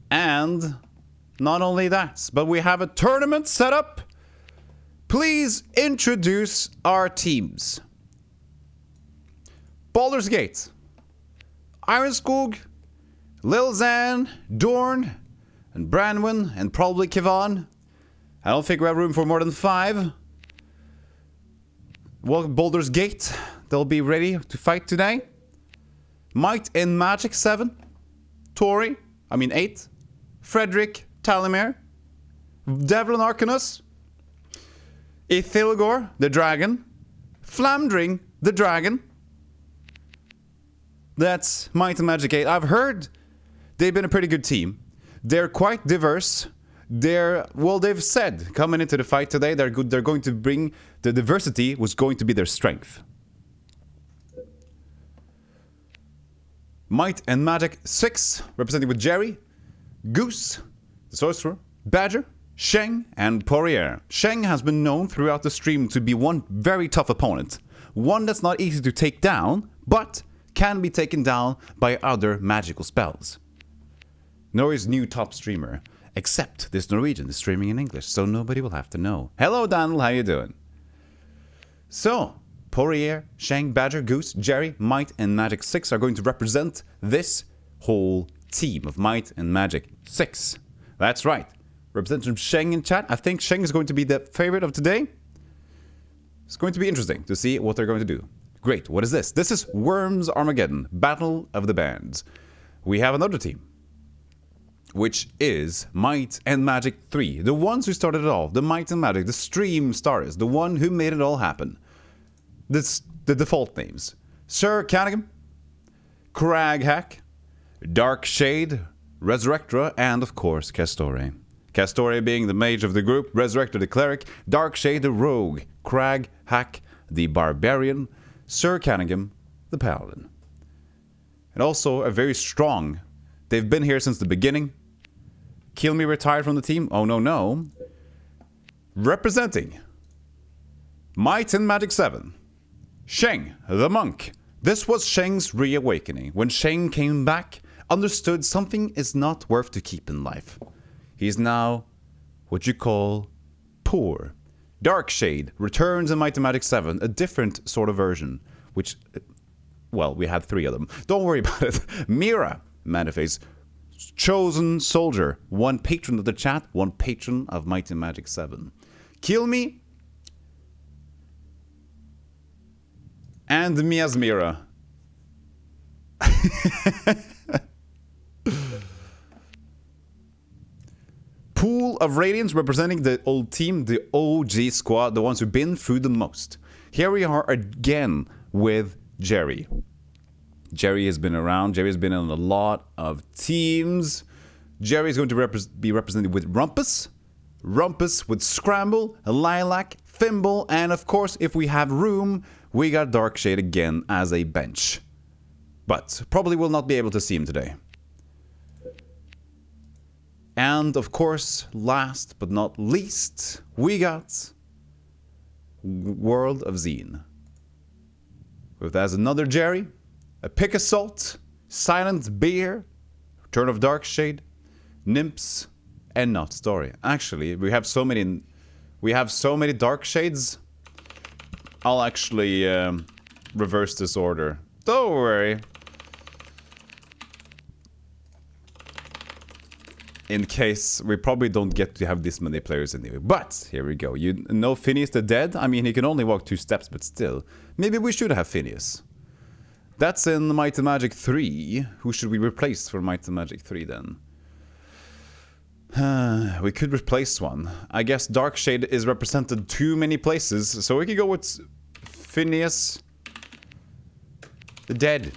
And not only that, but we have a tournament set up. Please introduce our teams. Baldur's Gate, Ironskog, Lil Zan, Dorn, and Branwen, and probably Kivan. I don't think we have room for more than 5. Welcome Baldur's Gate. They'll be ready to fight today. Might and Magic 7. 8. Frederick Talimir. Devlin Arcanus. Ithilgor the Dragon. Flamdring the Dragon. That's Might and Magic 8. I've heard they've been a pretty good team. They're quite diverse. They've said coming into the fight today, they're going to bring the diversity was going to be their strength. Might and Magic 6, representing with Jerry, Goose, the Sorcerer, Badger, Sheng, and Poirier. Sheng has been known throughout the stream to be one very tough opponent. One that's not easy to take down, but can be taken down by other magical spells. Norway's new top streamer. Except this Norwegian is streaming in English, so nobody will have to know. Hello, Daniel, how you doing? So, Poirier, Sheng, Badger, Goose, Jerry, Might, and Magic 6 are going to represent this whole team of Might and Magic 6. That's right. Representing Sheng in chat. I think Sheng is going to be the favorite of today. It's going to be interesting to see what they're going to do. Great, what is this? This is Worms Armageddon, Battle of the Bands. We have another team, which is Might and Magic 3. The ones who started it all. The Might and Magic, the stream stars. The one who made it all happen. The default names. Sir Canigam, Craghack, Dark Shade, Resurrectra, and of course Castore. Castore being the mage of the group, Resurrector the cleric, Dark Shade the rogue, Craghack the barbarian, Sir Canigam the paladin. And also a very strong. They've been here since the beginning. Kill Me retired from the team. Oh, no. Representing Might and Magic 7. Sheng, the monk. This was Sheng's reawakening. When Sheng came back, understood something is not worth to keep in life. He's now what you call poor. Dark Shade returns in Might and Magic 7, a different sort of version, which, well, we had 3 of them. Don't worry about it. Mira, Maniface, chosen soldier, one patron of the chat, one patron of Might and Magic 7. Kill Me, and Miasmira. Pool of Radiance representing the old team, the OG squad, the ones who've been through the most. Here we are again with Jerry. Jerry has been around. Jerry has been in a lot of teams. Jerry is going to be represented with Rumpus. Rumpus with Scramble, Lilac, Thimble, and of course, if we have room, we got Darkshade again as a bench. But probably will not be able to see him today. And of course, last but not least, we got World of Zine. With as another Jerry, a Pick Assault, Silent Beer, Return of Darkshade, Nymphs, and Not Story. Actually, we have so many dark shades. I'll actually reverse this order. Don't worry. In case we probably don't get to have this many players anyway. But here we go. You know Phineas the Dead? I mean, he can only walk 2 steps, but still. Maybe we should have Phineas. That's in Might and Magic 3. Who should we replace for Might and Magic 3 then? We could replace one. I guess Darkshade is represented too many places, so we could go with Phineas the Dead.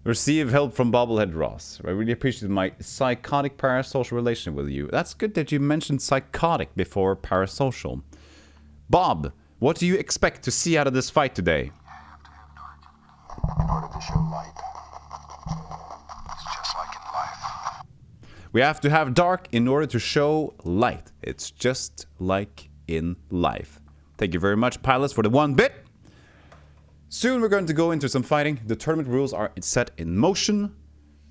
Receive help from Bobblehead Ross. I really appreciate my psychotic parasocial relation with you. That's good that you mentioned psychotic before parasocial. Bob, what do you expect to see out of this fight today? In order to show light. It's just like in life. We have to have dark in order to show light. It's just like in life. Thank you very much, pilots, for the 1 bit. Soon we're going to go into some fighting. The tournament rules are set in motion.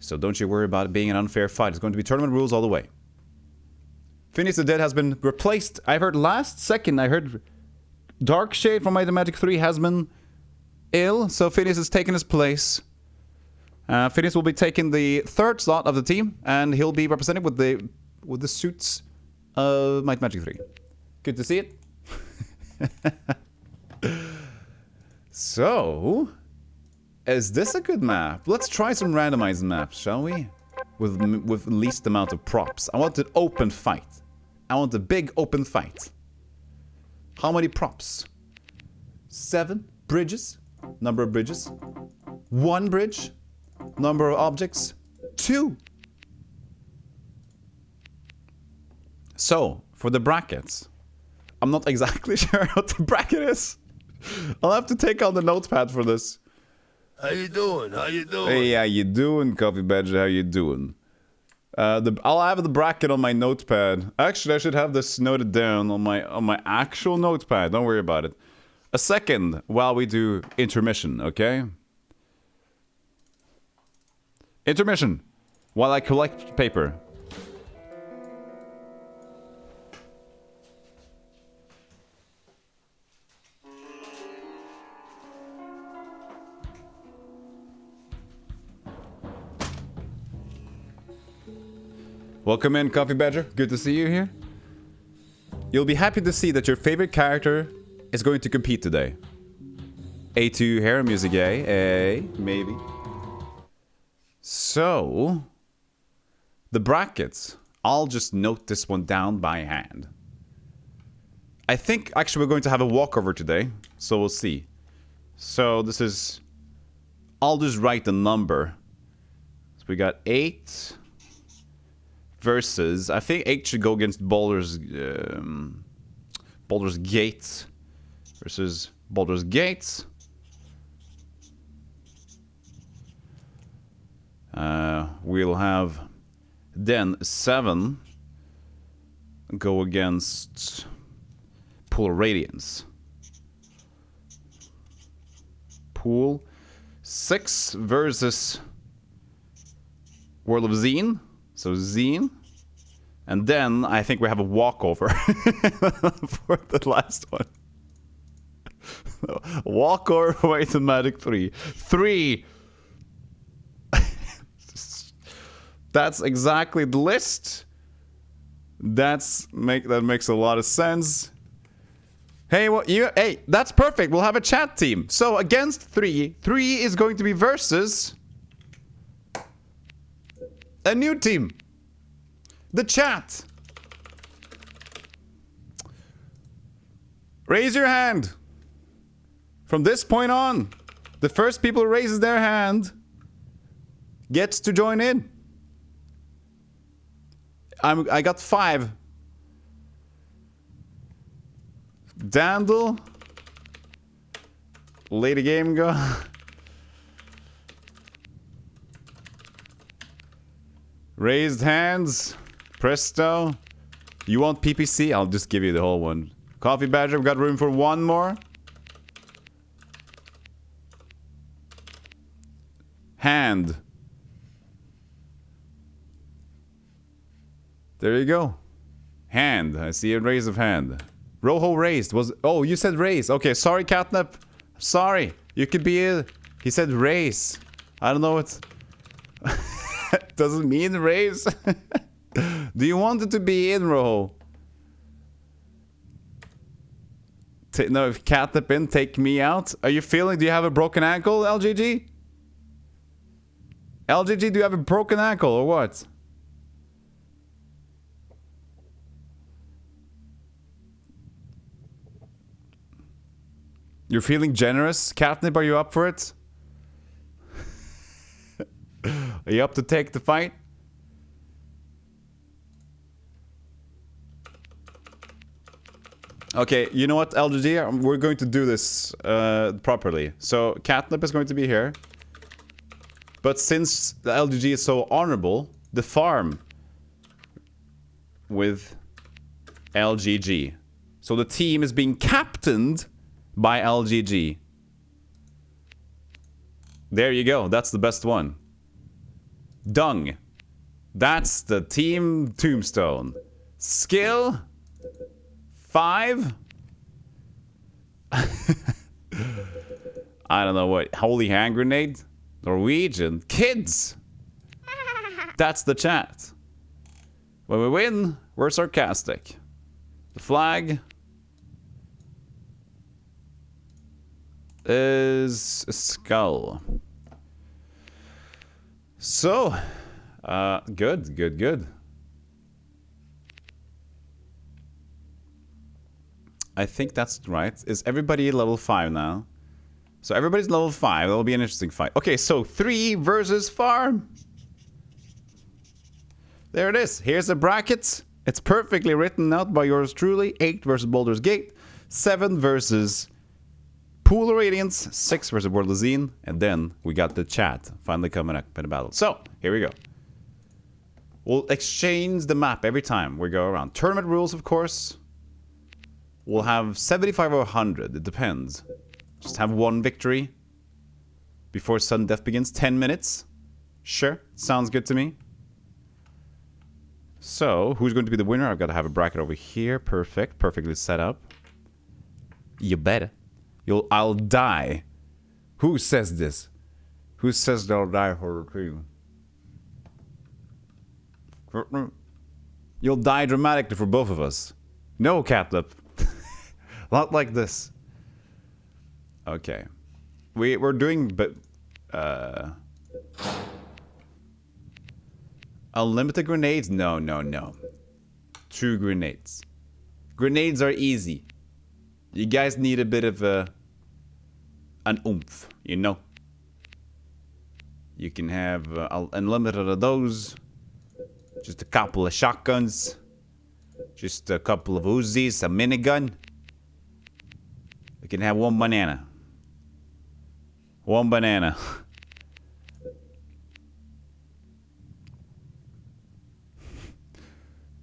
So don't you worry about it being an unfair fight. It's going to be tournament rules all the way. Phineas the Dead has been replaced. I heard last second, I heard Darkshade from Might and Magic 3 has been ill. So Phineas has taken his place. Phineas will be taking the third slot of the team. And he'll be represented with the suits of Might and Magic 3. Good to see it. So, is this a good map? Let's try some randomized maps, shall we? With least amount of props. I want an open fight. I want a big open fight. How many props? 7 bridges. Number of bridges. 1 bridge. Number of objects. 2. So, for the brackets. I'm not exactly sure what the bracket is. I'll have to take out the notepad for this. How you doing? How you doing? Hey, how you doing, Coffee Badger? How you doing? I'll have the bracket on my notepad. Actually, I should have this noted down on my actual notepad. Don't worry about it. A second while we do intermission, okay? Intermission. While I collect paper. Welcome in, Coffee Badger. Good to see you here. You'll be happy to see that your favorite character is going to compete today. A2 Hair Music, maybe. So, the brackets. I'll just note this one down by hand. I think actually we're going to have a walkover today, so we'll see. So this is... I'll just write the number. So we got 8... versus, I think 8 should go against Baldur's Gate versus Baldur's Gate. We'll have then 7 go against Pool Radiance. Pool 6 versus World of Zine. So Zine. And then I think we have a walkover for the last one. Walkover for Might and Magic 3. 3. That's exactly the list. That makes a lot of sense. Hey, hey, that's perfect. We'll have a chat team. So against 3, 3 is going to be versus a new team. The chat. Raise your hand. From this point on, the first people who raises their hand gets to join in. I got 5. Dandel. Lady Game Go. Raised hands. Presto. You want PPC? I'll just give you the whole one. Coffee Badger, we've got room for 1 more. Hand. There you go. Hand. I see a raise of hand. Rojo raised. Oh, you said raise. Okay, sorry, Catnap. Sorry. You could be a... He said raise. I don't know what... Doesn't mean raise. Do you want it to be in, Rojo? No, if Catnap in, take me out. Are you feeling... Do you have a broken ankle, LGG? LGG, do you have a broken ankle or what? You're feeling generous? Catnip, are you up for it? Are you up to take the fight? Okay, you know what, LGG? We're going to do this properly. So, Catnip is going to be here. But since the LGG is so honorable, the farm with LGG. So the team is being captained by LGG. There you go. That's the best one. Dung. That's the team tombstone. Skill 5. I don't know what. Holy hand grenade. Norwegian. Kids. That's the chat. When we win, we're sarcastic. The flag is a skull. So, good. I think that's right. Is everybody level 5 now? So everybody's level 5. That'll be an interesting fight. Okay, so 3 versus farm. There it is. Here's the brackets. It's perfectly written out by yours truly. 8 versus Baldur's Gate. 7 versus Pool of Radiance. 6 versus World of Zine. And then we got the chat finally coming up in a battle. So, here we go. We'll exchange the map every time we go around. Tournament rules, of course. We'll have 75 or 100. It depends. Just have one victory before sudden death begins. 10 minutes. Sure. Sounds good to me. So, who's going to be the winner? I've got to have a bracket over here. Perfect. Perfectly set up. You better. I'll die. Who says this? Who says they'll die for a team? You'll die dramatically for both of us. No, Catlip. Not like this. Okay. We're doing, but unlimited grenades? No. 2 grenades. Grenades are easy. You guys need a bit of an oomph, you know. You can have unlimited of those. Just a couple of shotguns. Just a couple of Uzis, a minigun. You can have 1 banana. 1 banana.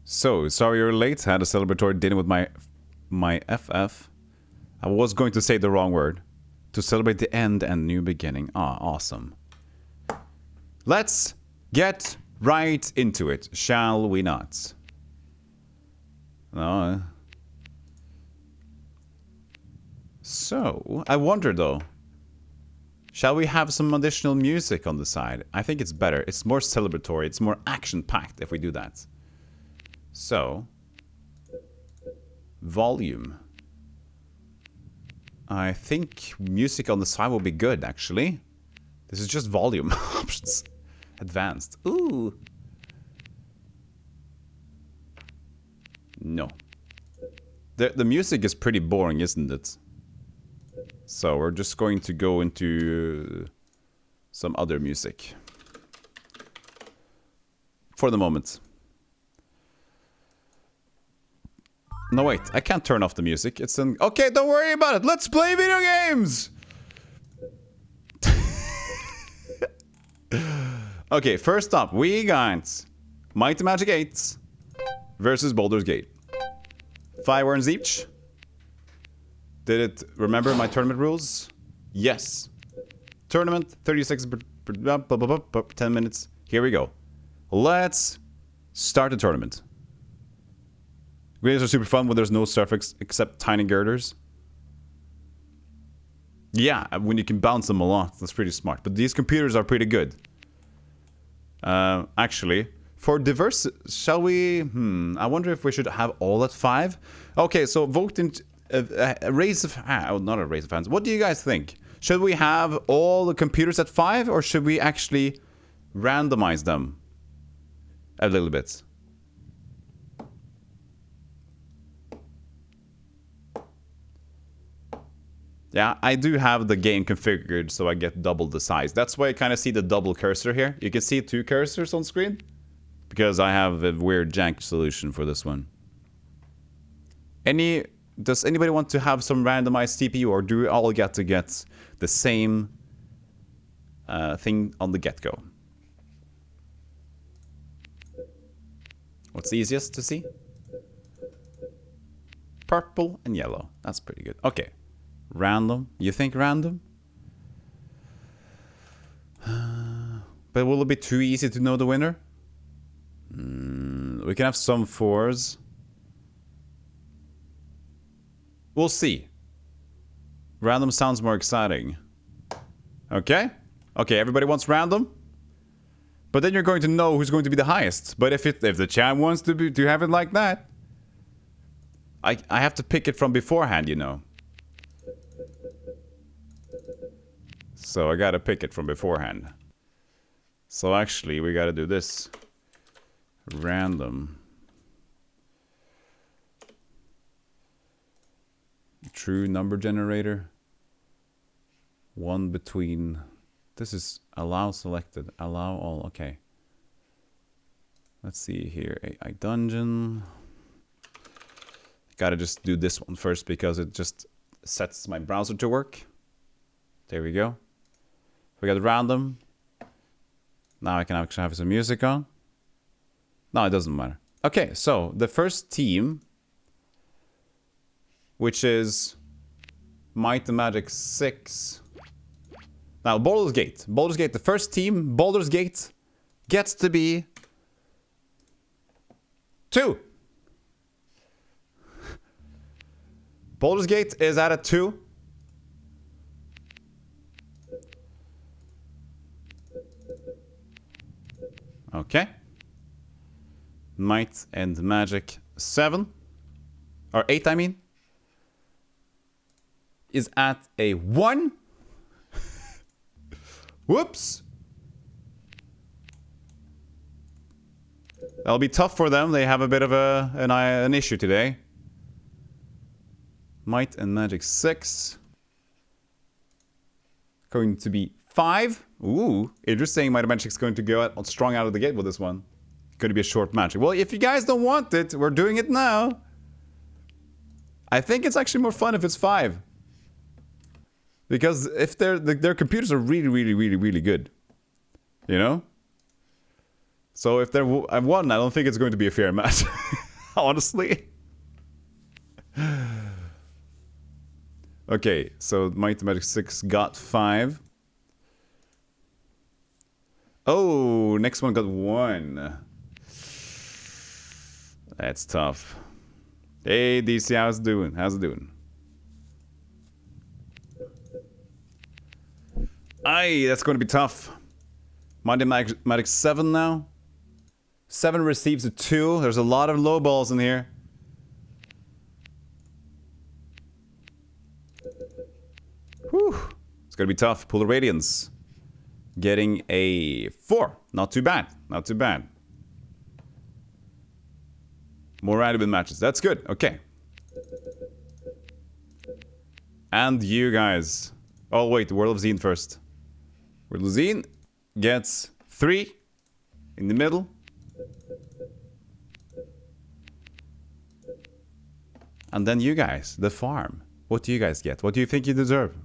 So, sorry you're late. Had a celebratory dinner with my FF. I was going to say the wrong word. To celebrate the end and new beginning. Ah, awesome. Let's get right into it, shall we not? No. So, I wonder though. Shall we have some additional music on the side? I think it's better. It's more celebratory. It's more action-packed if we do that. So, volume. I think music on the side will be good, actually. This is just volume options. Advanced. Ooh. No. The music is pretty boring, isn't it? So we're just going to go into some other music. For the moment. No, wait. I can't turn off the music. It's an... Okay, don't worry about it. Let's play video games! Okay, first up, we got Might and Magic 8 versus Baldur's Gate. 5 rounds each. Did it remember my tournament rules? Yes. Tournament, 36 per 10 minutes. Here we go. Let's start the tournament. Grenades are super fun when there's no suffix except tiny girders. Yeah, when you can bounce them a lot, that's pretty smart. But these computers are pretty good. Actually, for diverse, shall we? I wonder if we should have all at 5. Okay, so vote in a raise of not a raise of hands. What do you guys think? Should we have all the computers at 5, or should we actually randomize them a little bit? Yeah, I do have the game configured so I get double the size. That's why I kind of see the double cursor here. You can see 2 cursors on screen. Because I have a weird jank solution for this one. Does anybody want to have some randomized CPU, or do we all get to get the same thing on the get-go? What's easiest to see? Purple and yellow. That's pretty good. Okay. Random. You think random? But will it be too easy to know the winner? We can have some 4s. We'll see. Random sounds more exciting. Okay? Okay, everybody wants random. But then you're going to know who's going to be the highest. But if the chat wants to have it like that, I have to pick it from beforehand, you know. So I gotta pick it from beforehand. So actually, we gotta do this. Random. True number generator. One between. This is allow selected. Allow all. Okay. Let's see here. AI dungeon. Gotta just do this one first because it just sets my browser to work. There we go. We got random. Now I can actually have some music on. No, it doesn't matter. Okay, so the first team, which is Might and Magic 6. Now, Baldur's Gate. Baldur's Gate, the first team, Baldur's Gate, gets to be 2. Baldur's Gate is at a 2. Okay. Might and Magic 7. Or 8, I mean. Is at a 1. Whoops. That'll be tough for them. They have a bit of an issue today. Might and Magic 6. Going to be 5. Ooh, interesting. Might and Magic 6 is going to go out strong out of the gate with this one. Going to be a short match. Well, if you guys don't want it, we're doing it now. I think it's actually more fun if it's 5. Because if their computers are really good. You know? So if they're 1, I don't think it's going to be a fair match. Honestly. Okay, so Might and Magic 6 got 5. Oh, next one got 1. That's tough. Hey, DC, how's it doing? How's it doing? Aye, that's going to be tough. Might and Magic 7 now. 7 receives a 2. There's a lot of low balls in here. Whew. It's going to be tough. Pull the Radiance. Getting a 4. Not too bad. Not too bad. More random matches. That's good. Okay. And you guys. Oh, wait. The World of Zine first. World of Zine gets 3 in the middle. And then you guys. The farm. What do you guys get? What do you think you deserve?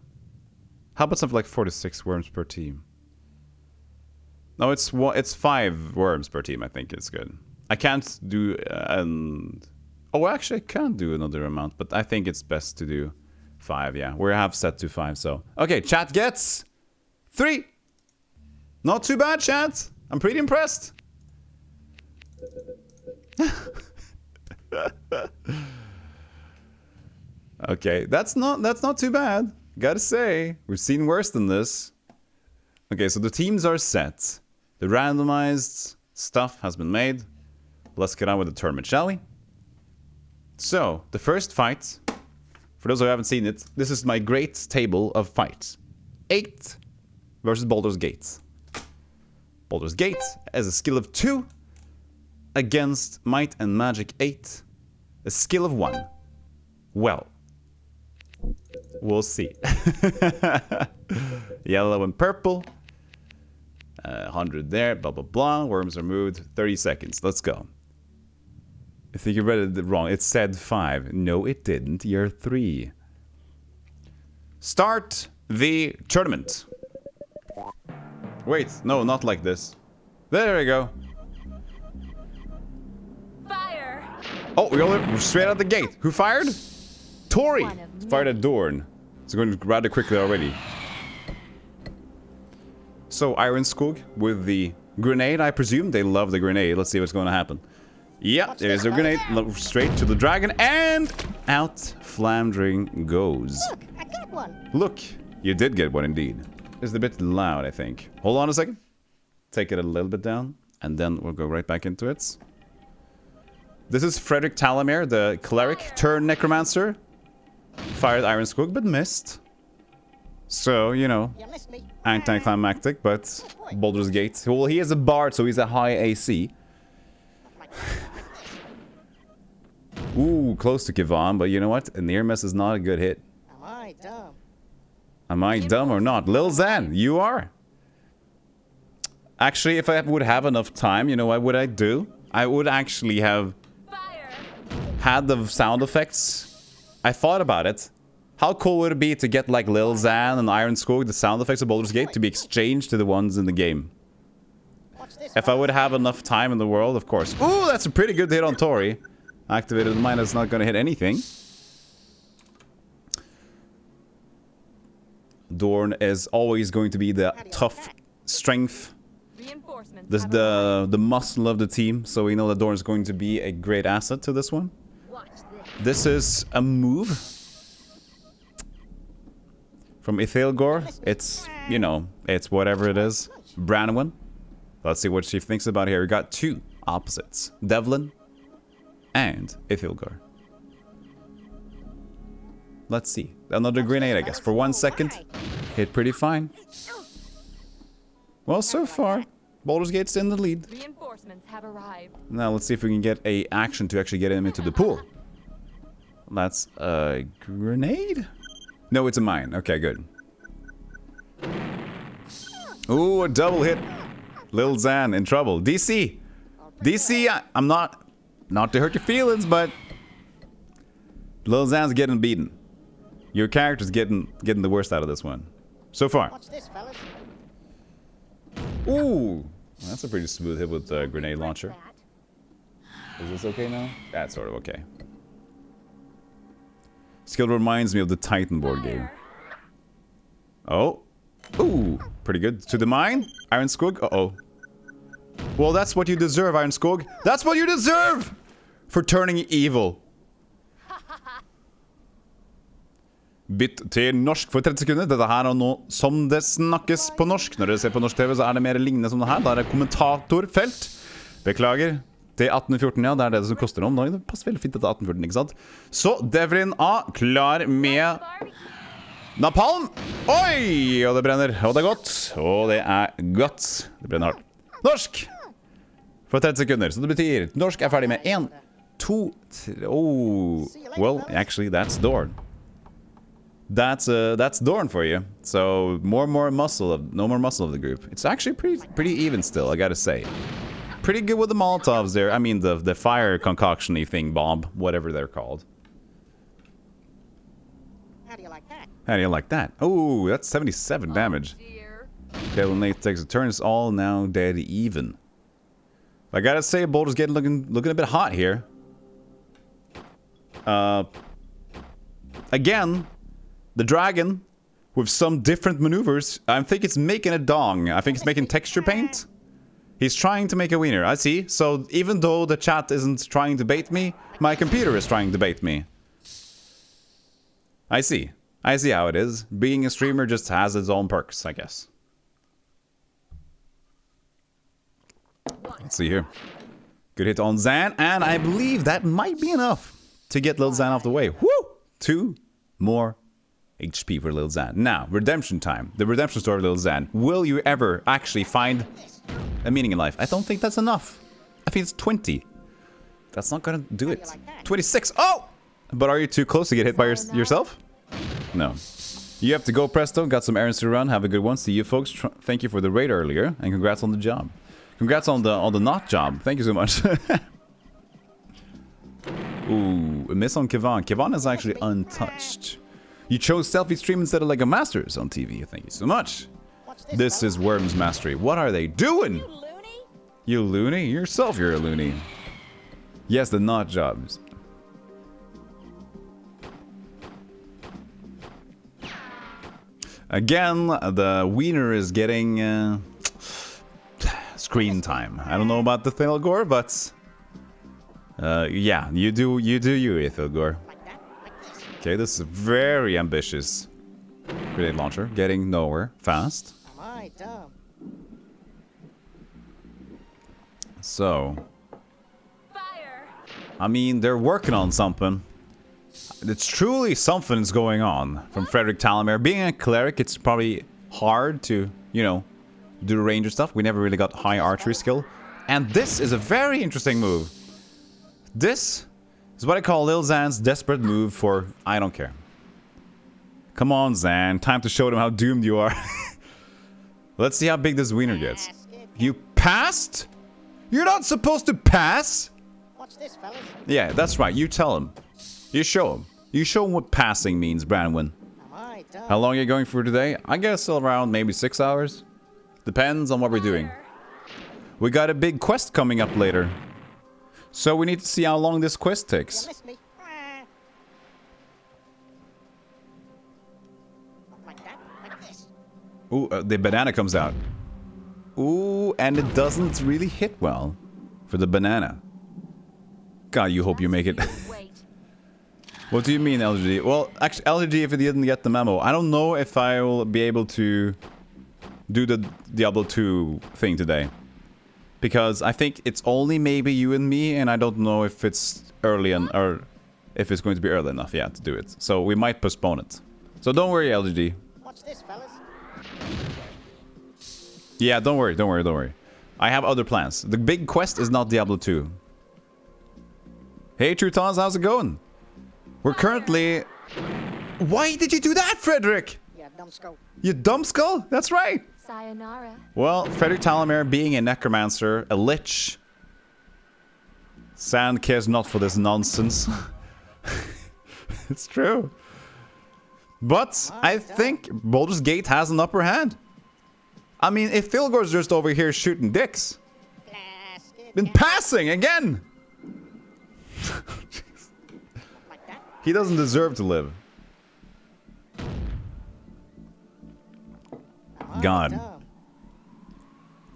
How about something like 4 to 6 worms per team? No, it's 5 worms per team. I think it's good. I can't do oh, actually, I can do another amount, but I think it's best to do 5. Yeah, we have set to 5. So okay, chat gets 3. Not too bad, chat. I'm pretty impressed. Okay, that's not too bad. Gotta say, we've seen worse than this. Okay, so the teams are set. The randomized stuff has been made. Let's get on with the tournament, shall we? So, the first fight, for those who haven't seen it, this is my great table of fights. 8 versus Baldur's Gate. Baldur's Gate as a skill of 2 against Might and Magic 8, a skill of 1. Well, we'll see. Yellow and purple. 100 there, blah, blah, blah. Worms are moved. 30 seconds. Let's go. I think you read it wrong. It said 5. No, it didn't. You're 3. Start the tournament. Wait, no, not like this. There we go. Fire! Oh, we're straight out the gate. Who fired? Tori fired at Dorn. It's going rather quickly already. So Iron Skog with the grenade, I presume. They love the grenade. Let's see what's going to happen. Yeah, there's a grenade. Straight to the dragon. And out Flamdring goes. Look, I got one. Look, you did get one indeed. It's a bit loud, I think. Hold on a second. Take it a little bit down. And then we'll go right back into it. This is Frederick Talamere, the cleric turned necromancer. Fired Iron Skog, but missed. So, you know, You missed me. anticlimactic, but Baldur's Gate. Well, he is a bard, so he's a high AC. Ooh, close to Kivon, but you know what? A near miss is not a good hit. Am I dumb? Am I dumb or not? Lil Zan, you are. Actually, if I would have enough time, you know what would I do? I would actually have had the sound effects. I thought about it. How cool would it be to get like Lil Zan and Iron Skog, the sound effects of Baldur's Gate, to be exchanged to the ones in the game? Watch this. If I would have enough time in the world, of course. Ooh, that's a pretty good hit on Tori. Activated mine is not going to hit anything. Dorn is always going to be the tough strength. This the muscle of the team, so we know that Dorn is going to be a great asset to this one. This is a move from Ithilgor. It's, you know, it's whatever it is. Branwen. Let's see what she thinks about here. We got two opposites. Devlin and Ithilgor. Let's see. Another grenade, I guess. For 1 second. Hit pretty fine. Well, so far, Baldur's Gate's in the lead. Reinforcements have arrived. Now let's see if we can get a action to actually get him into the pool. That's a grenade? No, it's a mine. Okay, good. Ooh, a double hit. Lil Zan in trouble. DC! DC, I'm not to hurt your feelings, but Lil Zan's getting beaten. Your character's getting the worst out of this one. So far. Watch this, fellas. Ooh! That's a pretty smooth hit with the grenade launcher. Is this okay now? That's sort of okay. Skill reminds me of the Titan board game. Oh. Ooh. Pretty good. To the mine. Iron Skog. Uh-oh. Well, that's what you deserve, Iron Skog. That's what you deserve! For turning evil. Bytt til norsk for 30 sekunder. Dette her er nå som det snakkes på norsk. Når dere ser på norsk TV, så er det mer lignende som det her. Da er det kommentatorfelt. Beklager. Det er 1814, ja. Det er det som koster om. Det passer veldig fint til 1814, ikke sant? Så, Devlin A, klar med napalm. Oi! Og det brenner. Og det er godt. Og det er godt. Det brenner hardt. Norsk! For 30 sekunder. Så det betyr, norsk er ferdig med 1, 2, 3. Oh, well, actually, that's Dorn. That's Dorn for you. So no more muscle of the group. It's actually pretty even still, I gotta say. Pretty good with the Molotovs there. I mean the fire concoction-y thing bomb, whatever they're called. How do you like that? How do you like that? Oh, that's 77 damage. Okay, when Nate takes a turn, it's all now dead even. I gotta say, Baldur's Gate looking a bit hot here. Again, the dragon with some different maneuvers. I think it's making a dong. I think it's making texture paint. He's trying to make a wiener. I see. So even though the chat isn't trying to bait me, my computer is trying to bait me. I see. I see how it is. Being a streamer just has its own perks, I guess. Let's see here. Good hit on Zan, and I believe that might be enough to get Lil Zan off the way. Woo! 2 more HP for Lil Zan. Now, redemption time. The redemption story of Lil Zan. Will you ever actually find a meaning in life? I don't think that's enough. I think it's 20. That's not gonna do it. 26. Oh! But are you too close to get hit by yourself? No. You have to go, Presto. Got some errands to run. Have a good one. See you, folks. Thank you for the raid earlier, and congrats on the job. Congrats on the not job. Thank you so much. Ooh, a miss on Kivon. Kivon is actually untouched. You chose selfie stream instead of Lego Masters on TV. Thank you so much. This is Worms Mastery. What are they doing? You loony? Yourself, you're a loony. Yes, the not jobs. Again, the wiener is getting screen time. I don't know about the Thilgor, but yeah, you do you, Thilgor. Like that? Like this? Okay, this is a very ambitious grenade launcher, getting nowhere fast. Am I dumb? So, Fire! I mean, they're working on something. It's truly something's going on from Frederick Talamere. Being a cleric, it's probably hard to, you know, do the ranger stuff. We never really got high archery skill. And this is a very interesting move. This is what I call Lil Zan's desperate move for I don't care. Come on, Zan. Time to show them how doomed you are. Let's see how big this wiener gets. You passed? You're not supposed to pass? Watch this, fellas. Yeah, that's right. You tell him. You show him. You show him what passing means, Branwyn. Am I dumb? How long are you going for today? I guess around maybe 6 hours. Depends on what we're doing. We got a big quest coming up later. So we need to see how long this quest You takes. missed me. Not like that. Like this. Ooh, the banana comes out. Ooh, and it doesn't really hit well for the banana. God, you hope you make it. Wait. What do you mean, LGD? Well, actually, LGD, if you didn't get the memo, I don't know if I will be able to do the Diablo 2 thing today. Because I think it's only maybe you and me, and I don't know if it's early or if it's going to be early enough, yeah, to do it. So we might postpone it. So don't worry, LGD. Watch this, fellas. Yeah, don't worry. I have other plans. The big quest is not Diablo 2. Hey, Trutons, how's it going? We're currently... Why did you do that, Frederick? Yeah, numbskull. You dumb skull? That's right. Sayonara. Well, Frederick Talamere being a necromancer, a lich. Sand cares not for this nonsense. It's true. But I think Baldur's Gate has an upper hand. I mean, if Thilgor's just over here shooting dicks, Blasted. then passing again. Like that. He doesn't deserve to live. Am I God. dumb?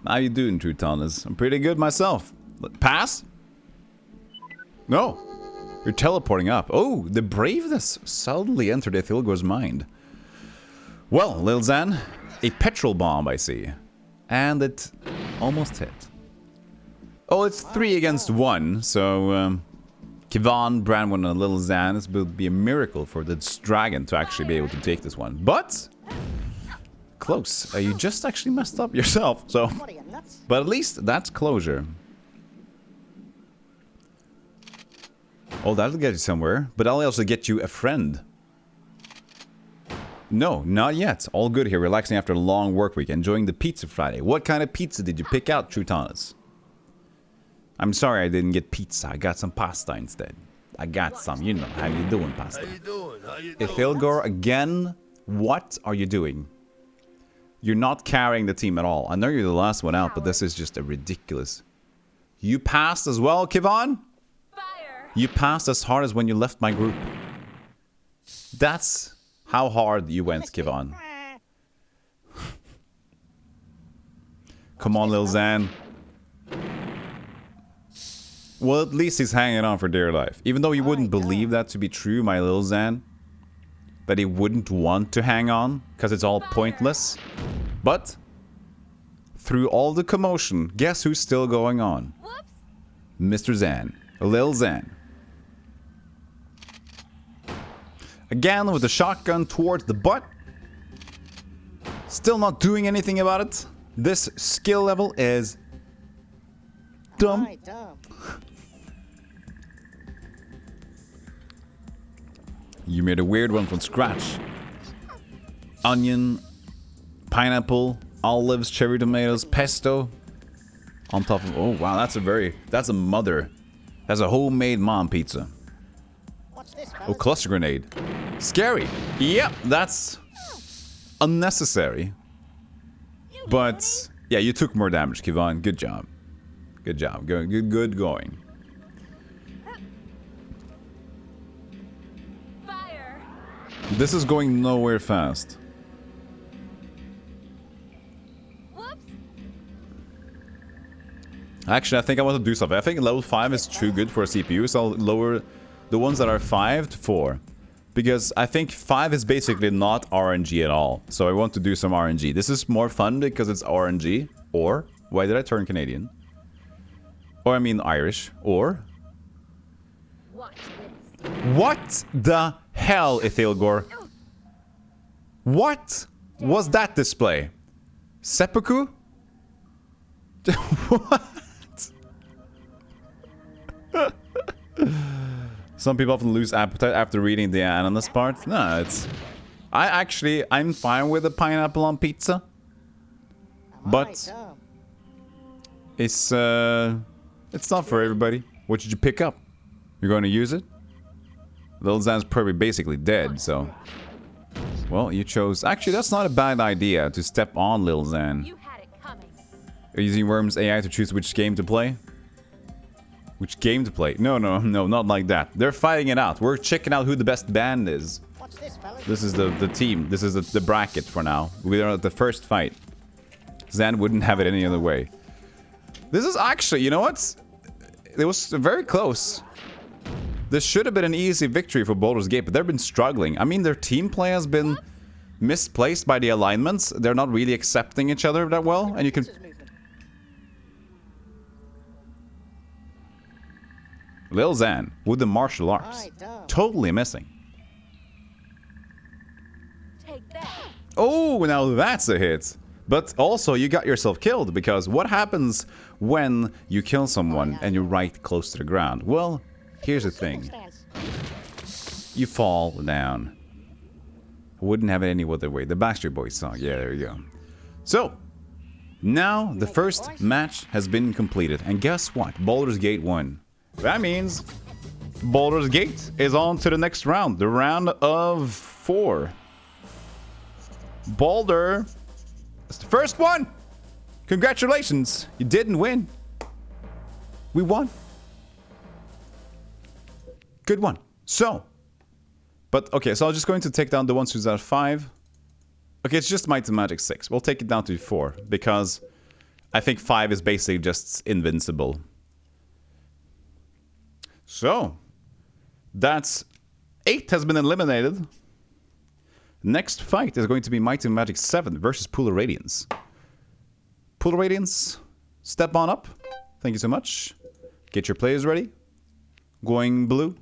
How you doing, Trutanus? I'm pretty good myself. Pass? No. You're teleporting up. Oh, the braveness suddenly entered Ithilgor's mind. Well, Lil Zan, a petrol bomb, I see. And it almost hit. Oh, it's 3 against 1, so... Kivan, Branwyn, and Lil Zan, this will be a miracle for this dragon to actually be able to take this one. But... Close. You just actually messed up yourself, so... What are you, nuts? But at least that's closure. Oh, that'll get you somewhere. But that'll also get you a friend. No, not yet. All good here. Relaxing after a long work week. Enjoying the pizza Friday. What kind of pizza did you pick out, Trutanus? I'm sorry I didn't get pizza. I got some pasta instead. I got some. You know how you doing, pasta. How you doing? How you doing? Ithilgor, again, what are you doing? You're not carrying the team at all. I know you're the last one out, but this is just a ridiculous... You passed as well, Kivan? Fire! You passed as hard as when you left my group. That's how hard you went, Kivan. Come on, Lil Zan. Well, at least he's hanging on for dear life. Even though you wouldn't believe that to be true, my Lil Zan. That he wouldn't want to hang on, because it's all pointless. But, through all the commotion, guess who's still going on? Whoops! Mr. Zan. Lil Zan. Again, with the shotgun towards the butt. Still not doing anything about it. This skill level is... dumb. Am I dumb? You made a weird one from scratch. Onion, pineapple, olives, cherry tomatoes, pesto. On top of... Oh, wow, that's a mother. That's a homemade mom pizza. Watch this, Oh, fellas. cluster grenade. Scary. Yep, that's unnecessary. But, yeah, you took more damage, Kivan. Good job. Good job. Good going. Fire! This is going nowhere fast. Actually, I think I want to do something. I think level 5 is too good for a CPU, so I'll lower the ones that are 5 to 4. Because I think 5 is basically not RNG at all. So I want to do some RNG. This is more fun because it's RNG. Or, why did I turn Canadian? Or I mean Irish. Or... Watch this. What the hell, Ithilgor? What was that display? Seppuku? What? Some people often lose appetite after reading the ananas part. No, it's... I'm fine with the pineapple on pizza. But... it's not for everybody. What did you pick up? You're going to use it? Lil Zan's probably basically dead, so... Well, you chose... Actually, that's not a bad idea to step on Lil Zan. You had it coming. Are you using Worm's AI to choose which game to play? Which game to play? No, not like that. They're fighting it out. We're checking out who the best band is. What's this, fella? This is the team. This is the bracket for now. We are at the first fight. Zan wouldn't have it any other way. This is actually, you know what? It was very close. This should have been an easy victory for Baldur's Gate, but they've been struggling. I mean, their team play has been misplaced by the alignments. They're not really accepting each other that well, and you can... Lil Zan with the martial arts. Totally missing. Take that. Oh, now that's a hit. But also, you got yourself killed, because what happens when you kill someone and you're right close to the ground? Well, here's the thing. You fall down. I wouldn't have it any other way. The Backstreet Boys song. Yeah, there you go. So, now the first match has been completed. And guess what? Baldur's Gate won. That means Baldur's Gate is on to the next round. The round of 4. Baldur... That's the first one! Congratulations! You didn't win. We won. Good one. So. But, okay, so I'm just going to take down the ones who's at 5. Okay, it's just Might and Magic 6. We'll take it down to 4. Because I think 5 is basically just invincible. So. That's... 8 has been eliminated. Next fight is going to be Might and Magic 7 versus Pool of Radiance. Pool of Radiance, step on up. Thank you so much. Get your players ready. Going blue.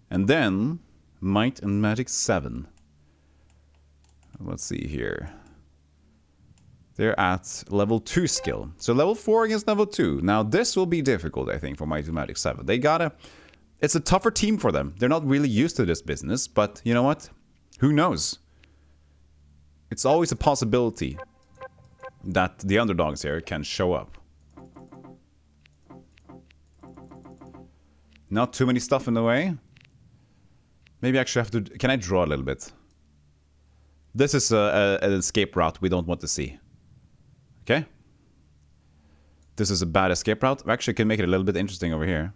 And then, Might and Magic 7. Let's see here. They're at level 2 skill. So level 4 against level 2. Now this will be difficult, I think, for Might and Magic 7. They gotta... It's a tougher team for them. They're not really used to this business, but you know what? Who knows? It's always a possibility that the underdogs here can show up. Not too many stuff in the way. Maybe I actually have to... Can I draw a little bit? This is an escape route we don't want to see. Okay? This is a bad escape route. We actually can make it a little bit interesting over here.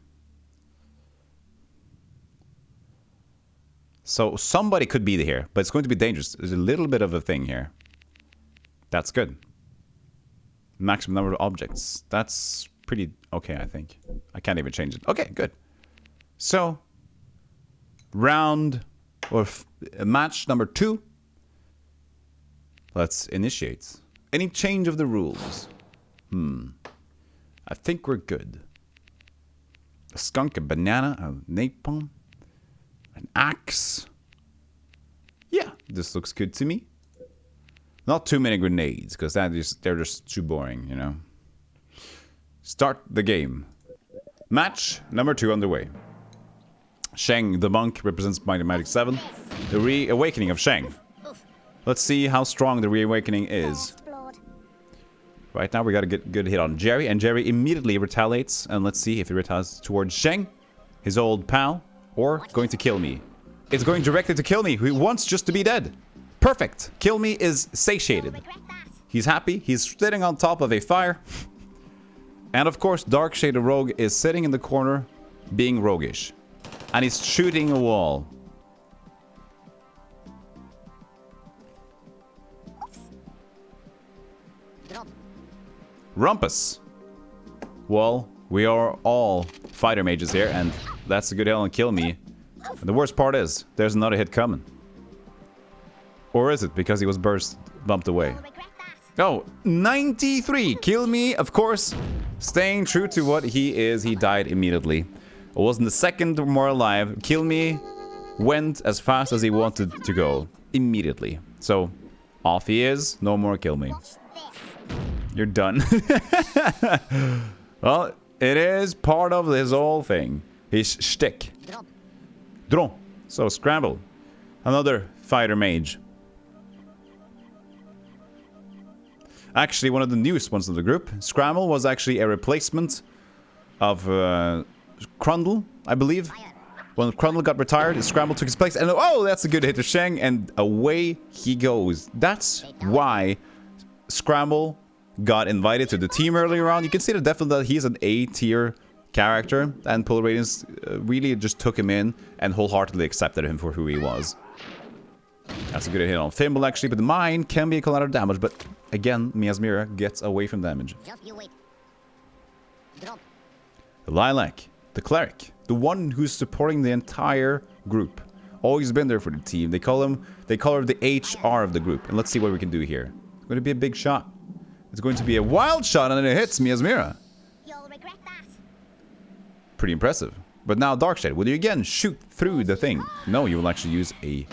So somebody could be here, but it's going to be dangerous. There's a little bit of a thing here. That's good. Maximum number of objects. That's pretty okay, I think. I can't even change it. Okay, good. So, round or match number 2. Let's initiate. Any change of the rules? I think we're good. A skunk, a banana, a napalm. An axe. Yeah, this looks good to me. Not too many grenades, because they're just too boring, you know. Start the game. Match number 2 underway. Sheng, the monk, represents Might and Magic 7. The reawakening of Sheng. Let's see how strong the reawakening is. Right now we got a good hit on Jerry, and Jerry immediately retaliates. And let's see if he retaliates towards Sheng, his old pal. Or going to kill me. It's going directly to kill me. He wants just to be dead. Perfect. Kill me is satiated. He's happy. He's sitting on top of a fire. And of course, Darkshade the Rogue is sitting in the corner, being roguish. And he's shooting a wall. Rumpus. well, we are all fighter mages here, and that's a good hell and kill me. And the worst part is, there's another hit coming. Or is it because he was bumped away? Oh, 93! Kill me, of course. Staying true to what he is, he died immediately. It wasn't the second more alive. Kill me went as fast as he wanted to go. Immediately. So, off he is. No more kill me. You're done. Well, it is part of his whole thing. His shtick. Draw. So, scramble. Another fighter mage. Actually, one of the newest ones of the group. Scramble was actually a replacement of Crundle, I believe. When Crundle got retired, Scramble took his place. And oh, that's a good hit to Sheng. And away he goes. That's why Scramble got invited to the team earlier on. You can see that definitely that he's an A-tier character. And Polar Radiance really just took him in and wholeheartedly accepted him for who he was. That's a good hit on Thimble, actually. But mine can be a lot of damage. But again, Miasmira gets away from damage. Just you wait. Drop. The Lilac. The Cleric. The one who's supporting the entire group. Always been there for the team. They call her the HR of the group. And let's see what we can do here. It's going to be a big shot. It's going to be a wild shot and it hits Miasmira. You'll regret that. Pretty impressive. But now Darkshade, will you again shoot through the thing? No, you will actually use a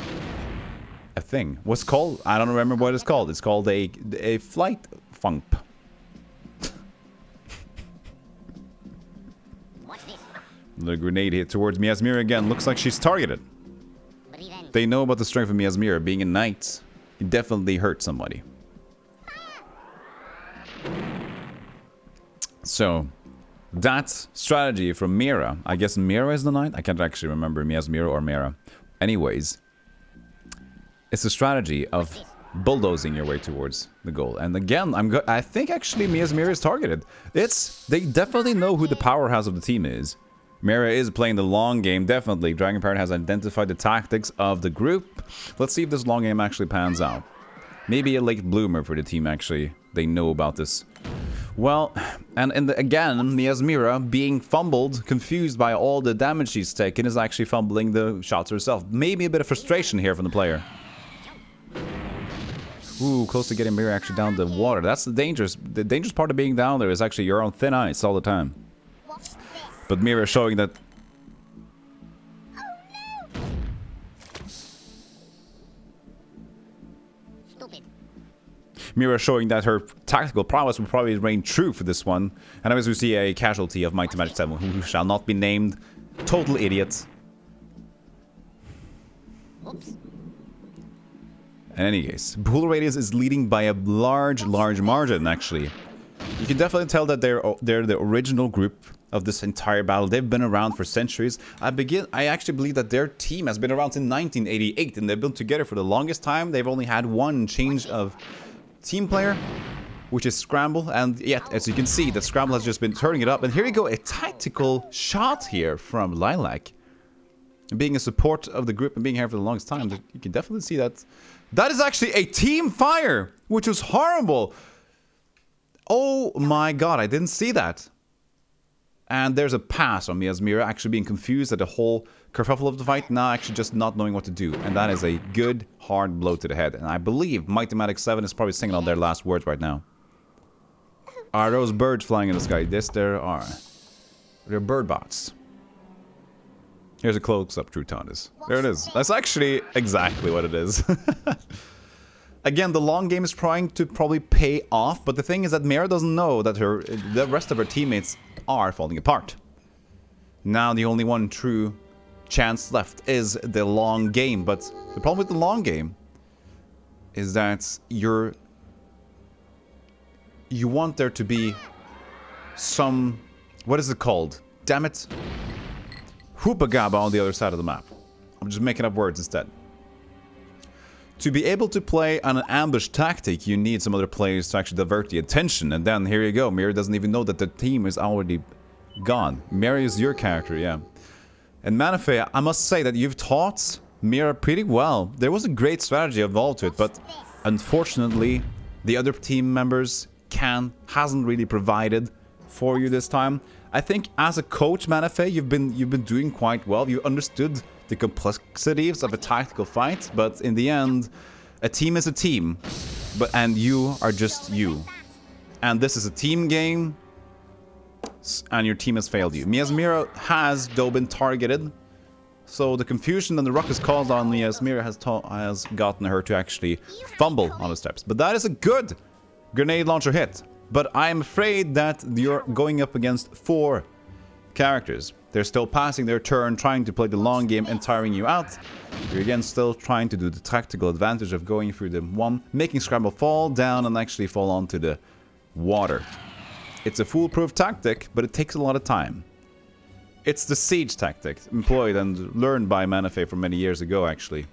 thing. What's it called? I don't remember what it's called. It's called a flight funk. What's this? The grenade hit towards Miasmira again. Looks like she's targeted. Breathe in. They know about the strength of Miasmira. Being a knight, it definitely hurt somebody. So, that strategy from Mira. I guess Mira is the knight? I can't actually remember Miasmira or Mira. Anyways, it's a strategy of bulldozing your way towards the goal. And again, I think actually Miasmira is targeted. They definitely know who the powerhouse of the team is. Mira is playing the long game, definitely. Dragon Parent has identified the tactics of the group. Let's see if this long game actually pans out. Maybe a late bloomer for the team, actually. They know about this. Well, and again, Miasmira, being fumbled, confused by all the damage she's taken, is actually fumbling the shots herself. Maybe a bit of frustration here from the player. Ooh, close to getting Mira actually down the water. That's the dangerous part of being down there is actually you're on thin ice all the time. But Mira showing that... Stupid. Mira showing that her tactical prowess will probably reign true for this one. And as we see a casualty of Mighty Magic 7 who shall not be named. Total idiot. Oops. In any case, Polar Radiance is leading by a large margin, actually. You can definitely tell that they're the original group of this entire battle. They've been around for centuries. I actually believe that their team has been around since 1988, and they've been together for the longest time. They've only had one change of team player, which is Scramble, and yet, as you can see, that Scramble has just been turning it up. And here you go, a tactical shot here from Lilac. Being a support of the group and being here for the longest time, you can definitely see that. That is actually a team fire, which was horrible. Oh my god, I didn't see that. And there's a pass on Miasmira, actually being confused at the whole kerfuffle of the fight, now actually just not knowing what to do. And that is a good, hard blow to the head. And I believe Mighty Magic 7 is probably singing out their last words right now. Are those birds flying in the sky? Yes, there are. They're bird bots. Here's a close-up True Taunters. There it is. That's actually exactly what it is. Again, the long game is trying to probably pay off, but the thing is that Mira doesn't know that the rest of her teammates are falling apart. Now the only one true chance left is the long game, but the problem with the long game is that you want there to be some... What is it called? Damn it. Hoopagaba on the other side of the map. I'm just making up words instead. To be able to play on an ambush tactic, you need some other players to actually divert the attention. And then here you go. Mira doesn't even know that the team is already gone. Mira is your character, yeah. And Manafei, I must say that you've taught Mira pretty well. There was a great strategy involved to it, but unfortunately, the other team members hasn't really provided for you this time. I think as a coach, Manafei, you've been doing quite well. You understood the complexities of a tactical fight, but in the end, a team is a team, and you are just you. And this is a team game, and your team has failed you. Miasmira has, though, been targeted, so the confusion and the ruckus caused on Miasmira has gotten her to actually fumble on the steps. But that is a good grenade launcher hit. But I'm afraid that you're going up against 4 characters. They're still passing their turn, trying to play the long game and tiring you out. You're again still trying to do the tactical advantage of going through the one, making Scramble fall down and actually fall onto the water. It's a foolproof tactic, but it takes a lot of time. It's the siege tactic, employed and learned by Manafei from many years ago, actually.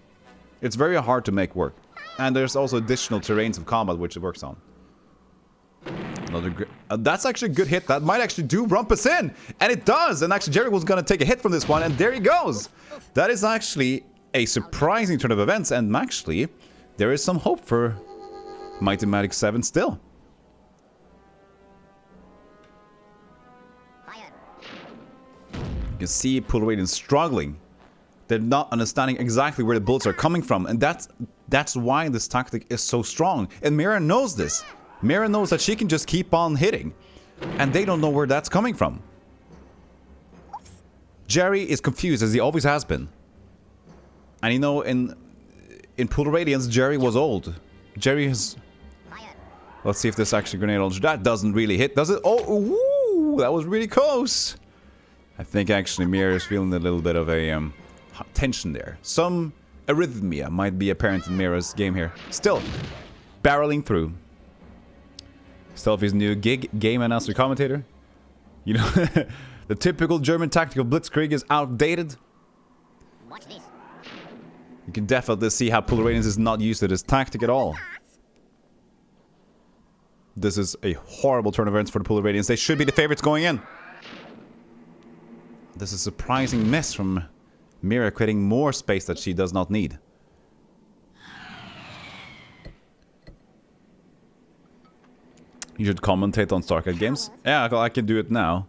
It's very hard to make work. And there's also additional terrains of combat which it works on. That's actually a good hit. That might actually do Rumpus in. And it does. And actually Jerry was going to take a hit from this one. And there he goes. That is actually a surprising turn of events. And actually, there is some hope for Mighty Matic 7 still. You can see Pool Radiance struggling. They're not understanding exactly where the bullets are coming from. And that's why this tactic is so strong. And Mira knows this. Mira knows that she can just keep on hitting. And they don't know where that's coming from. Jerry is confused, as he always has been. And you know, in Pool Radiance, Jerry was old. Jerry has... Let's see if this actually grenade launcher... That doesn't really hit, does it? Oh, ooh, that was really close. I think actually Mira is feeling a little bit of a tension there. Some arrhythmia might be apparent in Mira's game here. Still, barreling through. Stealthy's new gig, game announcer commentator. You know, the typical German tactical blitzkrieg is outdated. Watch this. You can definitely see how Pool Radiance is not used to this tactic at all. This is a horrible turn of events for the Pool Radiance. They should be the favorites going in. This is a surprising miss from Mira, creating more space that she does not need. You should commentate on StarCraft games. Yeah, I can do it now.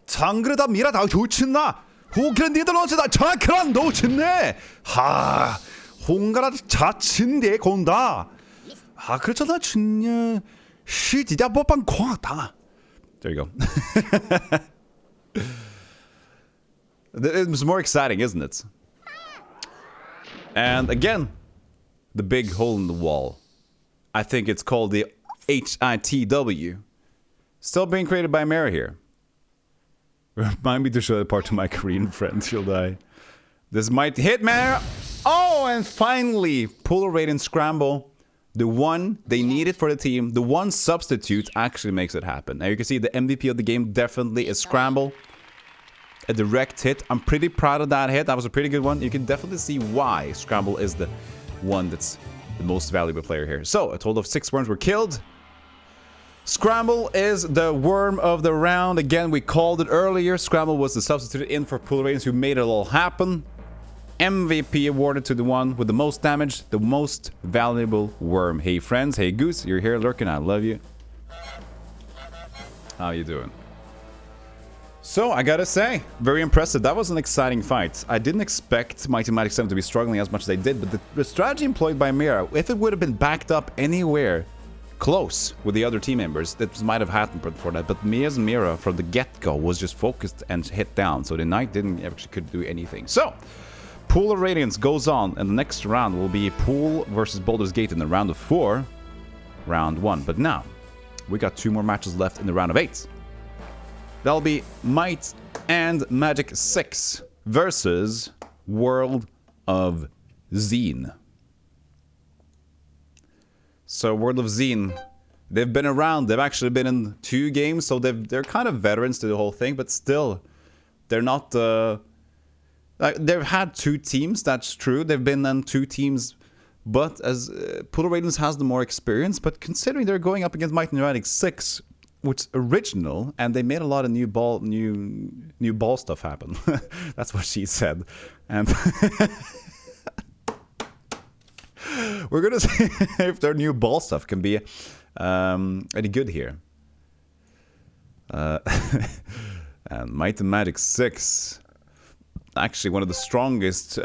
장그러다 미라다 좋친나. 호그런 니들런치다 차크란 놓친네. 하, 홍가라 자친데 건다. 아, 그렇잖아 춘냐. 시디다 뽀빵 광다. There you go. It's more exciting, isn't it? And again, the big hole in the wall. I think it's called the HITW. Still being created by Mara here. Remind me to show that part to my Korean friend, she'll die. This might hit Mara. Oh, and finally, Pool Radiance Scramble. The one they needed for the team, the one substitute actually makes it happen. Now you can see the MVP of the game definitely is Scramble. A direct hit. I'm pretty proud of that hit. That was a pretty good one. You can definitely see why Scramble is the one that's the most valuable player here. So, a total of 6 worms were killed. Scramble is the worm of the round. Again, we called it earlier. Scramble was the substitute in for Pool Radiance who made it all happen. MVP awarded to the one with the most damage, the most valuable worm. Hey friends, hey Goose, you're here lurking. I love you. How you doing? So, I gotta say, very impressive. That was an exciting fight. I didn't expect Mighty Matic 7 to be struggling as much as they did, but the strategy employed by Mira, if it would have been backed up anywhere close with the other team members, that might have happened for that. But Mira, from the get-go, was just focused and hit down, so the Knight didn't actually could do anything. So, Pool of Radiance goes on, and the next round will be Pool versus Baldur's Gate in the round of 4, round 1. But now, we got 2 more matches left in the round of 8. That'll be Might and Magic 6 versus World of Xeen. So World of Xeen, they've been around. They've actually been in 2 games, so they're kind of veterans to the whole thing. But still, they're not. They've had 2 teams. That's true. They've been on 2 teams, but as Pool Radiance has the more experience. But considering they're going up against Might and Magic 6. Which original, and they made a lot of new ball stuff happen. That's what she said, and we're gonna see if their new ball stuff can be any good here. And Might and Magic 6. Actually, one of the strongest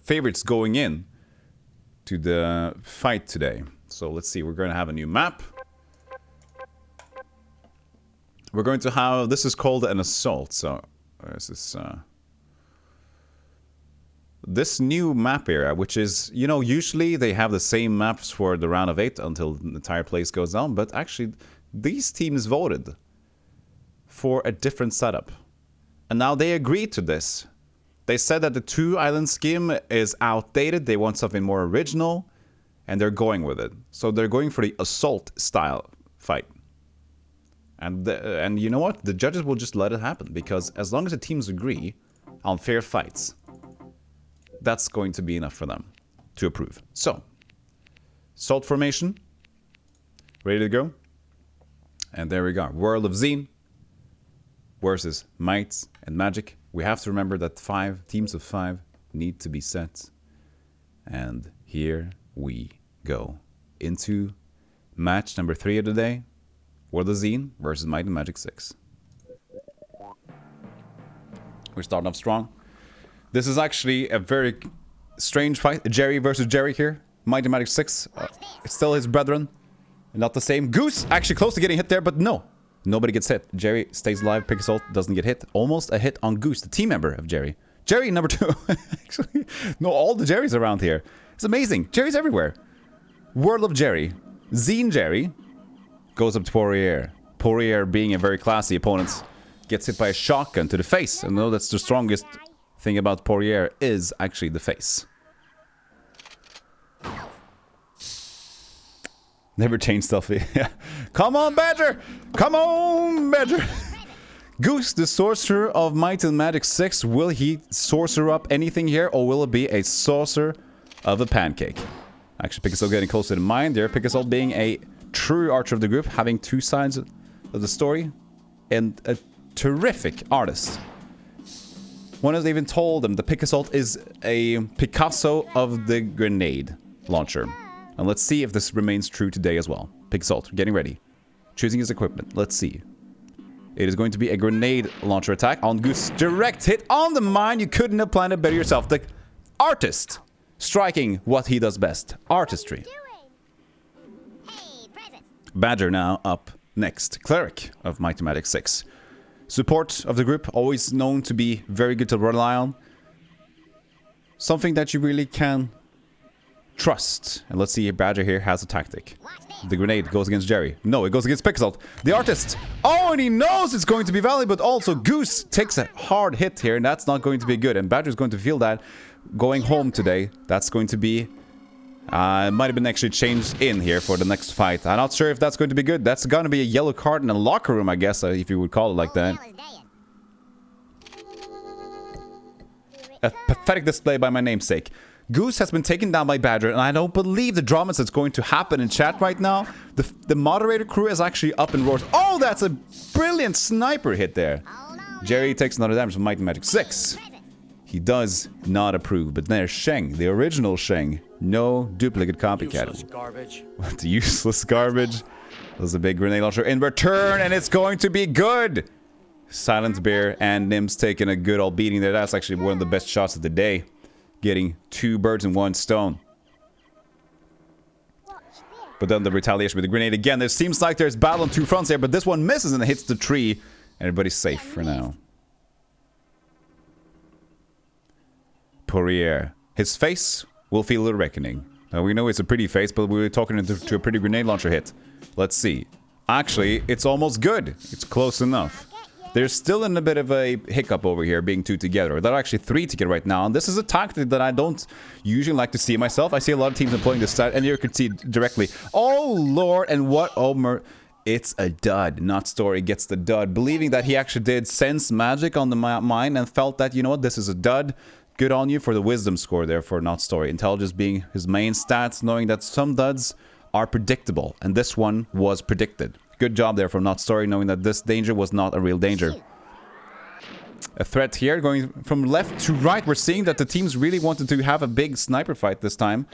favorites going in to the fight today. So let's see, we're going to have a new map. We're going to have, this is called an assault. So, where's this? This new map area, which is, you know, usually they have the same maps for the round of 8 until the entire place goes down. But actually, these teams voted for a different setup. And now they agreed to this. They said that the 2-island scheme is outdated. They want something more original. And they're going with it. So they're going for the assault style fight. And you know what? The judges will just let it happen. Because as long as the teams agree on fair fights, that's going to be enough for them to approve. So, assault formation. Ready to go? And there we go. World of Zine versus Might and Magic. We have to remember that 5 teams of 5 need to be set. And here we go into match number 3 of the day. World of Zine versus Might and Magic 6. We're starting off strong. This is actually a very strange fight. Jerry versus Jerry here. Might and Magic 6. It's still his brethren. Not the same. Goose actually close to getting hit there, but no. Nobody gets hit. Jerry stays alive. Pick Assault doesn't get hit. Almost a hit on Goose, the team member of Jerry. Jerry, number 2. Actually, no, all the Jerrys around here. It's amazing. Jerry's everywhere. World of Jerry. Zine Jerry goes up to Poirier. Poirier, being a very classy opponent, gets hit by a shotgun to the face. And I know that's the strongest thing about Poirier is actually the face. Never change stuff. Yeah. Come on, Badger! Come on, Badger! Goose, the sorcerer of Might and Magic 6, will he sorcerer up anything here, or will it be a saucer of a pancake? Actually, Pick Assault getting closer to mine there. Pick Assault being a true archer of the group, having 2 sides of the story, and a terrific artist. One has even told them the Pick Assault is a Picasso of the grenade launcher. And let's see if this remains true today as well. Pick Assault, getting ready. Choosing his equipment. Let's see. It is going to be a grenade launcher attack on Goose. Direct hit on the mine. You couldn't have planned it better yourself. The artist striking what he does best. Artistry. Badger now up next. Cleric of Might and Magic 6. Support of the group, always known to be very good to rely on. Something that you really can trust. And let's see if Badger here has a tactic. The grenade goes against Jerry. No, it goes against Pick Assault. The artist. Oh, and he knows it's going to be valid, but also Goose takes a hard hit here, and that's not going to be good. And Badger's going to feel that going home today. That's going to be... it might have been actually changed in here for the next fight. I'm not sure if that's going to be good. That's going to be a yellow card in a locker room, I guess, if you would call it like that. A pathetic display by my namesake. Goose has been taken down by Badger, and I don't believe the dramas that's going to happen in chat right now. The moderator crew is actually up and roars. Oh, that's a brilliant sniper hit there. Jerry takes another damage from Might and Magic 6. He does not approve, but there's Sheng, the original Sheng. No duplicate copycat. Useless garbage. What useless garbage? There's a big grenade launcher in return, and it's going to be good. Silent Bear and Nims taking a good old beating there. That's actually one of the best shots of the day. Getting 2 birds in 1 stone. But then the retaliation with the grenade again. There seems like there's battle on 2 fronts here, but this one misses and it hits the tree. Everybody's safe for now. Poirier. His face will feel a reckoning. Now we know it's a pretty face, but we were talking to a pretty grenade launcher hit. Let's see. Actually, it's almost good. It's close enough. There's still a bit of a hiccup over here, being 2 together. There are actually 3 together right now, and this is a tactic that I don't usually like to see myself. I see a lot of teams employing this stat, and you can see directly. Oh, Lord, and what? Oh, it's a dud. Not Story gets the dud, believing that he actually did sense magic on the mine and felt that, you know what, this is a dud. Good on you for the wisdom score there for Not Story. Intelligence being his main stats, knowing that some duds are predictable, and this one was predicted. Good job there from Not Story, knowing that this danger was not a real danger. A threat here, going from left to right. We're seeing that the teams really wanted to have a big sniper fight this time.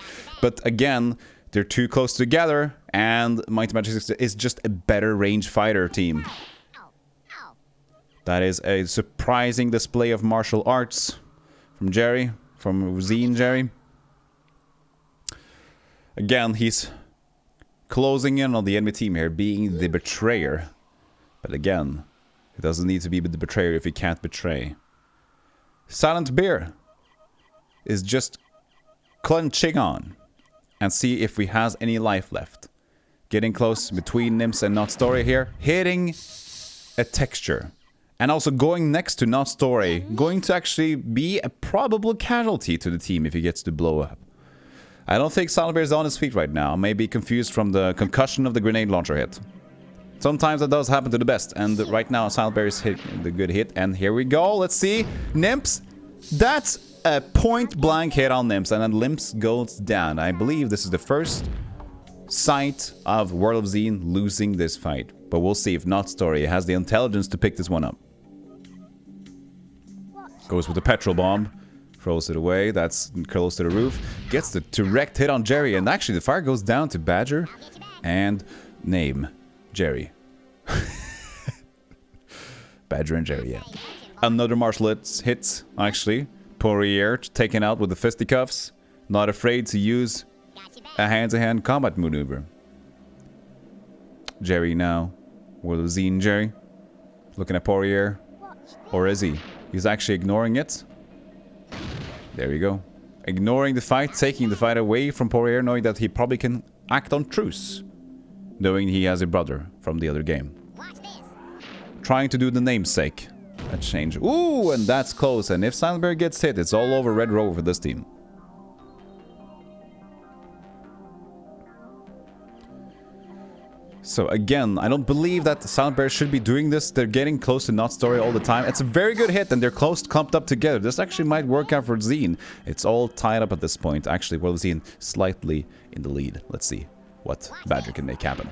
But again, they're too close together, and Might and Magic 6 is just a better range fighter team. That is a surprising display of martial arts from Jerry, from Zine Jerry. Again, he's closing in on the enemy team here, being the betrayer. But again, he doesn't need to be the betrayer if he can't betray. Silent Bear is just clenching on and see if he has any life left. Getting close between Nymphs and Not Story here, hitting a texture. And also going next to Not Story, going to actually be a probable casualty to the team if he gets to blow up. I don't think Silent Bear is on his feet right now. Maybe confused from the concussion of the grenade launcher hit. Sometimes that does happen to the best. And right now Silent Bear is hitting the good hit. And here we go. Let's see. Nymphs. That's a point blank hit on Nymphs. And then Nymphs goes down. I believe this is the first sight of World of Zine losing this fight. But we'll see if Not Story has the intelligence to pick this one up. Goes with the petrol bomb. Throws it away. That's close to the roof. Gets the direct hit on Jerry. And actually the fire goes down to Badger. And name. Jerry. Badger and Jerry, yeah. Another martial hit, actually. Poirier taken out with the fisticuffs. Not afraid to use a hand-to-hand combat maneuver. Jerry now. World of Zine Jerry. Looking at Poirier. Or is he? He's actually ignoring it. There you go. Ignoring the fight, taking the fight away from Poirier, knowing that he probably can act on truce. Knowing he has a brother from the other game. Trying to do the namesake. A change. Ooh, and that's close. And if Silent Bear gets hit, it's all over Red Rover for this team. So again, I don't believe that Silent Bear should be doing this. They're getting close to Not Story all the time. It's a very good hit and they're close, clumped up together. This actually might work out for Zine. It's all tied up at this point. Actually, World of Zine slightly in the lead. Let's see what Badger can make happen.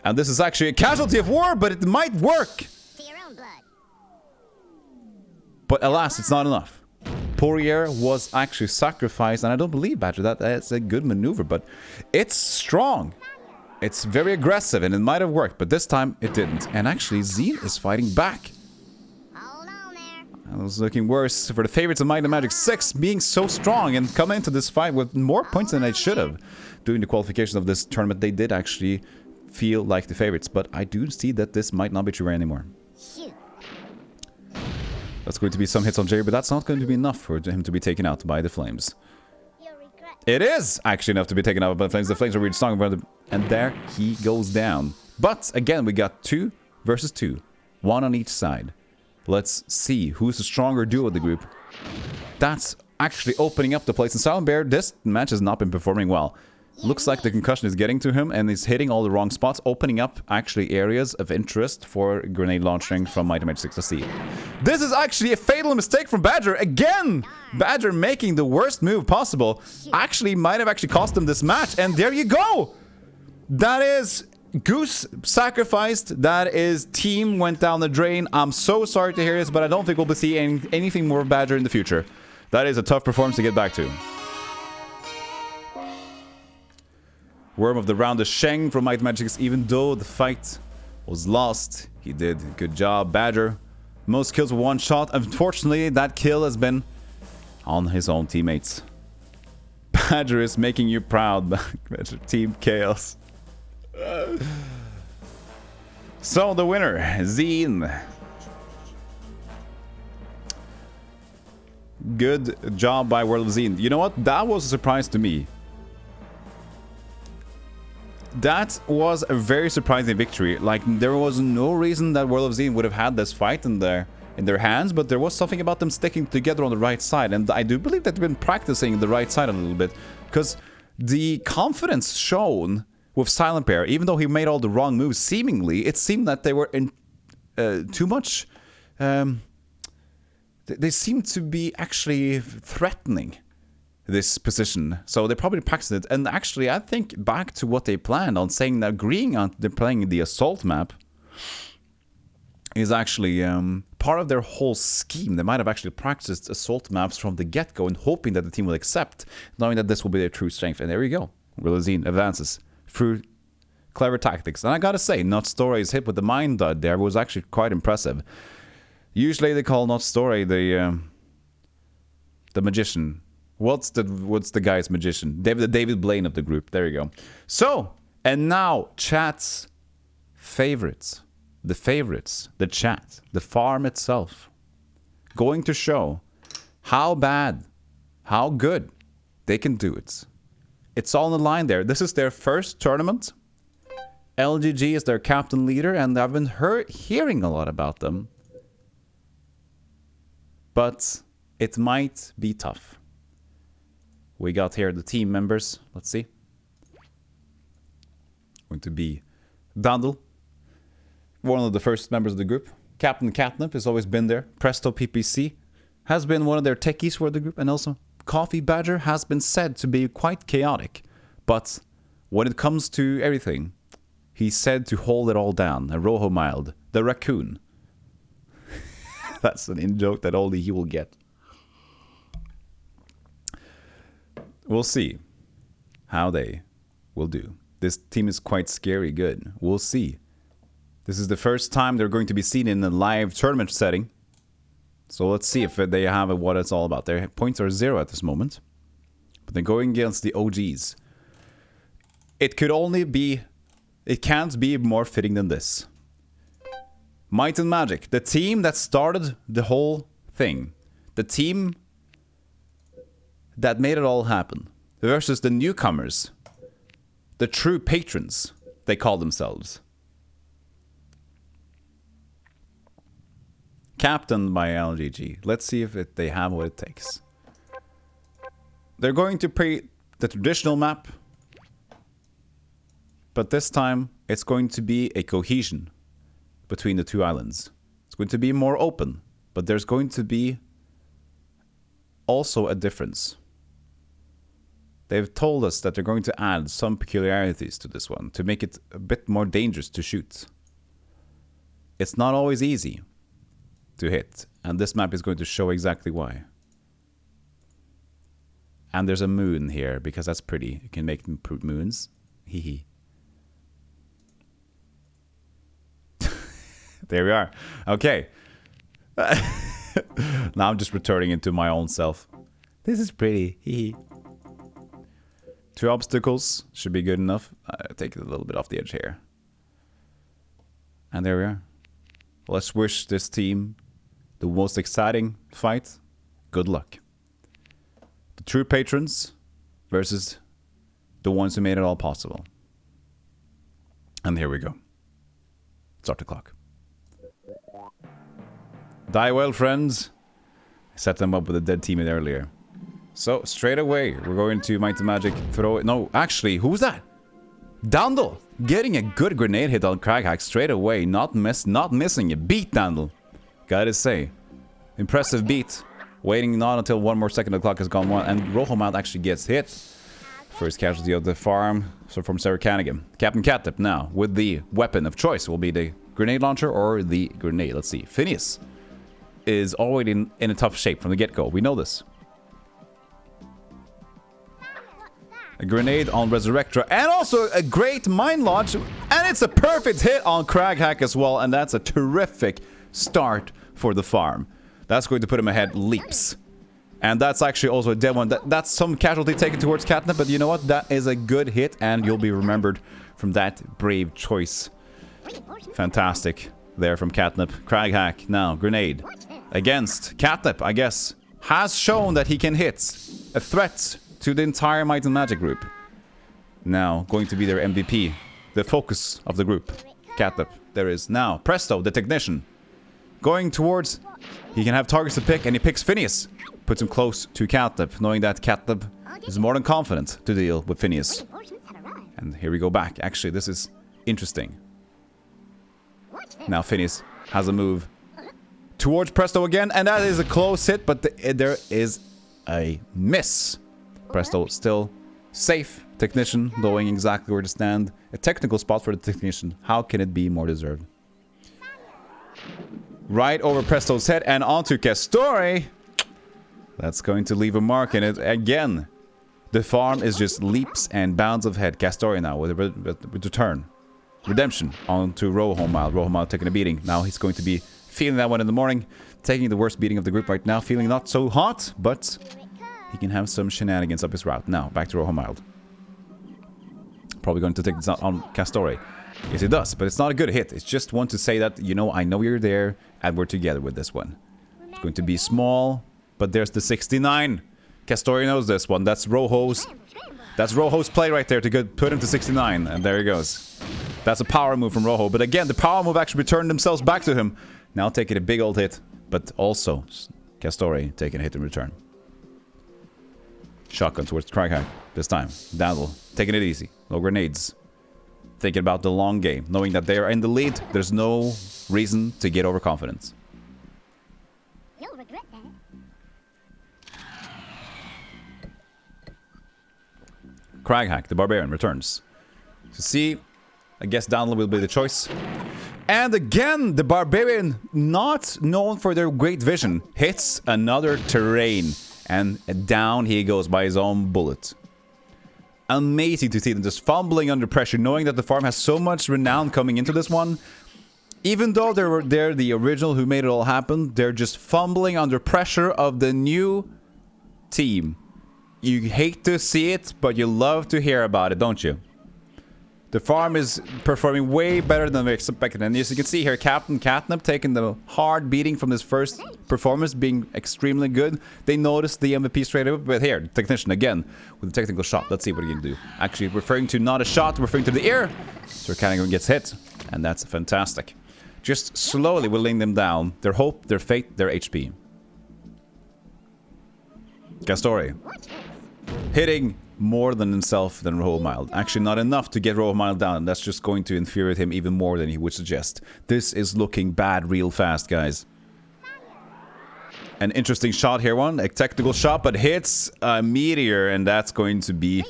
And this is actually a casualty of war, but it might work. But alas, it's not enough. Poirier was actually sacrificed, and I don't believe Badger. That's a good maneuver, but it's strong. It's very aggressive, and it might have worked, but this time it didn't. And actually, Zine is fighting back. Hold on there. It was looking worse for the favorites of Might and Magic 6 being so strong and coming into this fight with more points than they should have. During the qualification of this tournament, they did actually feel like the favorites, but I do see that this might not be true anymore. Shoot. That's going to be some hits on Jerry, but that's not going to be enough for him to be taken out by the Flames. You'll regret. It is actually enough to be taken out by the Flames. The Flames are really strong, and there he goes down. But again, we got 2 versus 2. 1 on each side. Let's see who's the stronger duo of the group. That's actually opening up the place. And Silent Bear, this match has not been performing well. Looks like the concussion is getting to him and he's hitting all the wrong spots, opening up actually areas of interest for grenade launching from Might and Magic 6. Let's see. This is actually a fatal mistake from Badger. Again, Badger making the worst move possible. Actually, might have actually cost him this match. And there you go. That is Goose sacrificed. That is team went down the drain. I'm so sorry to hear this, but I don't think we'll be seeing anything more of Badger in the future. That is a tough performance to get back to. Worm of the round is Sheng from Might Magic 6. Even though the fight was lost, he did a good job. Badger, most kills with 1 shot. Unfortunately, that kill has been on his own teammates. Badger is making you proud, Badger. Team Chaos. So the winner, Zine. Good job by World of Zine. You know what? That was a surprise to me. That was a very surprising victory. Like, there was no reason that World of Zine would have had this fight in their hands, but there was something about them sticking together on the right side. And I do believe that they've been practicing the right side a little bit, because the confidence shown with Silent Bear, even though he made all the wrong moves, seemingly, it seemed that they were in too much... they seemed to be actually threatening this position, so they probably practiced it. And actually, I think back to what they planned on saying, agreeing on they're playing the assault map is actually part of their whole scheme. They might have actually practiced assault maps from the get-go and hoping that the team will accept, knowing that this will be their true strength. And there you go. World of Zine advances through clever tactics. And I gotta say, Not Story's hit with the Mind Dud there was actually quite impressive. Usually they call not Story the magician. What's the guy's magician? David Blaine of the group. There you go. So, and now chat's favorites. The favorites, the chat, the farm itself. Going to show how bad, how good they can do it. It's all on the line there. This is their first tournament. LGG is their captain leader, and I've been hearing a lot about them. But it might be tough. We got here the team members. Let's see. Going to be Dandel, one of the first members of the group. Captain Catnip has always been there. Presto PPC has been one of their techies for the group. And also, Coffee Badger has been said to be quite chaotic. But when it comes to everything, he's said to hold it all down. A Rojo Mild, the raccoon. That's an in-joke that only he will get. We'll see how they will do. This team is quite scary good. We'll see. This is the first time they're going to be seen in a live tournament setting. So let's see if they have what it's all about. Their points are 0 at this moment. But they're going against the OGs. It could only be... It can't be more fitting than this. Might and Magic. The team that started the whole thing. The team that made it all happen. Versus the newcomers. The true patrons, they call themselves. Captained by LGG. Let's see if they have what it takes. They're going to play the traditional map. But this time, it's going to be a cohesion between the two islands. It's going to be more open. But there's going to be also a difference. They've told us that they're going to add some peculiarities to this one to make it a bit more dangerous to shoot. It's not always easy to hit, and this map is going to show exactly why. And there's a moon here, because that's pretty. You can make moons. Hee. There we are. Okay. Now I'm just returning into my own self. This is pretty. Hee. 2 obstacles should be good enough. Take it a little bit off the edge here. And there we are. Let's wish this team the most exciting fight. Good luck. The true patrons versus the ones who made it all possible. And here we go. Start the clock. Die well, friends. I set them up with a dead teammate earlier. So, straight away, we're going to Might and Magic throw it. No, actually, who's that? Dandel! Getting a good grenade hit on Craghack straight away. Not missing it. Beat Dandel. Gotta say. Impressive beat. Waiting not until one more second the clock has gone one. And Rojo Mount actually gets hit. First casualty of the farm. So from Sarah Canigan. Captain Catnip now with the weapon of choice. Will be the grenade launcher or the grenade. Let's see. Phineas is already in a tough shape from the get-go. We know this. A grenade on Resurrector, and also a great mine launch, and it's a perfect hit on Craghack as well, and that's a terrific start for the farm. That's going to put him ahead leaps. And that's actually also a dead one. That's some casualty taken towards Catnip, but you know what? That is a good hit, and you'll be remembered from that brave choice. Fantastic there from Catnip. Craghack now, grenade against Catnip, I guess, has shown that he can hit. A threat to the entire Might and Magic group. Now, going to be their MVP. The focus of the group. Catnip. There is now Presto, the technician. Going towards... He can have targets to pick, and he picks Phineas. Puts him close to Catnip, knowing that Catnip is more than confident to deal with Phineas. And here we go back. Actually, this is interesting. Now Phineas has a move towards Presto again, and that is a close hit, but there is a miss. Presto still safe. Technician knowing exactly where to stand. A technical spot for the technician. How can it be more deserved? Right over Presto's head and onto Castori. That's going to leave a mark in it again. The farm is just leaps and bounds ahead. Castori now with a return. Redemption onto Rojo Mild. Rojo Mild taking a beating. Now he's going to be Feeling that one in the morning. Taking the worst beating of the group right now. Feeling not so hot, but he can have some shenanigans up his route. Now, back to Rohomild. Probably going to take this out on Castore. Yes, it does, but it's not a good hit. It's just one to say that, you know, I know you're there, and we're together with this one. It's going to be small, but there's the 69. Castore knows this one. That's Rojo's play right there to put him to 69, and there he goes. That's a power move from Rojo, but again, the power move actually returned themselves back to him. Now taking a big old hit, but also Castore taking a hit in return. Shotgun towards Craghack this time. Dandel taking it easy. No grenades. Thinking about the long game. Knowing that they are in the lead, there's no reason to get overconfident. You'll regret that. Craghack, the Barbarian, returns. So see, I guess Dandel will be the choice. And again, the Barbarian, not known for their great vision, hits another terrain. And down he goes by his own bullet. Amazing to see them just fumbling under pressure, knowing that the farm has so much renown coming into this one. Even though they're the original who made it all happen, they're just fumbling under pressure of the new team. You hate to see it, but you love to hear about it, don't you? The farm is performing way better than we expected. And as you can see here, Captain Catnip taking the hard beating from his first performance, being extremely good. They noticed the MVP straight away. But here, Technician again with the technical shot. Let's see what he can do. Actually, referring to not a shot, referring to the ear. So Cunningham gets hit. And that's fantastic. Just slowly whittling them down. Their hope, their fate, their HP. Castore. Hitting more than himself than Rohomild. Actually, not enough to get Rohomild down. That's just going to infuriate him even more than he would suggest. This is looking bad real fast, guys. An interesting shot here, one. A technical shot, but hits a meteor, and that's going to be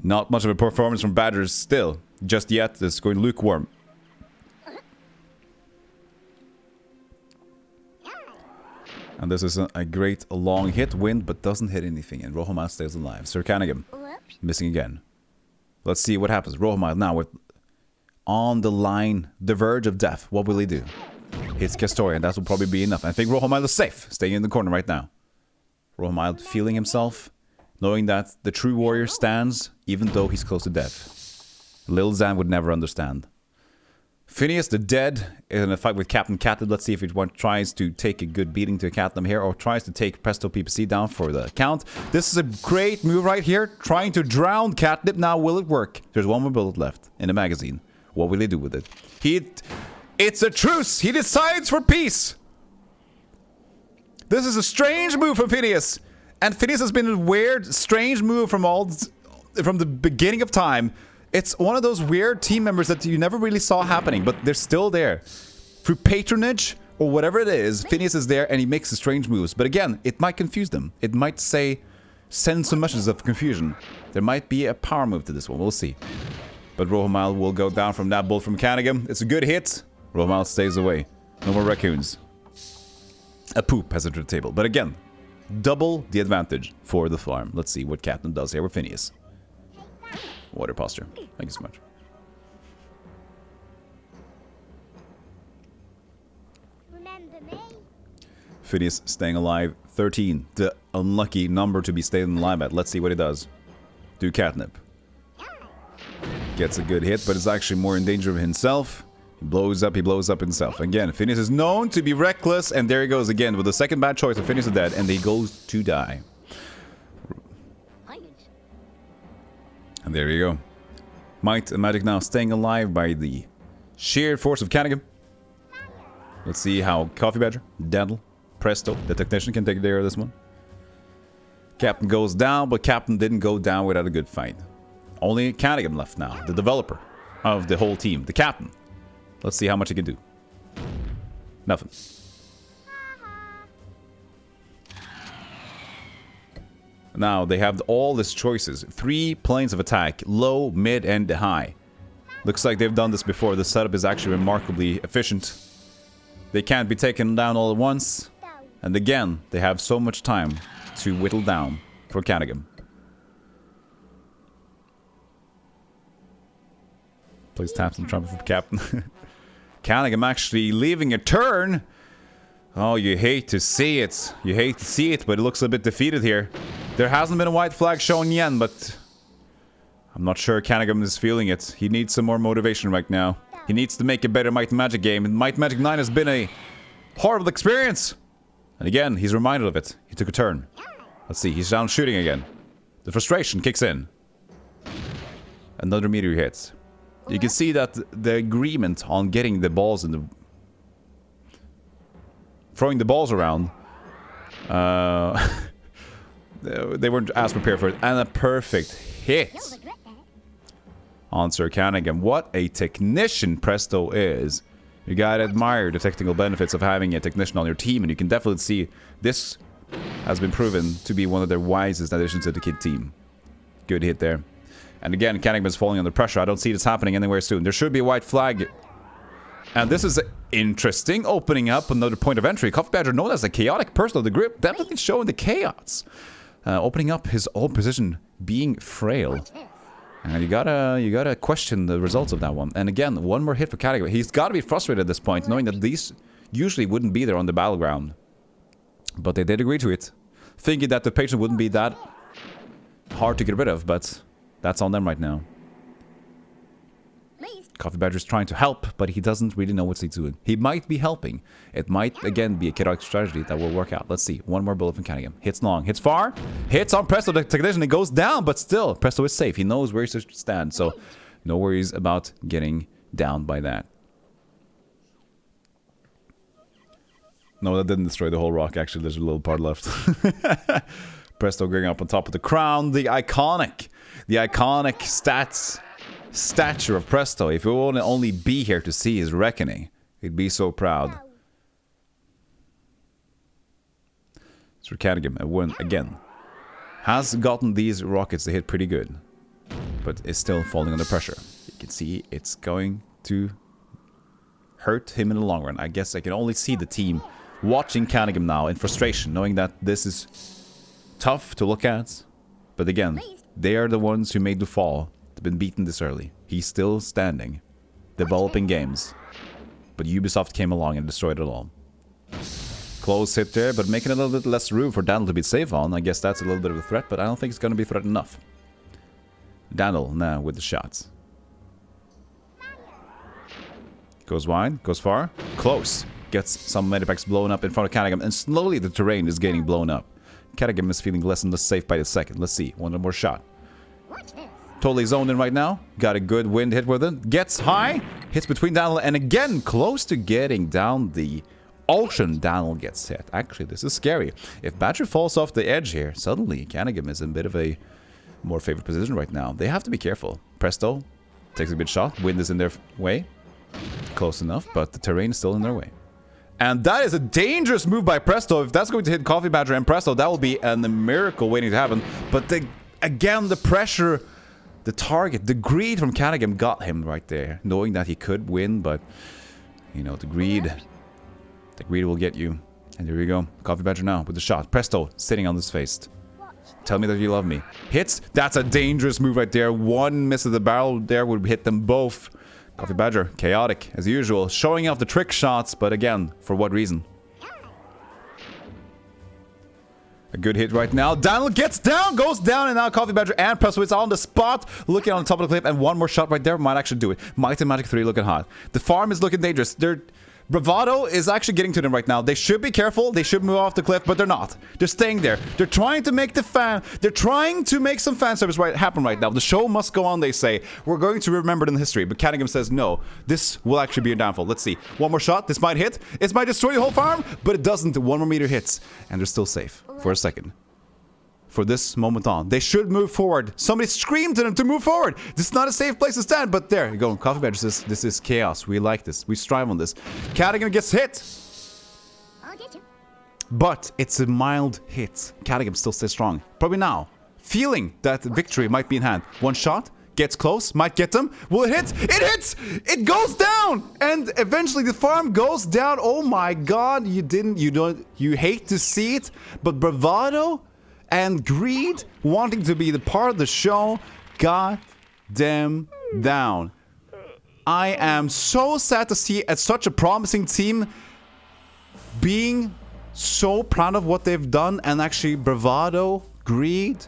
not much of a performance from Badgers still. Just yet, it's going lukewarm. And this is a great long hit, wind, but doesn't hit anything. And Rohomild stays alive. Sir Cunningham missing again. Let's see what happens. Rohomild now with on the line, the verge of death. What will he do? Hits Castore, and that will probably be enough. I think Rohomild is safe, staying in the corner right now. Rohomild feeling himself, knowing that the true warrior stands, even though he's close to death. Lil Zan would never understand. Phineas the Dead in a fight with Captain Catnip. Let's see if he tries to take a good beating to Catnip here, or tries to take Presto PPC down for the count. This is a great move right here, trying to drown Catnip. Now, will it work? There's one more bullet left in the magazine. What will he do with it? It's a truce! He decides for peace! This is a strange move from Phineas. And Phineas has been a weird, strange move from the beginning of time. It's one of those weird team members that you never really saw happening, but they're still there. Through patronage, or whatever it is, Phineas is there and he makes the strange moves. But again, it might confuse them. It might send some messages of confusion. There might be a power move to this one, we'll see. But Rohomild will go down from that bullet from Cunningham. It's a good hit. Rohomild stays away. No more raccoons. A poop has entered the table. But again, double the advantage for the farm. Let's see what Captain does here with Phineas. Water posture. Thank you so much. Remember me? Phineas staying alive. 13. The unlucky number to be staying alive at. Let's see what he does. Do Catnip. Gets a good hit, but is actually more in danger of himself. He blows up himself. Again, Phineas is known to be reckless, and there he goes again with the second bad choice of Phineas is dead, and he goes to die. And there you go. Might and Magic now staying alive by the sheer force of Cunningham. Let's see how Coffee Badger, Dandel, Presto, the Technician can take care of this one. Captain goes down, but Captain didn't go down without a good fight. Only Cunningham left now, the developer of the whole team, the captain. Let's see how much he can do. Nothing. Now, they have all these choices. 3 planes of attack. Low, mid, and high. Looks like they've done this before. The setup is actually remarkably efficient. They can't be taken down all at once. And again, they have so much time to whittle down for Cunningham. Please tap some trumpet for Captain. Callaghan actually leaving a turn. Oh, you hate to see it. You hate to see it, but it looks a bit defeated here. There hasn't been a white flag shown yet, but I'm not sure Callaghan is feeling it. He needs some more motivation right now. He needs to make a better Might and Magic game. And Might and Magic 9 has been a horrible experience. And again, he's reminded of it. He took a turn. Let's see, he's down shooting again. The frustration kicks in. Another meteor hits. You can see that the agreement on getting the balls in the... throwing the balls around. They weren't as prepared for it. And a perfect hit on Sir Callaghan. What a technician Presto is. You gotta admire the technical benefits of having a technician on your team, and you can definitely see this has been proven to be one of their wisest additions to the kid team. Good hit there. And again, Callaghan is falling under pressure. I don't see this happening anywhere soon. There should be a white flag. And this is interesting, opening up another point of entry. Coffee Badger, known as the chaotic person of the group, definitely showing the chaos. Opening up his own position, being frail. And you gotta question the results of that one. And again, one more hit for Callaghan. He's gotta be frustrated at this point, knowing that these usually wouldn't be there on the battleground. But they did agree to it. Thinking that the patient wouldn't be that hard to get rid of, but that's on them right now. Coffee Badger's trying to help, but he doesn't really know what he's doing. He might be helping. It might, again, be a chaotic strategy that will work out. Let's see. One more bullet from Callaghan. Hits long. Hits far. Hits on Presto, the technician. It goes down, but still, Presto is safe. He knows where he should stand, so no worries about getting down by that. No, that didn't destroy the whole rock. Actually, there's a little part left. Presto going up on top of the crown. The iconic stature of Presto. If he would only be here to see his reckoning, he'd be so proud. Sir Callaghan, again, has gotten these rockets to hit pretty good, but is still falling under pressure. You can see it's going to hurt him in the long run. I guess I can only see the team watching Callaghan now in frustration, knowing that this is tough to look at. But again, they are the ones who made the fall. They've been beaten this early. He's still standing, developing games. But Ubisoft came along and destroyed it all. Close hit there, but making a little bit less room for Daniel to be safe on. I guess that's a little bit of a threat, but I don't think it's going to be threat enough. Daniel now with the shots. Goes wide, goes far, close. Gets some medipacks blown up in front of Callaghan, and slowly the terrain is getting blown up. Callaghan is feeling less and less safe by the second. Let's see, one more shot. Totally zoned in right now. Got a good wind hit with it. Gets high, hits between Daniel, and again, close to getting down the ocean. Daniel gets hit. Actually, this is scary. If Badger falls off the edge here, suddenly Callaghan is in a bit of a more favored position right now. They have to be careful. Presto takes a good shot. Wind is in their way. Close enough, but the terrain is still in their way. And that is a dangerous move by Presto. If that's going to hit Coffee Badger and Presto, that will be a miracle waiting to happen. But again, the pressure, the target, the greed from Callaghan got him right there. Knowing that he could win, but, you know, the greed will get you. And here we go. Coffee Badger now with the shot. Presto sitting on his face. Tell me that you love me. Hits. That's a dangerous move right there. One miss of the barrel there would hit them both. Coffee Badger, chaotic as usual, showing off the trick shots, but again, for what reason? A good hit right now. Daniel gets down, goes down, and now Coffee Badger and Presto is on the spot, looking on the top of the cliff, and one more shot right there might actually do it. Might and Magic 3 looking hot. The farm is looking dangerous. Bravado is actually getting to them right now. They should be careful. They should move off the cliff, but they're not. They're staying there. They're trying to make they're trying to make some fan service happen right now. The show must go on, they say. We're going to remember it in history. But Callaghan says, no, this will actually be a downfall. Let's see. One more shot. This might hit. It might destroy the whole farm, but it doesn't. One more meter hits, and they're still safe for a second. For this moment on, they should move forward. Somebody screamed to them to move forward. This is not a safe place to stand, but there you go. Coffee Badger says, this is chaos. We like this. We strive on this. Callaghan gets hit. I'll get you. But it's a mild hit. Callaghan still stays strong. Probably now, feeling that victory might be in hand. One shot, gets close, might get them. Will it hit? It hits! It goes down! And eventually the farm goes down. Oh my god, you hate to see it, but bravado and greed, wanting to be the part of the show, got them down. I am so sad to see such a promising team being so proud of what they've done and actually bravado, greed,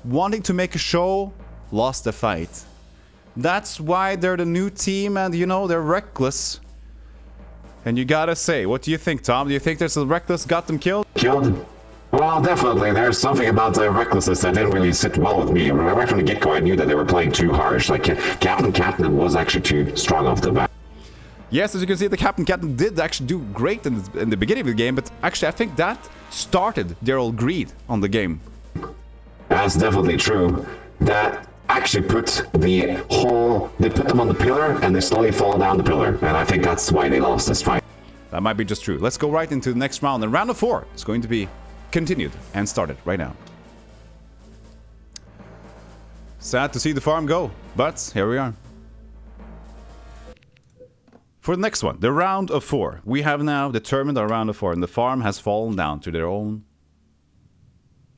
wanting to make a show, lost the fight. That's why they're the new team and, you know, they're reckless. And you gotta say, what do you think, Tom? Do you think there's a reckless got them killed? Killed? Well, definitely. There's something about the recklessness that didn't really sit well with me. Right from the get-go, I knew that they were playing too harsh. Like, Captain Catnip was actually too strong off the bat. Yes, as you can see, the Captain did actually do great in the beginning of the game, but actually I think that started their old greed on the game. That's definitely true. That actually put they put them on the pillar and they slowly fall down the pillar. And I think that's why they lost this fight. That might be just true. Let's go right into the next round. And round of 4 is going to be continued and started right now. Sad to see the farm go, but here we are. For the next one, the round of 4. We have now determined our round of 4 and the farm has fallen down to their own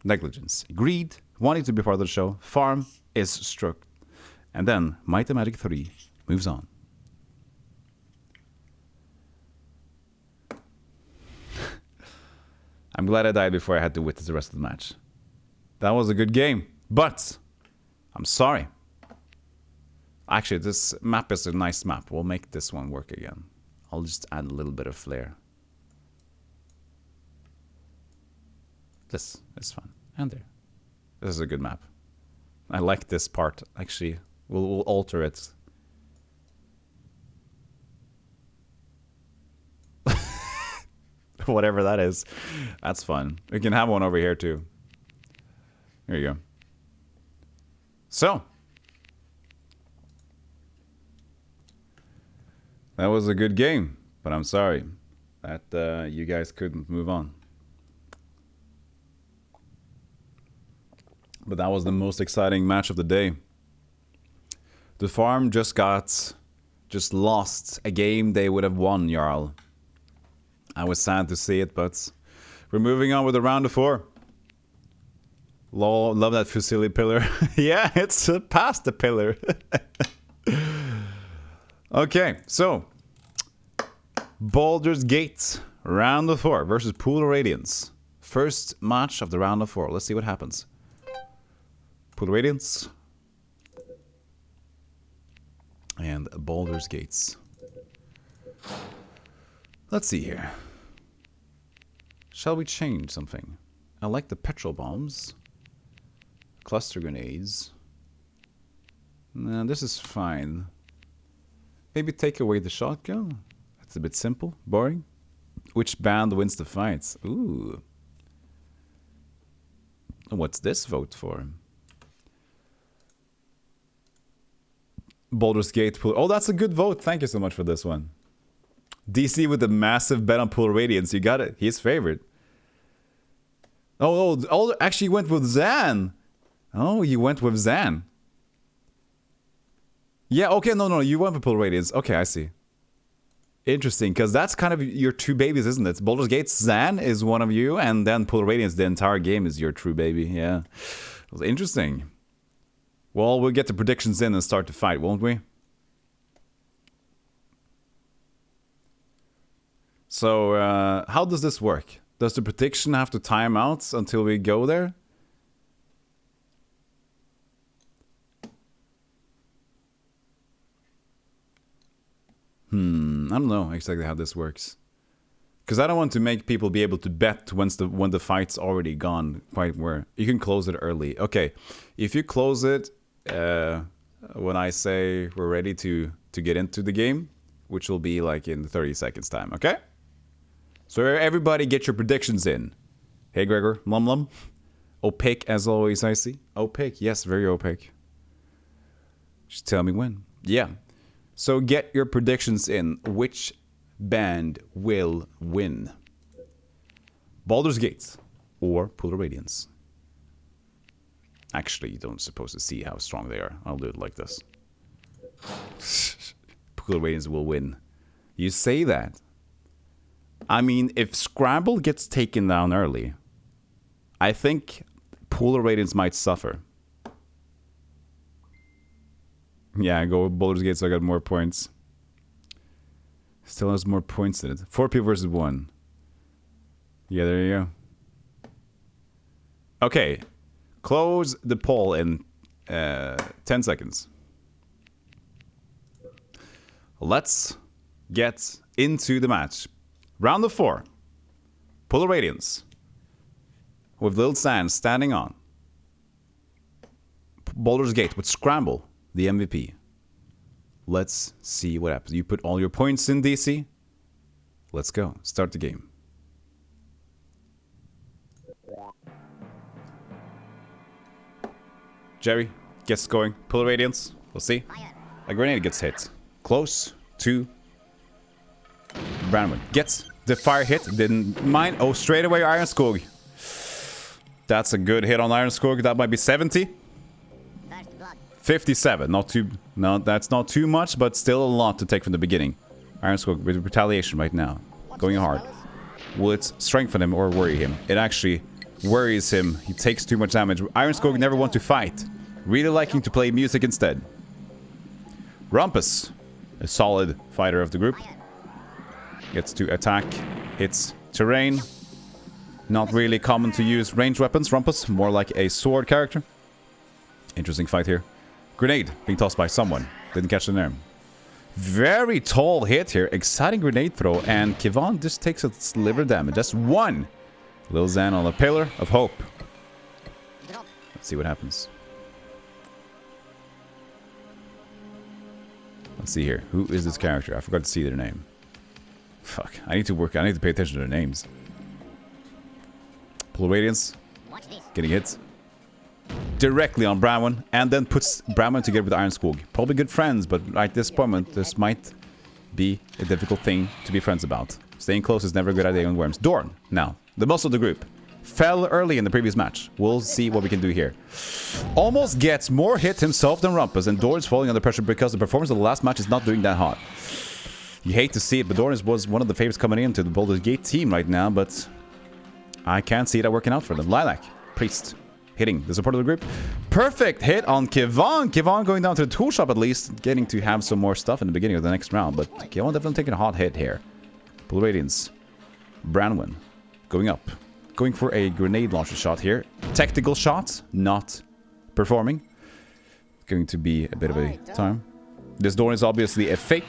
negligence. Greed, wanting to be part of the show. Farm is struck. And then Might and Magic 3 moves on. I'm glad I died before I had to witness the rest of the match. That was a good game, but I'm sorry. Actually, this map is a nice map. We'll make this one work again. I'll just add a little bit of flair. This is fun. And there. This is a good map. I like this part. Actually, we'll alter it. Whatever that is. That's fun. We can have one over here too. Here you go. So. That was a good game, but I'm sorry that you guys couldn't move on. But that was the most exciting match of the day. The farm just lost a game they would have won, Jarl. I was sad to see it, but we're moving on with the round of 4. Love that Fusilli pillar. Yeah, it's past the pillar. Okay, so Baldur's Gate, round of 4 versus Pool of Radiance. First match of the round of 4. Let's see what happens. Pool of Radiance and Baldur's Gates. Let's see here. Shall we change something? I like the petrol bombs. Cluster grenades. Nah, this is fine. Maybe take away the shotgun. That's a bit simple, boring. Which band wins the fights? Ooh. What's this vote for? Baldur's Gate pool. Oh, that's a good vote. Thank you so much for this one. DC with the massive bet on Pool Radiance. You got it. He's favored. Oh, actually you went with Zan. Oh, you went with Zan. Yeah, okay, no, you went for Pool Radiance. Okay, I see. Interesting, because that's kind of your two babies, isn't it? Baldur's Gate, Zan is one of you, and then Pool Radiance, the entire game is your true baby. Yeah. It was interesting. Well, we'll get the predictions in and start the fight, won't we? So, how does this work? Does the prediction have to time out until we go there? I don't know exactly how this works. Because I don't want to make people be able to bet when the fight's already gone quite where. You can close it early. Okay, if you close it when I say we're ready to get into the game, which will be like in 30 seconds time, okay? So everybody get your predictions in. Hey Gregor, Lum. Opaque as always, I see. Opaque, yes, very opaque. Just tell me when. Yeah. So get your predictions in. Which band will win? Baldur's Gate or Pool of Radiance? Actually, you don't supposed to see how strong they are. I'll do it like this. Pool of Radiance will win. You say that. I mean, if Scrabble gets taken down early, I think Pool of Radiance might suffer. Yeah, go with Baldur's Gate so I got more points. Still has more points than it. 4 people versus 1. Yeah, there you go. Okay. Close the poll in 10 seconds. Let's get into the match. Round of 4. Polar Radiance. With Lil Sand standing on Baldur's Gate with Scramble, the MVP. Let's see what happens. You put all your points in, DC. Let's go. Start the game. Jerry gets going. Polar Radiance. We'll see. A grenade gets hit. Close to Branwen. Gets the fire hit. Didn't mind. Oh, straight away Iron Skog. That's a good hit on Iron Skog. That might be 70. 57. Not too... No, that's not too much, but still a lot to take from the beginning. Iron Skog with retaliation right now. Going hard. Will it strengthen him or worry him? It actually worries him. He takes too much damage. Iron Skog never want to fight. Really liking to play music instead. Rumpus. A solid fighter of the group. Gets to attack. Hits terrain. Not really common to use ranged weapons, Rumpus. More like a sword character. Interesting fight here. Grenade being tossed by someone. Didn't catch the name. Very tall hit here. Exciting grenade throw. And Kevon just takes a sliver damage. Just 1. Lil Xan on the Pillar of Hope. Let's see what happens. Let's see here. Who is this character? I forgot to see their name. Fuck. I need to pay attention to their names. Polar Radiance. Getting hit. Directly on Branwen. And then puts Branwen together with Iron Skog. Probably good friends, but at this point, this might be a difficult thing to be friends about. Staying close is never a good idea on Worms. Dorn, now. The most of the group. Fell early in the previous match. We'll see what we can do here. Almost gets more hit himself than Rumpus. And Dorn is falling under pressure because the performance of the last match is not doing that hot. You hate to see it, but Dorn was one of the favorites coming into the Baldur's Gate team right now, but I can't see that working out for them. Lilac, Priest, hitting the support of the group. Perfect hit on Kevon. Kevon going down to the tool shop at least, getting to have some more stuff in the beginning of the next round, but Kevon definitely taking a hot hit here. Polar Radiance, Branwen, going up. Going for a grenade launcher shot here. Tactical shot, not performing. Going to be a bit of a time. This Dorn is obviously a fake.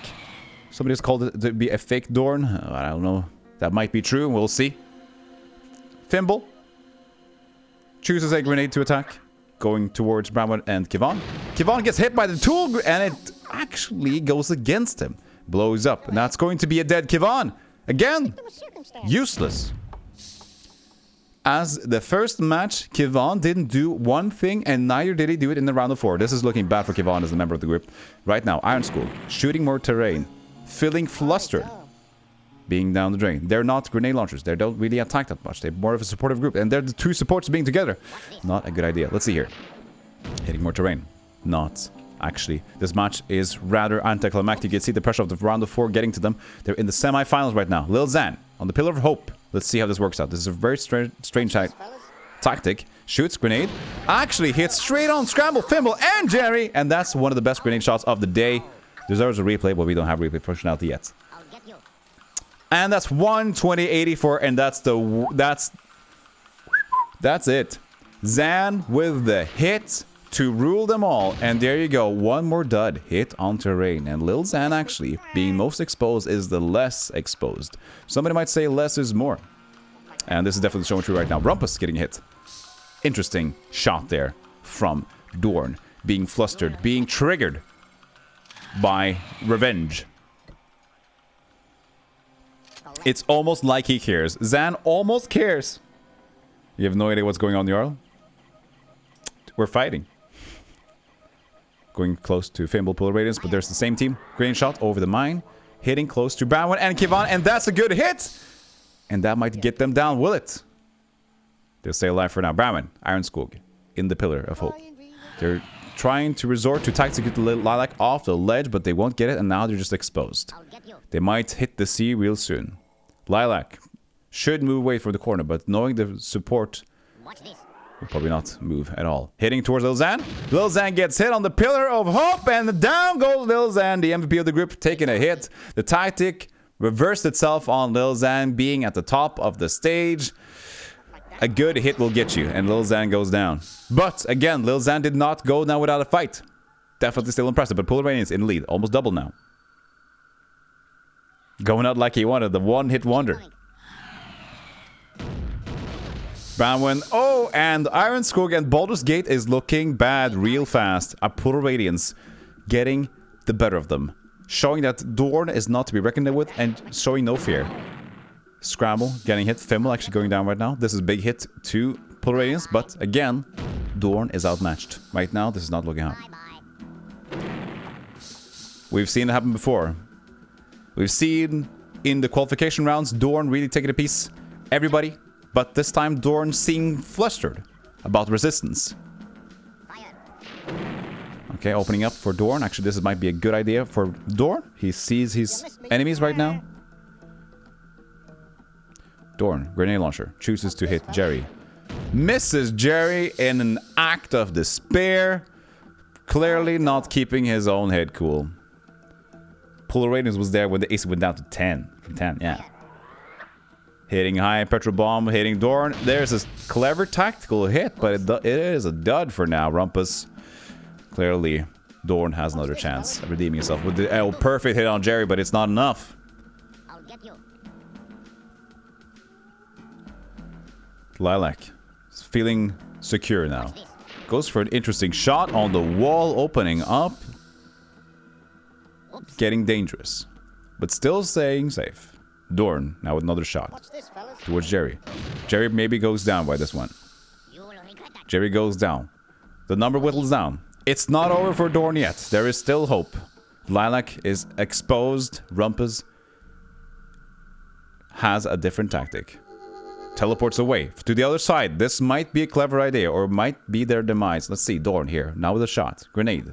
Somebody's called it to be a fake Dorn. I don't know. That might be true. We'll see. Thimble. Chooses a grenade to attack. Going towards Branwen and Kevon. Kevon gets hit by the tool and it actually goes against him. Blows up. And that's going to be a dead Kevon. Again. Useless. As the first match, Kevon didn't do one thing, and neither did he do it in the round of 4. This is looking bad for Kevon as a member of the group. Right now, Iron Skog, shooting more terrain, feeling flustered, being down the drain. They're not grenade launchers. They don't really attack that much. They're more of a supportive group, and they're the 2 supports being together. Not a good idea. Let's see here. Hitting more terrain. Not actually. This match is rather anticlimactic. You can see the pressure of the round of 4 getting to them. They're in the semi-finals right now. Lil Xan on the Pillar of Hope. Let's see how this works out. This is a very strange tactic. Shoots grenade. Actually hits straight on Scramble, Thimble, and Jerry. And that's one of the best grenade shots of the day. Deserves a replay, but we don't have replay functionality yet. And that's 120.84, and that's it. Xan with the hit to rule them all. And there you go. One more dud. Hit on terrain. And Lil Xan actually being most exposed is the less exposed. Somebody might say less is more. And this is definitely showing true right now. Rumpus getting hit. Interesting shot there from Dorn. Being flustered. Being triggered by revenge. It's almost like he cares. Xan almost cares. You have no idea what's going on, Jarl? We're fighting. Going close to Fimble, Polar Radiance, but there's the same team. Green shot over the mine. Hitting close to Branwen and Kevon, and that's a good hit! And that might get them down, will it? They'll stay alive for now. Branwen, Iron Skog, in the Pillar of Hope. They're trying to resort to tactics to get the Lilac off the ledge, but they won't get it, and now they're just exposed. They might hit the sea real soon. Lilac should move away from the corner, but knowing the support will probably not move at all. Hitting towards Lil Xan. Lil Xan gets hit on the Pillar of Hope, and down goes Lil Xan, the MVP of the group, taking a hit. The tactic reversed itself on Lil Xan being at the top of the stage. A good hit will get you, and Lil Xan goes down. But again, Lil Xan did not go down without a fight. Definitely still impressive, but Polar Radiance in lead, almost double now. Going out like he wanted, the one-hit wonder. Banwin. Oh, and Iron Skog and Baldur's Gate is looking bad real fast. A Polar Radiance getting the better of them. Showing that Dorn is not to be reckoned with and showing no fear. Scramble getting hit. Fimmel actually going down right now. This is a big hit to Polar Radiance, but again, Dorn is outmatched. Right now, this is not looking hot. We've seen it happen before. We've seen in the qualification rounds, Dorn really taking a piece. Everybody. But this time, Dorn seemed flustered about resistance. Okay, opening up for Dorn. Actually, this might be a good idea for Dorn. He sees his enemies right now. Dorn, grenade launcher, chooses to hit Jerry. Misses Jerry in an act of despair. Clearly not keeping his own head cool. Polar Radiance was there when the AC went down to 10. From 10, yeah. Hitting high, Petro Bomb, hitting Dorn. There's a clever tactical hit, but it is a dud for now. Rumpus. Clearly, Dorn has another chance of redeeming himself with the perfect hit on Jerry, but it's not enough. I'll get you. Lilac is feeling secure now. Goes for an interesting shot on the wall, opening up. Getting dangerous, but still staying safe. Dorn now with another shot towards Jerry. Jerry maybe goes down by this one. Jerry goes down. The number whittles down. It's not over for Dorn yet. There is still hope. Lilac is exposed. Rumpus has a different tactic. Teleports away to the other side. This might be a clever idea, or might be their demise. Let's see. Dorn here. Now with a shot. Grenade.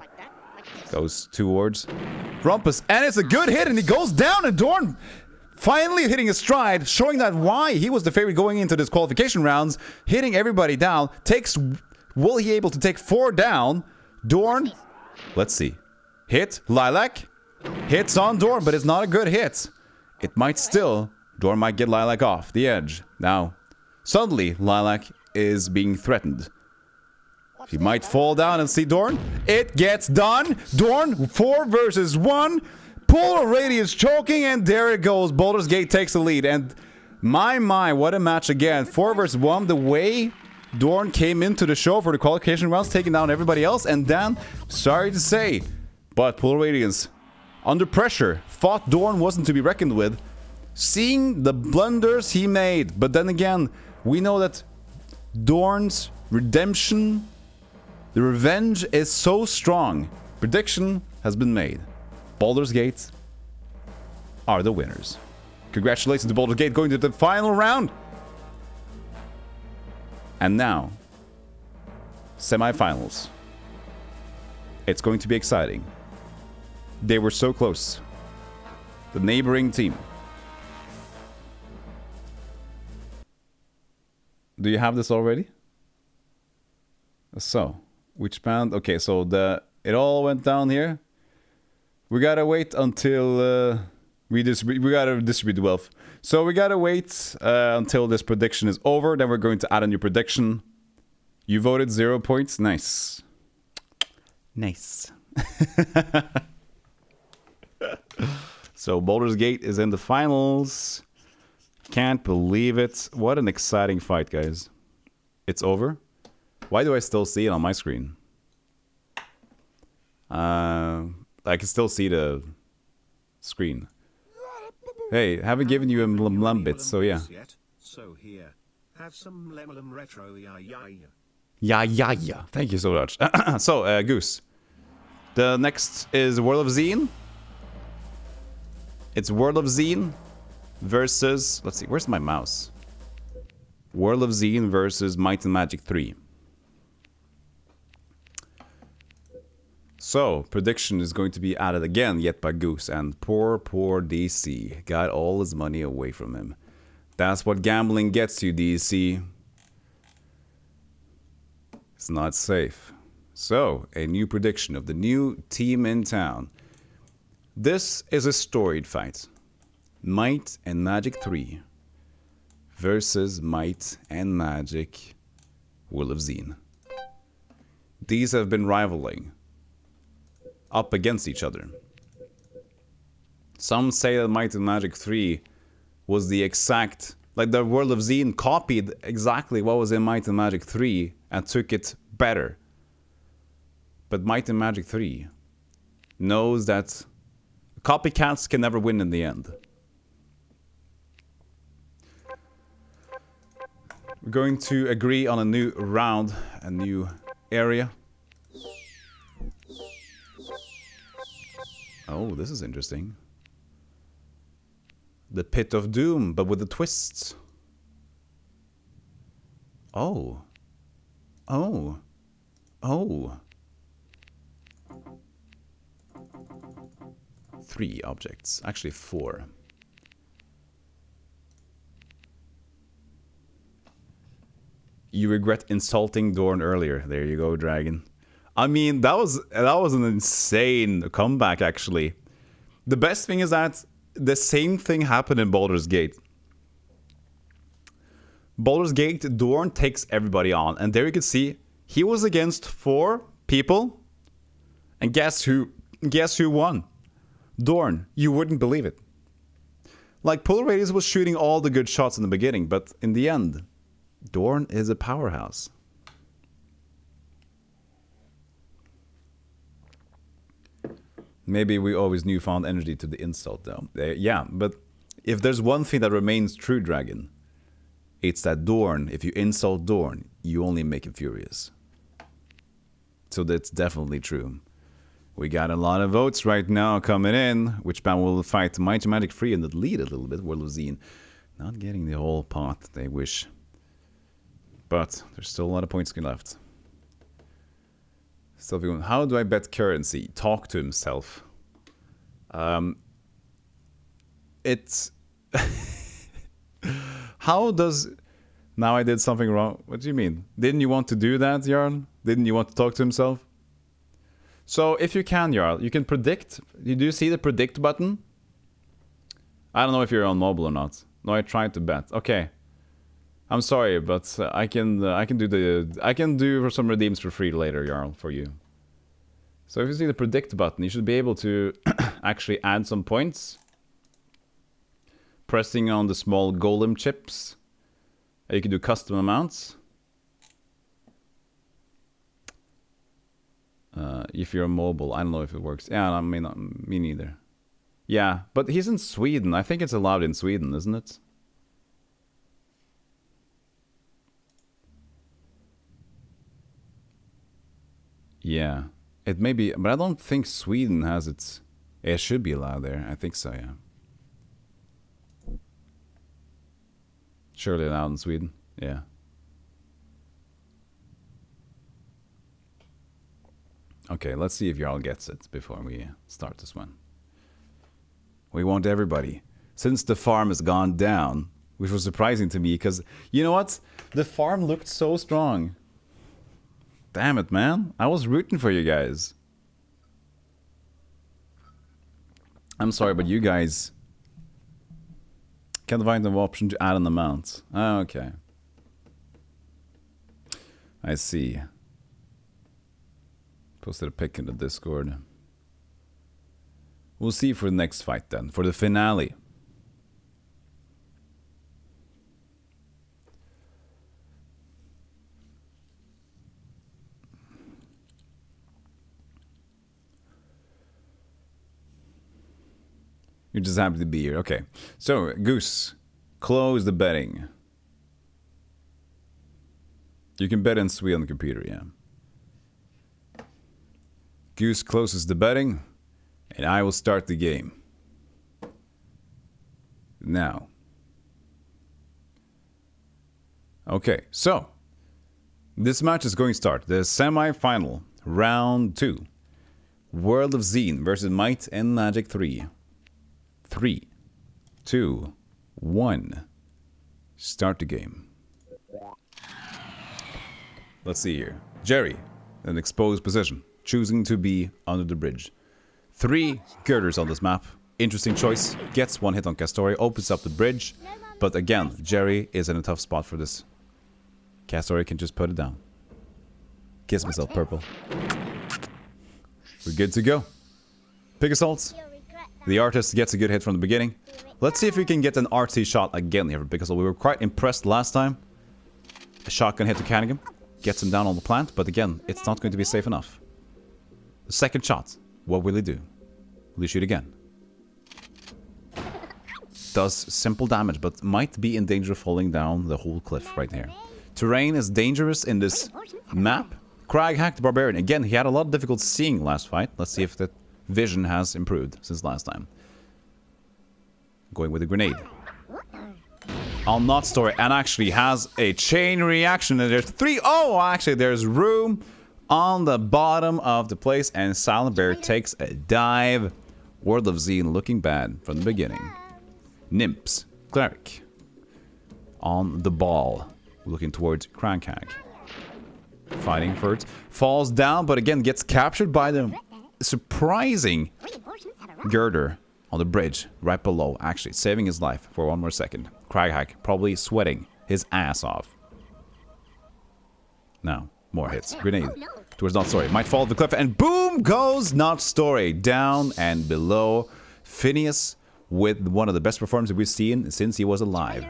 Goes towards Rumpus. And it's a good hit, and he goes down, and Dorn finally hitting his stride, showing that why he was the favorite going into this qualification rounds, hitting everybody down. Will he able to take 4 down? Dorn, let's see. Hit, Lilac. Hits on Dorn, but it's not a good hit. It might still, Dorn might get Lilac off the edge. Now, suddenly, Lilac is being threatened. He might fall down and see Dorn. It gets done. Dorn, 4 versus 1. Polar Radiance choking, and there it goes. Baldur's Gate takes the lead. And my, what a match again. 4 versus 1. The way Dorn came into the show for the qualification rounds, taking down everybody else. And then, sorry to say, but Polar Radiance, under pressure, thought Dorn wasn't to be reckoned with. Seeing the blunders he made. But then again, we know that Dorn's redemption, the revenge is so strong. Prediction has been made. Baldur's Gate are the winners. Congratulations to Baldur's Gate going to the final round. And now, semifinals. It's going to be exciting. They were so close. The neighboring team. Do you have this already? So, which band? Okay, so it all went down here. We gotta wait until we gotta distribute the wealth. So we gotta wait until this prediction is over. Then we're going to add a new prediction. You voted 0 points. Nice. Nice. So Baldur's Gate is in the finals. Can't believe it. What an exciting fight, guys. It's over. Why do I still see it on my screen? I can still see the screen. Hey, haven't given you a lumbit, so yeah. So here, have some lemon retro, Yeah. Thank you so much. So, Goose. The next is World of Zine. It's World of Zine versus... Let's see, where's my mouse? World of Zine versus Might and Magic 3. So, prediction is going to be added again, yet by Goose. And poor DC. Got all his money away from him. That's what gambling gets you, DC. It's not safe. So, a new prediction of the new team in town. This is a storied fight. Might and Magic 3 versus Might and Magic Will of Xeen. These have been rivaling up against each other. Some say that Might and Magic 3 was the exact, like the World of Xeen copied exactly what was in Might and Magic 3 and took it better. But Might and Magic 3 knows that copycats can never win in the end. We're going to agree on a new round, a new area. Oh, this is interesting. The Pit of Doom, but with the twists. Oh. Oh. Oh. 3 objects. Actually 4. You regret insulting Dorn earlier. There you go, Dragon. I mean, that was an insane comeback, actually. The best thing is that the same thing happened in Baldur's Gate. Baldur's Gate, Dorn takes everybody on. And there you can see, he was against 4 people. And guess who won? Dorn. You wouldn't believe it. Like, Polar Radius was shooting all the good shots in the beginning, but in the end, Dorn is a powerhouse. Maybe we always newfound energy to the insult, though. Yeah, but if there's one thing that remains true, Dragon, it's that Dorn, if you insult Dorn, you only make him furious. So that's definitely true. We got a lot of votes right now coming in. Which band will fight Might and Magic 3 in the lead a little bit? World of Xeen. Not getting the whole pot they wish. But there's still a lot of points left. Still going, how do I bet currency? Talk to himself. It's... How does... Now I did something wrong. What do you mean? Didn't you want to do that, Jarl? Didn't you want to talk to himself? So if you can, Jarl, you can predict. You do see the predict button? I don't know if you're on mobile or not. No, I tried to bet. Okay. I'm sorry, but I can do for some redeems for free later, Jarl, for you. So if you see the predict button, you should be able to actually add some points. Pressing on the small golem chips. You can do custom amounts. If you're mobile, I don't know if it works. Yeah, I mean, me neither. Yeah, but he's in Sweden. I think it's allowed in Sweden, isn't it? Yeah, it may be, but I don't think Sweden has its... It should be allowed there. I think so, yeah. Surely allowed in Sweden. Yeah. Okay, let's see if Jarl gets it before we start this one. We want everybody. Since the farm has gone down, which was surprising to me, because, you know what? The farm looked so strong. Damn it, man. I was rooting for you guys. I'm sorry, but you guys can't find an option to add an amount. Ah, okay. I see. Posted a pic in the Discord. We'll see for the next fight then, for the finale. You're just happy to be here. Okay. So, Goose, close the betting. You can bet in Sweden on the computer, yeah. Goose closes the betting, and I will start the game. Now. Okay, so. This match is going to start. The semi-final, round 2. World of Xeen versus Might and Magic 3. 3, 2, 1. Start the game. Let's see here. Jerry, an exposed position, choosing to be under the bridge. 3 girders on this map. Interesting choice. Gets one hit on Castori, opens up the bridge. But again, Jerry is in a tough spot for this. Castori can just put it down. Gives myself purple. We're good to go. Pick assaults. The artist gets a good hit from the beginning. Let's see if we can get an RT shot again here, because we were quite impressed last time. A shotgun hit to Cunningham. Gets him down on the plant, but again, it's not going to be safe enough. The second shot. What will he do? Will he shoot again? Does simple damage, but might be in danger of falling down the whole cliff right here. Terrain is dangerous in this map. Crag hacked the Barbarian. Again, he had a lot of difficulty seeing last fight. Let's see if the vision has improved since last time. Going with a grenade. On not story, and actually has a chain reaction. And there's three. Oh, actually, there's room on the bottom of the place, and Silent Bear takes a dive. World of Zine looking bad from the beginning. Nymphs, Cleric. On the ball, looking towards Crankhag. Fighting for it. Falls down, but again gets captured by the surprising girder on the bridge right below. Actually, saving his life for one more second. Crankhag probably sweating his ass off. Now, more hits. Grenade towards Not Story. Might fall off the cliff, and boom goes Not Story. Down and below. Phineas with one of the best performances we've seen since he was alive.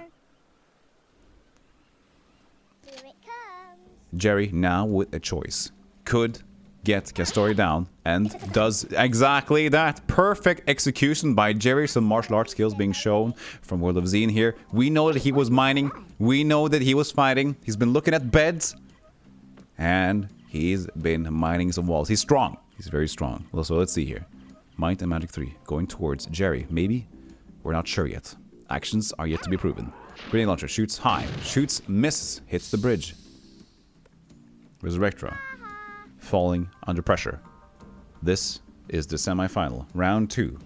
Jerry now with a choice. Could get Castori down, and does exactly that. Perfect execution by Jerry. Some martial arts skills being shown from World of Zine here. We know that he was mining. We know that he was fighting. He's been looking at beds. And he's been mining some walls. He's strong. He's very strong. So let's see here. Might and Magic 3 going towards Jerry. Maybe? We're not sure yet. Actions are yet to be proven. Grenade launcher shoots high. Shoots, misses. Hits the bridge. Resurrectra. Falling under pressure. This is the semi-final. Round 2.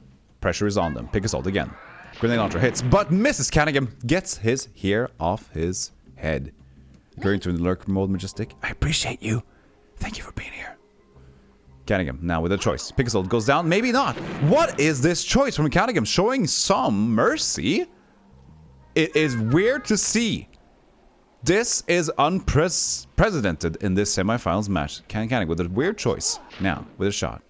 Pressure is on them. Pick assault again. Grenade launcher hits, but misses. Cunningham gets his hair off his head. Going to the lurk mode, Majestic. I appreciate you. Thank you for being here. Cunningham now with a choice. Pick assault goes down. Maybe not. What is this choice from Cunningham? Showing some mercy. It is weird to see. This is unprecedented in this semifinals match. Cunningham with a weird choice. Now, with a shot.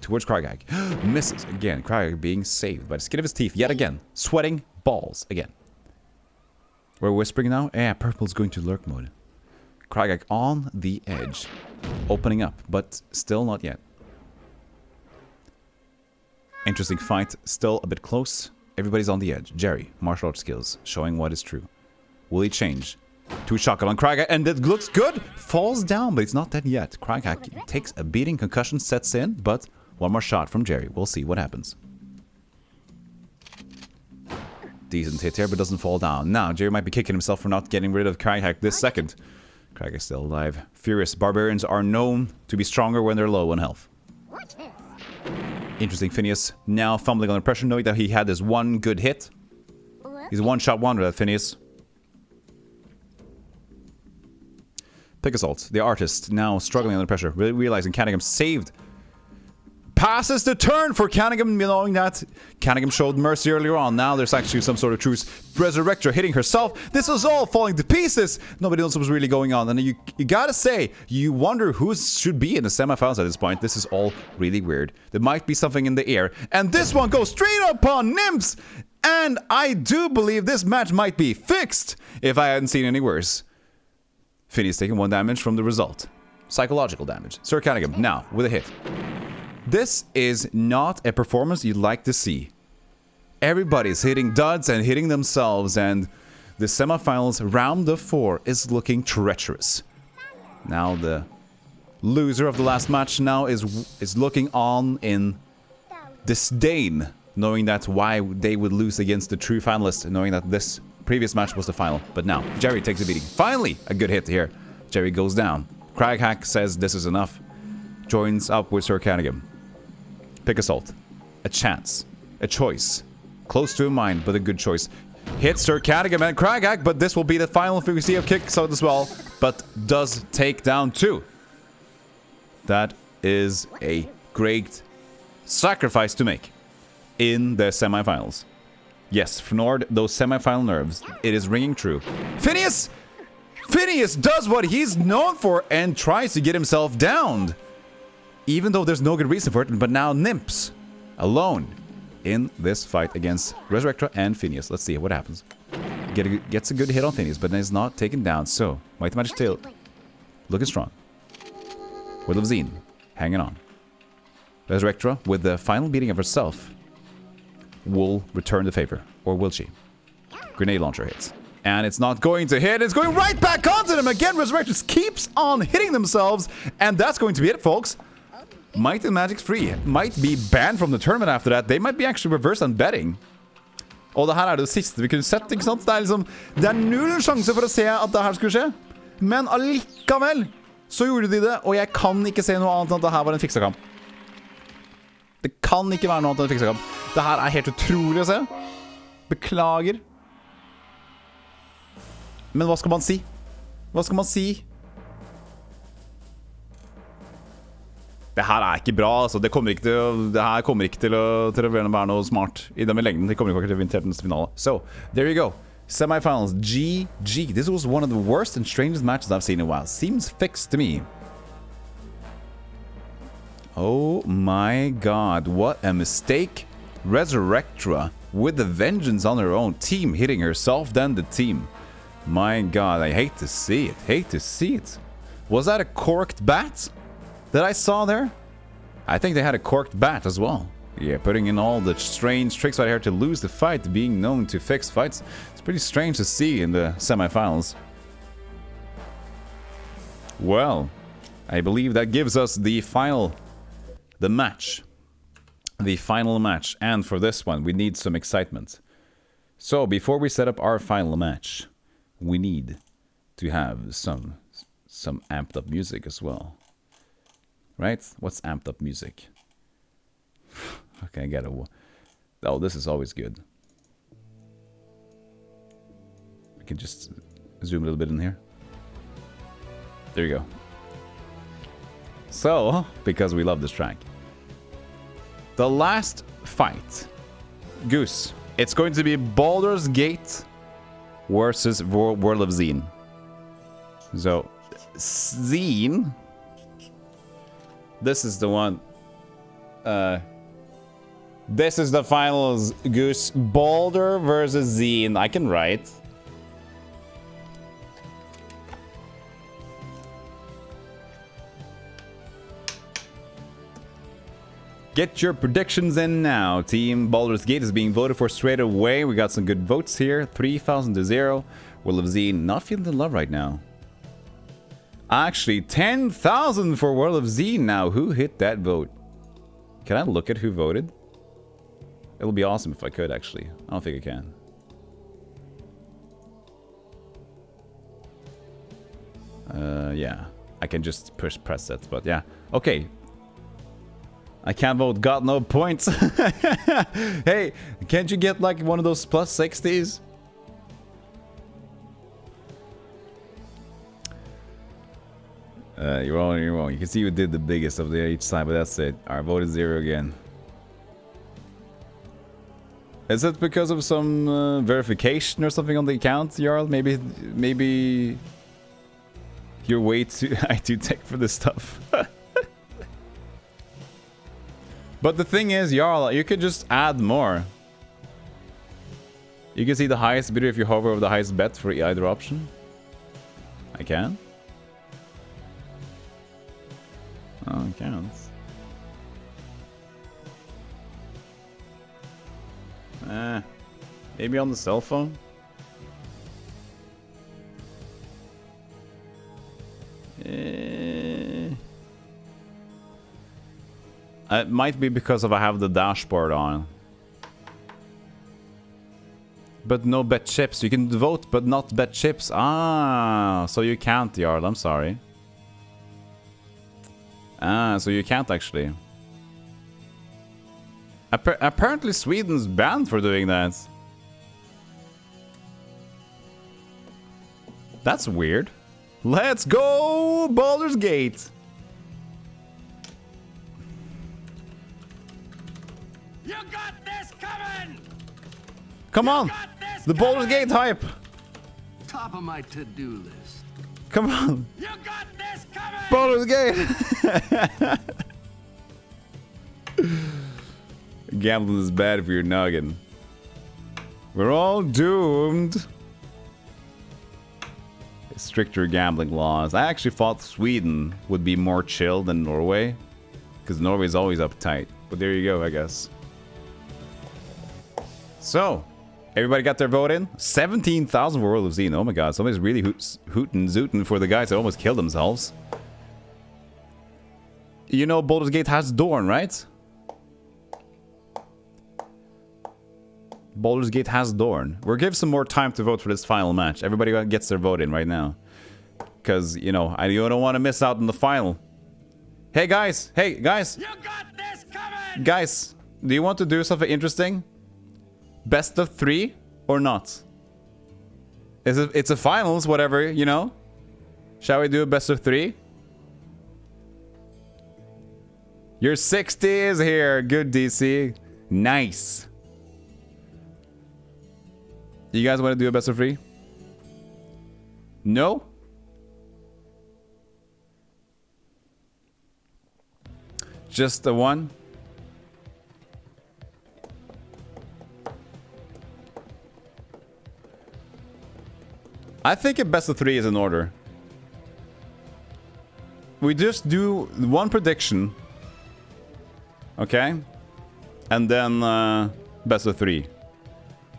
Towards Craigag. Misses again. Craigag being saved by the skin of his teeth yet again. Sweating balls again. We're whispering now. Yeah, purple's going to lurk mode. Craigag on the edge. Opening up, but still not yet. Interesting fight. Still a bit close. Everybody's on the edge. Jerry, martial arts skills. Showing what is true. Will he change? Two shotgun on Craigag, and it looks good. Falls down, but it's not dead yet. Craigag takes a beating. Concussion sets in, but one more shot from Jerry. We'll see what happens. Decent hit here, but doesn't fall down. Now, Jerry might be kicking himself for not getting rid of Craigag this second. Craigag's still alive. Furious Barbarians are known to be stronger when they're low on health. Interesting Phineas now fumbling under pressure, knowing that he had this one good hit. He's a one-shot wonder, that Phineas. Pick assault. The artist now struggling under pressure, realizing Cunningham saved. Passes the turn for Cunningham, knowing that Cunningham showed mercy earlier on. Now there's actually some sort of truce. Resurrector hitting herself. This is all falling to pieces. Nobody knows what's really going on. And you gotta say, you wonder who should be in the semifinals at this point. This is all really weird. There might be something in the air. And this one goes straight up on Nymphs. And I do believe this match might be fixed if I hadn't seen any worse. Phineas taking 1 damage from the result. Psychological damage. Sir Cunningham now with a hit. This is not a performance you'd like to see. Everybody's hitting duds and hitting themselves, and the semifinals round of 4 is looking treacherous. Now the loser of the last match now is looking on in disdain, knowing that why they would lose against the true finalist, knowing that this previous match was the final. But now Jerry takes a beating. Finally, a good hit here. Jerry goes down. Craighack says this is enough. Joins up with Sir Cunningham. Pick assault. A chance. A choice. Close to a mine, but a good choice. Hits Sir Cunningham and Craighack, but this will be the final frequency of kick assault as well. But does take down 2. That is a great sacrifice to make. in the semifinals. Yes, Fnord, those semifinal nerves. It is ringing true. Phineas! Phineas does what he's known for and tries to get himself downed. Even though there's no good reason for it, but now Nymphs alone in this fight against Resurrectra and Phineas. Let's see what happens. Gets a good hit on Phineas, but then is not taken down. So, Mighty Magic Tail looking strong. Will of Zine hanging on. Resurrectra, with the final beating of herself, will return the favor. Or will she? Grenade launcher hits. And it's not going to hit. It's going right back onto them again. Resurrectra keeps on hitting themselves. And that's going to be it, folks. Might and Magic's free. Might be banned from the tournament after that. They might be actually reversed on betting. Og det her det siste vi kunne sett, ikke sant? Det er null sjanse for å se at det her skulle skje. Men allikevel så gjorde de det, og jeg kan ikke se noe annet enn at det her var en fiksa kamp. Det kan ikke være noe annet enn en fiksa kamp. Det her er helt utrolig å se. Beklager. Men hva skal man si? Hva skal man si? Det her er ikke bra, altså. Det her kommer ikke til å være noe smart i dem i lengden. Det kommer ikke til å vinne til neste finale. So, there you go. Semifinals, GG. This was one of the worst and strangest matches I've seen in a while. Seems fixed to me. Oh my god, what a mistake. Resurrectra with the vengeance on her own team, hitting herself then the team. My god, I hate to see it. Hate to see it. Was that a corked bat that I saw there? I think they had a corked bat as well. Yeah, putting in all the strange tricks right here to lose the fight, being known to fix fights. It's pretty strange to see in the semifinals. Well, I believe that gives us the final match. The final match. And for this one, we need some excitement. So, before we set up our final match, we need to have some amped up music as well. Right? What's amped up music? Okay, I gotta... Oh, this is always good. We can just zoom a little bit in here. There you go. So, because we love this track. The last fight. Goose. It's going to be Baldur's Gate versus World of Zine. So, Zine... This is the one. This is the finals, Goose. Baldur versus Zine. I can write. Get your predictions in now, team. Baldur's Gate is being voted for straight away. We got some good votes here. 3,000 to 0. Will of Zine not feeling the love right now. Actually, 10,000 for World of Zine now. Who hit that vote? Can I look at who voted? It'll be awesome if I could, actually. I don't think I can. Yeah. I can just press it, but yeah. Okay. I can't vote. Got no points. Hey, can't you get like one of those plus 60s? You're wrong. You can see who did the biggest of each side, but that's it. Our vote is 0 again. Is it because of some verification or something on the account, Jarl? Maybe you're way too too tech for this stuff. But the thing is, Jarl, you could just add more. You can see the highest bidder if you hover over the highest bet for either option. I can. Oh, it counts. Maybe on the cell phone? It might be because I have the dashboard on. But no bet chips. You can vote, but not bet chips. Ah, so you can't, Jarl. I'm sorry. Ah, so you can't actually. Apparently Sweden's banned for doing that. That's weird. Let's go, Baldur's Gate. You got this, Come on! The Baldur's Gate hype! Top of my to-do list. Come on! You got this coming! Baldur's Gate! Gambling is bad for your noggin. We're all doomed. Stricter gambling laws. I actually thought Sweden would be more chill than Norway, because Norway's always uptight. But there you go, I guess. So, everybody got their vote in? 17,000 for World of Xen. Oh my god, somebody's really hootin' zootin' for the guys that almost killed themselves. You know Baldur's Gate has Dorn, right? Baldur's Gate has Dorn. We'll give some more time to vote for this final match. Everybody gets their vote in right now. Because, you know, I don't want to miss out on the final. Hey guys! Hey guys! You got this coming! Guys, do you want to do something interesting? Best of 3 or not? It's a finals, whatever, you know? Shall we do a best of 3? Your 60 is here. Good, DC. Nice. You guys want to do a best of 3? No? Just the one? I think a best of 3 is in order. We just do one prediction. Okay? And then best of 3.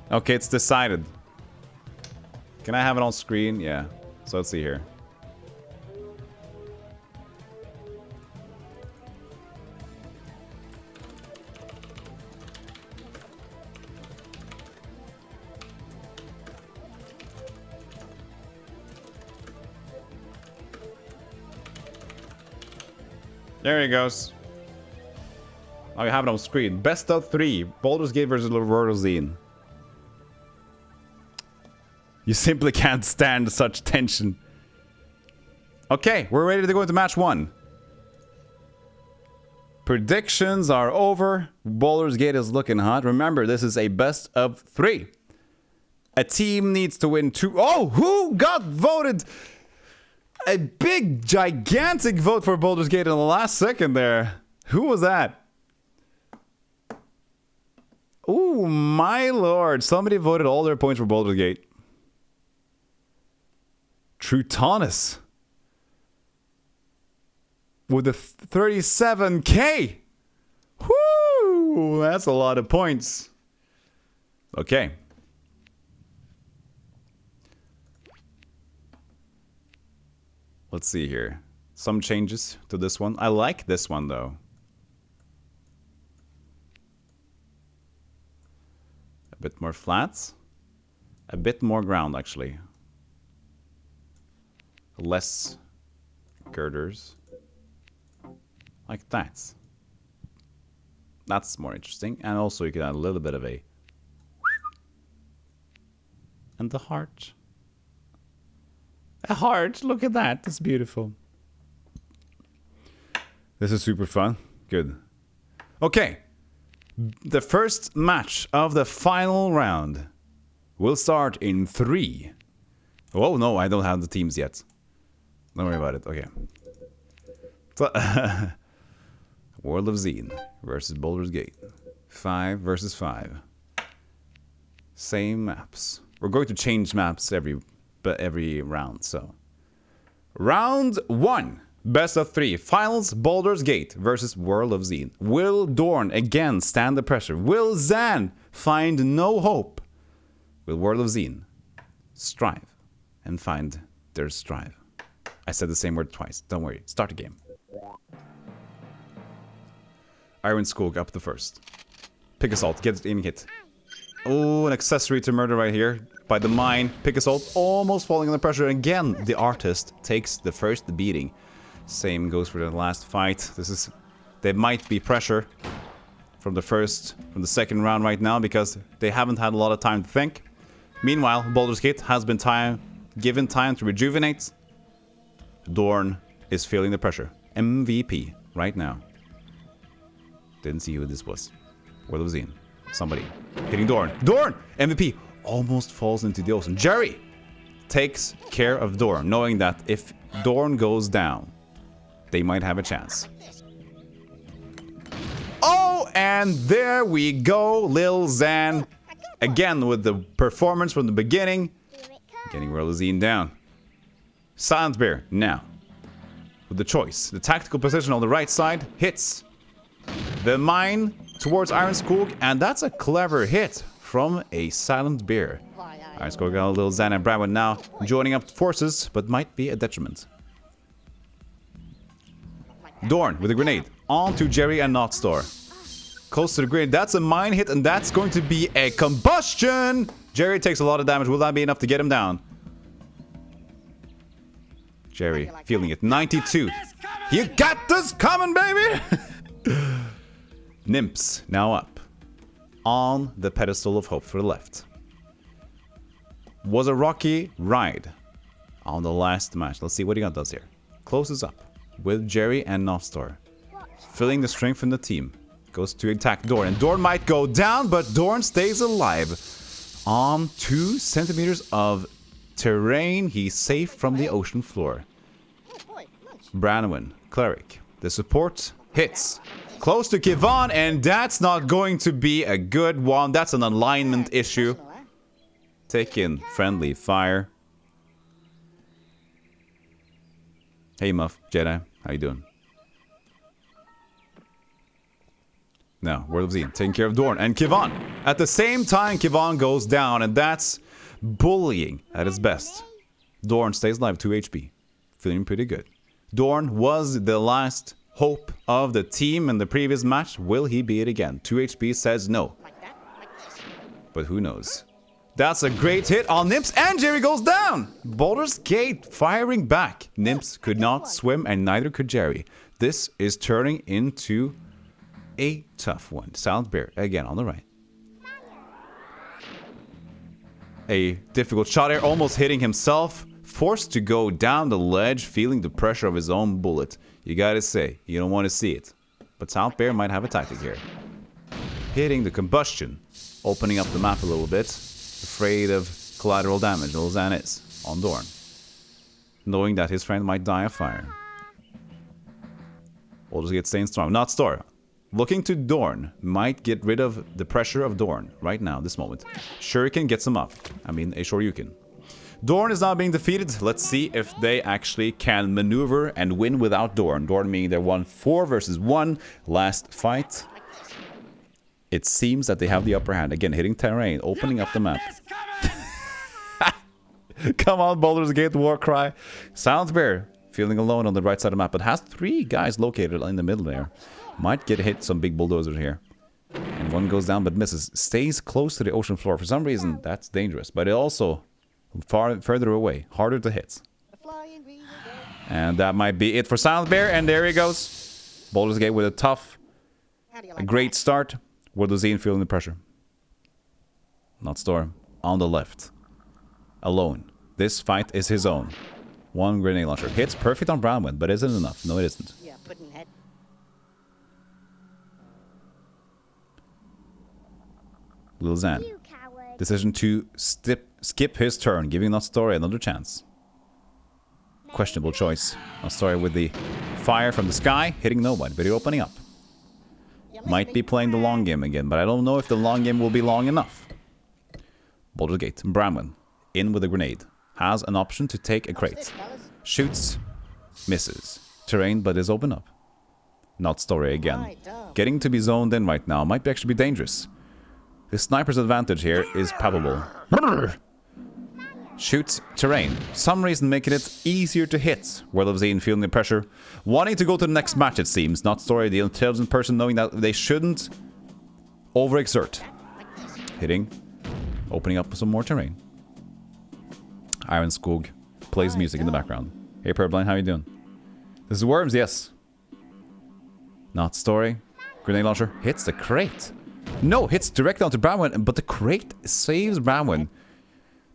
Okay, it's decided. Can I have it on screen? Yeah. So let's see here. There he goes. Oh, you have it on screen. Best of 3. Baldur's Gate versus World of Xen. You simply can't stand such tension. Okay, we're ready to go into match 1. Predictions are over. Baldur's Gate is looking hot. Remember, this is a best of 3. A team needs to win 2. Oh, who got voted? A big, gigantic vote for Baldur's Gate in the last second there. Who was that? Oh, my lord. Somebody voted all their points for Baldur's Gate. Trutanus. With a 37k. Woo! That's a lot of points. Okay. Let's see here. Some changes to this one. I like this one though. A bit more flats. A bit more ground actually. Less girders. Like that. That's more interesting. And also you can add a little bit of a... And the heart. A heart! Look at that. That's beautiful. This is super fun. Good. Okay. The first match of the final round will start in 3. Oh no, I don't have the teams yet. Don't worry about it. Okay. So, World of Xen versus Baldur's Gate. 5 versus 5. Same maps. We're going to change maps every round, so. Round 1. Best of 3. Finals Baldur's Gate versus World of Xen. Will Dorn again stand the pressure? Will Zan find no hope? Will World of Xen strive and find their strive? I said the same word twice. Don't worry. Start the game. Iron Skog up the first. Pick Assault. Get it in hit. Oh, an accessory to murder right here. By the mine. Pick Assault. Almost falling under pressure. Again, the artist takes the first beating. Same goes for the last fight. There might be pressure from the second round right now because they haven't had a lot of time to think. Meanwhile, Baldur's Gate has been given time to rejuvenate. Dorn is feeling the pressure. MVP right now. Didn't see who this was. World of Xen. Somebody hitting Dorn. Dorn! MVP almost falls into the ocean. Jerry takes care of Dorn, knowing that if Dorn goes down, they might have a chance. Oh, and there we go, Lil Xan. Again with the performance from the beginning. Getting Relazine down. Silent Bear now. With the choice. The tactical position on the right side hits the mine towards Iron Skog, and that's a clever hit from a Silent Bear. Iron Skog got a little Xan and Bradwood now joining up forces, but might be a detriment. Dorn with a grenade onto Jerry and Notstar. Close to the grenade. That's a mine hit, and that's going to be a combustion. Jerry takes a lot of damage. Will that be enough to get him down? Jerry feeling it. 92. You got this coming, baby! Nymphs now up on the pedestal of hope for the left. Was a rocky ride on the last match. Let's see what he does here. Closes up with Jerry and Notstar. Filling the strength from the team. Goes to attack Dorn. And Dorn might go down, but Dorn stays alive. On 2 centimeters of terrain, he's safe from the ocean floor. Branwen, Cleric. The support hits. Close to Kivon, and that's not going to be a good one. That's an alignment issue. Take in friendly fire. Hey Muff, Jedi, how you doing? Now, Word of Xen, taking care of Dorn and Kivon. At the same time, Kivon goes down, and that's bullying at its best. Dorn stays alive, 2 HP. Feeling pretty good. Dorn was the last hope of the team in the previous match. Will he be it again? 2 HP says no. But who knows? That's a great hit on Nymphs, and Jerry goes down! Baldur's Gate firing back. Nymphs could not swim, and neither could Jerry. This is turning into a tough one. Silent Bear, again, on the right. A difficult shot here, almost hitting himself. Forced to go down the ledge, feeling the pressure of his own bullet. You gotta say, you don't want to see it. But Silent Bear might have a tactic here. Hitting the combustion. Opening up the map a little bit. Afraid of collateral damage. Lil Xan is on Dorn. Knowing that his friend might die of fire. Baldur's Gate staying strong. Notstar. Looking to Dorn. Might get rid of the pressure of Dorn right now, this moment. Shuriken gets him up. I mean, a Shoryuken. Dorn is now being defeated. Let's see if they actually can maneuver and win without Dorn. Dorn meaning they won 4 versus 1 last fight. It seems that they have the upper hand. Again, hitting terrain, opening up the map. Come on, Baldur's Gate Warcry. Silent Bear feeling alone on the right side of the map, but has 3 guys located in the middle there. Might get hit some big bulldozers here. And one goes down but misses. Stays close to the ocean floor. For some reason, that's dangerous. But it also further away. Harder to hit. And that might be it for Silent Bear. And there he goes. Baldur's Gate with a great start. Word of Xen feeling the pressure. Notstar on the left. Alone. This fight is his own. 1 grenade launcher. Hits perfect on Branwen, but isn't enough. No, it isn't. Lil Xan. Decision to skip his turn, giving Notstar another chance. Questionable choice. Notstar with the fire from the sky, hitting nobody, but he's opening up. Might be playing the long game again, but I don't know if the long game will be long enough. Baldur's Gate. Branwen. In with a grenade. Has an option to take a crate. Shoots. Misses. Terrain, but is open up. Notstar again. Getting to be zoned in right now might actually be dangerous. The sniper's advantage here is palpable. Shoots terrain. Some reason making it easier to hit. World of Xen feeling the pressure. Wanting to go to the next match, it seems. Notstar, the intelligent person, knowing that they shouldn't overexert. Hitting. Opening up some more terrain. Iron Skog plays music in the background. Hey Purblind, how you doing? This is Worms, yes. Notstar. Grenade launcher. Hits the crate. No, hits directly onto Branwen, but the crate saves Branwen.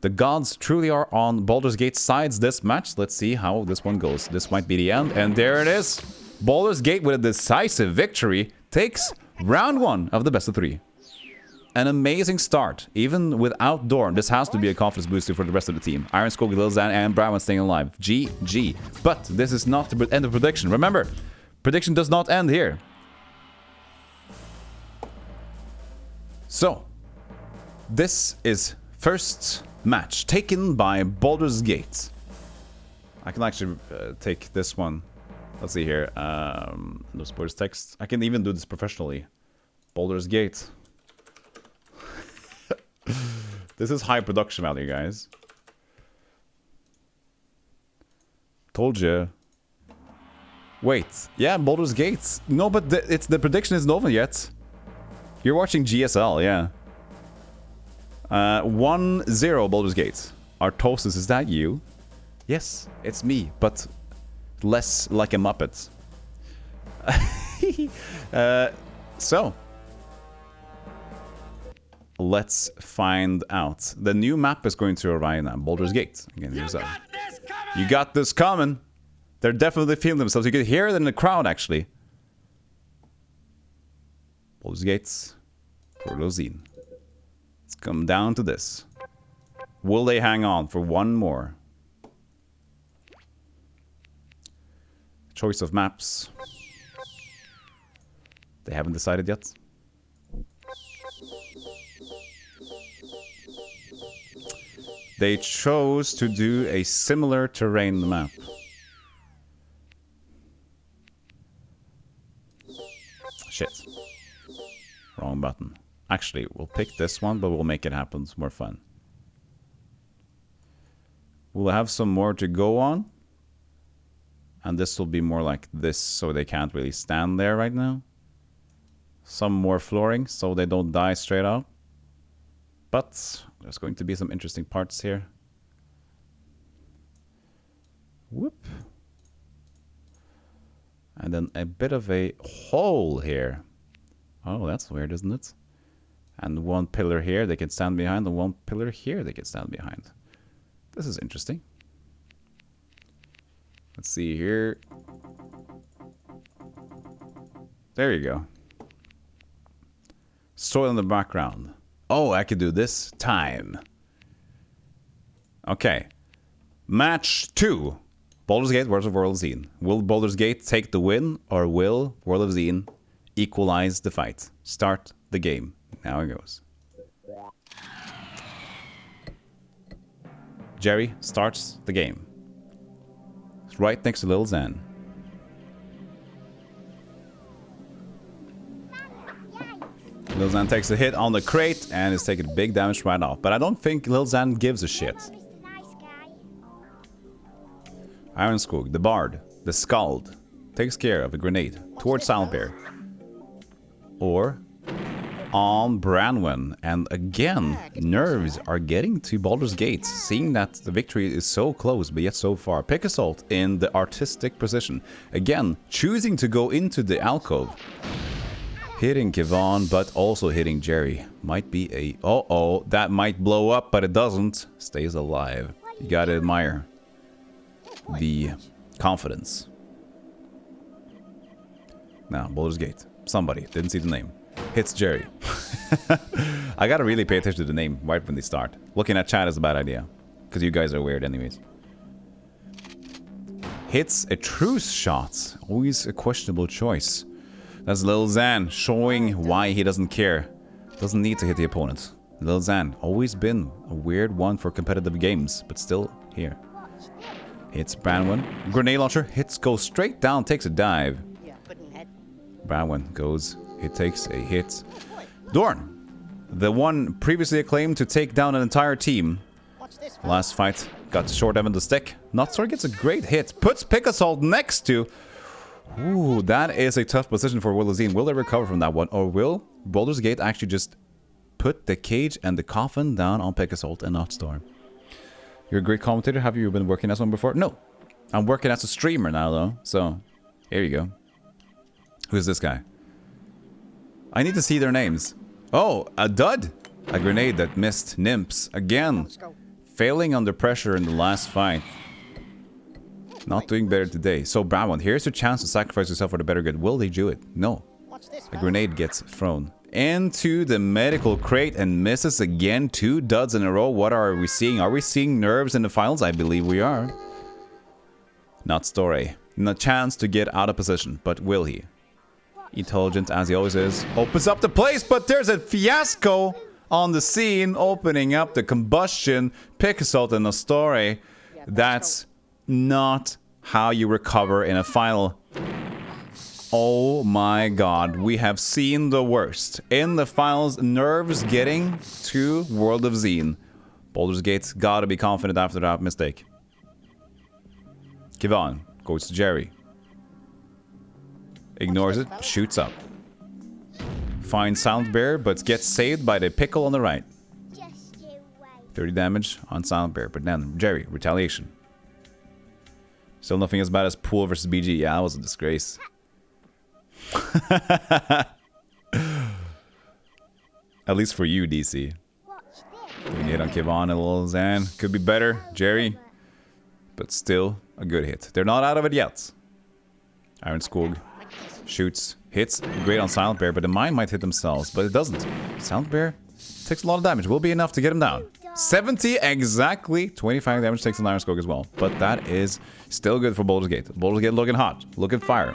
The gods truly are on Baldur's Gate sides this match. Let's see how this one goes. This might be the end, and there it is. Baldur's Gate with a decisive victory takes round 1 of the best of 3. an amazing start. Even without Dorn, this has to be a confidence booster for the rest of the team. Iron Skog, Lil Zan, and Brown staying alive. GG. But this is not the end of prediction. Remember, prediction does not end here. So, this is first match taken by Baldur's Gate. I can actually take this one. Let's see here. No sports text. I can even do this professionally. Baldur's Gate. This is high production value, guys. Told you. Wait. Yeah, Baldur's Gate. No, but the prediction isn't over yet. You're watching GSL, yeah. 1-0 Baldur's Gate. Artosis, is that you? Yes, it's me, but less like a Muppet. So, let's find out. The new map is going to arrive now. Baldur's Gate. Again, here's up. You got this coming. They're definitely feeling themselves. You can hear it in the crowd, actually. Baldur's Gates. Prolozine. It's come down to this. Will they hang on for one more? Choice of maps. They haven't decided yet. They chose to do a similar terrain map. Shit. Wrong button. Actually, we'll pick this one, but we'll make it happen. It's more fun. We'll have some more to go on. And this will be more like this, so they can't really stand there right now. Some more flooring, so they don't die straight out. But there's going to be some interesting parts here. Whoop. And then a bit of a hole here. Oh, that's weird, isn't it? And one pillar here they can stand behind, and one pillar here they can stand behind. This is interesting. Let's see here. There you go. Soil in the background. Oh, I could do this. Time. Okay. Match 2. Baldur's Gate versus World of Xen. Will Baldur's Gate take the win, or will World of Xen equalize the fight? Start the game. Now it goes. Jerry starts the game. It's right next to Lil Zan. Lil Zan takes a hit on the crate and is taking big damage right off. But I don't think Lil Zan gives a shit. Iron Skog, the Bard, the Skald, takes care of a grenade towards Soundbear. Or on Branwen. And again, nerves are getting to Baldur's Gate, seeing that the victory is so close, but yet so far. Pick Assault in the artistic position. Again, choosing to go into the alcove. Hitting Kevon, but also hitting Jerry. Might be a... Uh-oh, that might blow up, but it doesn't. Stays alive. You gotta admire the confidence. Now, Baldur's Gate. Somebody, didn't see the name. Hits Jerry. I gotta really pay attention to the name right when they start. Looking at chat is a bad idea. Because you guys are weird anyways. Hits a truce shot. Always a questionable choice. That's Lil Zan showing why he doesn't care. Doesn't need to hit the opponent. Lil Zan, always been a weird one for competitive games, but still here. Hits Branwen. Grenade launcher. Hits, goes straight down, takes a dive. Branwen goes, he takes a hit. Dorn, the one previously acclaimed to take down an entire team. Last fight, got short end of the stick. Notsor gets a great hit. Puts Pick Assault next to... Ooh, that is a tough position for World of Xen. Will they recover from that one? Or will Baldur's Gate actually just put the cage and the coffin down on Pick Assault and not Storm? You're a great commentator. Have you been working as one before? No. I'm working as a streamer now, though. So, here you go. Who's this guy? I need to see their names. Oh, a dud. A grenade that missed Nymphs. Again. Failing under pressure in the last fight. Not doing better today. So, Brown, here's your chance to sacrifice yourself for the better good. Will they do it? No. A grenade gets thrown. into the medical crate and misses again. 2 duds in a row. What are we seeing? Are we seeing nerves in the finals? I believe we are. Not Story. No chance to get out of position, but will he? Intelligent as he always is. Opens up the place, but there's a fiasco on the scene, opening up the combustion. Picasalt and a Story. That's not how you recover in a final. Oh my god, we have seen the worst. In the finals, nerves getting to World of Zine. Baldur's Gate gotta be confident after that mistake. Kevon goes to Jerry. Ignores it, shoots up. Finds Silent Bear, but gets saved by the pickle on the right. 30 damage on Silent Bear, but then Jerry, retaliation. Still nothing as bad as Pool versus BG. Yeah, that was a disgrace. At least for you, DC. Getting hit on Kevon, a little Zan. Could be better, Jerry. But still, a good hit. They're not out of it yet. Iron Skog shoots, hits. Great on Silent Bear, but the mine might hit themselves. But it doesn't. Silent Bear takes a lot of damage. Will be enough to get him down. 70 exactly. 25 damage takes an Iron Skog as well. But that is still good for Baldur's Gate. Baldur's Gate looking hot. Looking fire.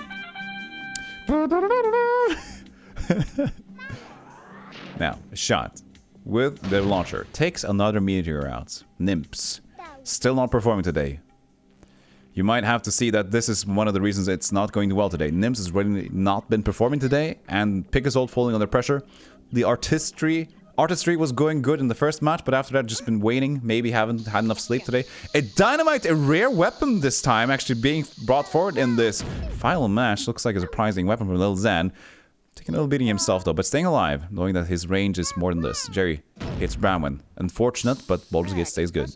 Now, a shot with the launcher takes another meteor out. Nymphs. Still not performing today. You might have to see that this is one of the reasons it's not going well today. Nymphs has really not been performing today, and Picasalt falling under pressure. The artistry was going good in the first match, but after that just been waning. Maybe haven't had enough sleep today. A dynamite, a rare weapon this time, actually being brought forward in this final match. Looks like a surprising weapon from Lil Zan. Taking a little beating himself though, but staying alive, knowing that his range is more than this. Jerry hits Bramwin. Unfortunate, but Baldur's Gate stays good.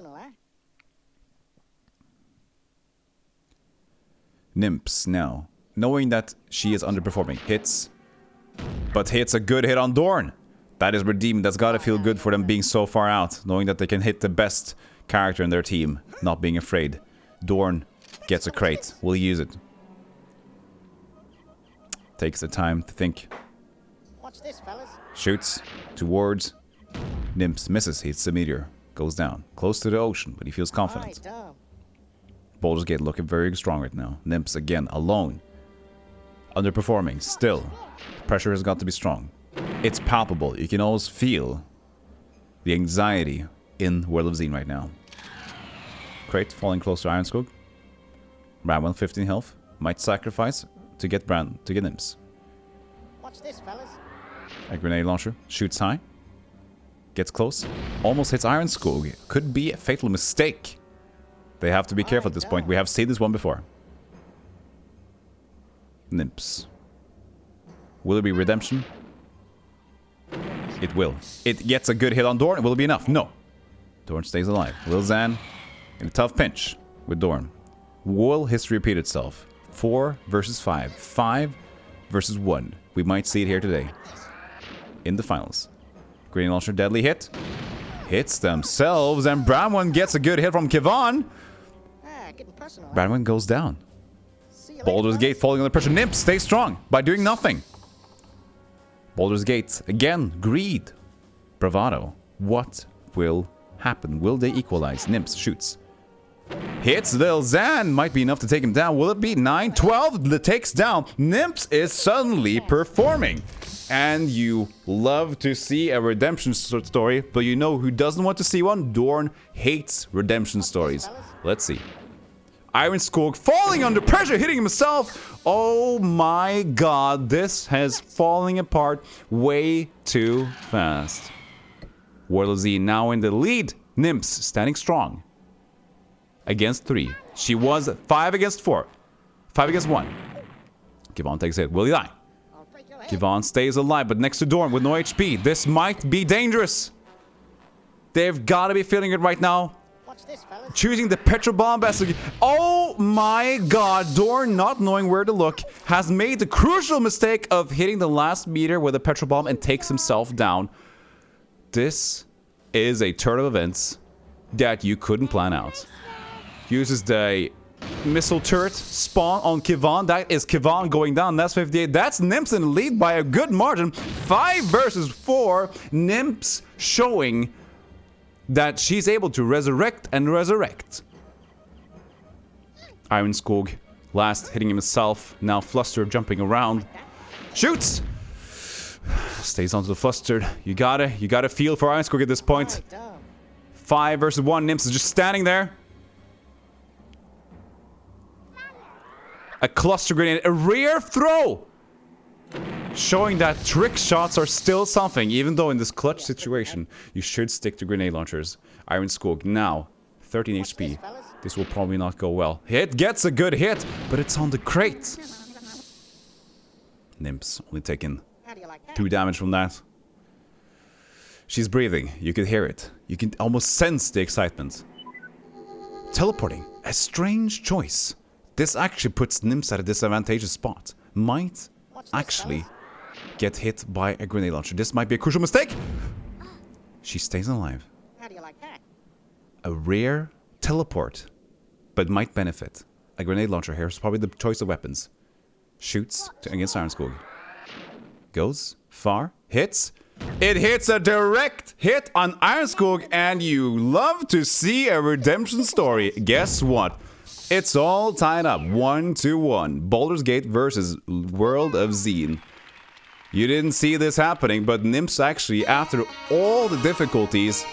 Nymphs now, knowing that she is underperforming, hits, but hits a good hit on Dorn. That is redeeming. That's gotta feel good for them being so far out, knowing that they can hit the best character in their team, not being afraid. Dorn gets a crate. Will use it. Takes the time to think. Watch this, fellas. Shoots towards Nymphs. Misses. Hits the meteor. Goes down. Close to the ocean, but he feels confident. Baldur's Gate looking very strong right now. Nymphs again, alone. Underperforming. Still. Pressure has got to be strong. It's palpable. You can always feel the anxiety in World of Zine right now. Crate falling close to Iron Skog. Bramwell 15 health. Might sacrifice to get Nymphs. Watch this, fellas. A grenade launcher. Shoots high. Gets close. Almost hits Iron Skog. Could be a fatal mistake. They have to be careful at this point. We have seen this one before. Nymphs. Will it be redemption? It will. It gets a good hit on Dorn. Will it be enough? No. Dorn stays alive. Lil Zan in a tough pinch with Dorn. Will history repeat itself? 4 versus 5. 5 versus 1. We might see it here today. In the finals. Green launcher, deadly hit. Hits themselves, and Bramwin gets a good hit from Kevon. Bramwin goes down. Baldur's Gate falling under pressure. Nymphs stay strong by doing nothing. Baldur's Gate, again, greed. Bravado. What will happen? Will they equalize? Nymphs shoots. Hits Lil Zan. Might be enough to take him down. Will it be 9? 12 takes down. Nymphs is suddenly performing. And you love to see a redemption story, but you know who doesn't want to see one? Dorn hates redemption stories. Let's see. Iron Skog falling under pressure, hitting himself. Oh my god, this has falling apart way too fast. World of Z now in the lead. Nymphs standing strong. Against 3. She was 5 against 4. 5 against 1. Kevon takes it. Will he die? Kevon stays alive, but next to Dorn with no HP. This might be dangerous. They've got to be feeling it right now. Choosing the petrol bomb as a... Oh my god, Dorn, not knowing where to look, has made the crucial mistake of hitting the last meter with a petrol bomb and takes himself down. This is a turn of events that you couldn't plan out. Uses the missile turret spawn on Kivan. That is Kivan going down. That's 58. That's Nymphs in the lead by a good margin. 5 versus 4. Nymphs showing that she's able to resurrect and resurrect. Iron Skog last hitting himself. Now Fluster jumping around. Shoots! Stays onto the Flustered. You gotta feel for Iron Skog at this point. 5 versus 1. Nymphs is just standing there. A cluster grenade, a rear throw! Showing that trick shots are still something, even though in this clutch situation, you should stick to grenade launchers. Iron Skog now, 13 HP. This will probably not go well. Hit gets a good hit, but it's on the crate. Nymphs only taking 2 damage from that. She's breathing. You can hear it. You can almost sense the excitement. Teleporting, a strange choice. This actually puts Nymphs at a disadvantageous spot. Might actually get hit by a grenade launcher. This might be a crucial mistake. She stays alive. How do you like that? A rare teleport, but might benefit. A grenade launcher here is probably the choice of weapons. Shoots against Iron Skog. Goes far, hits. It hits a direct hit on Iron Skog, and you love to see a redemption story. Guess what? It's all tied up 1-1. Baldur's Gate versus World of Xen. You didn't see this happening, but Nymphs actually, after all the difficulties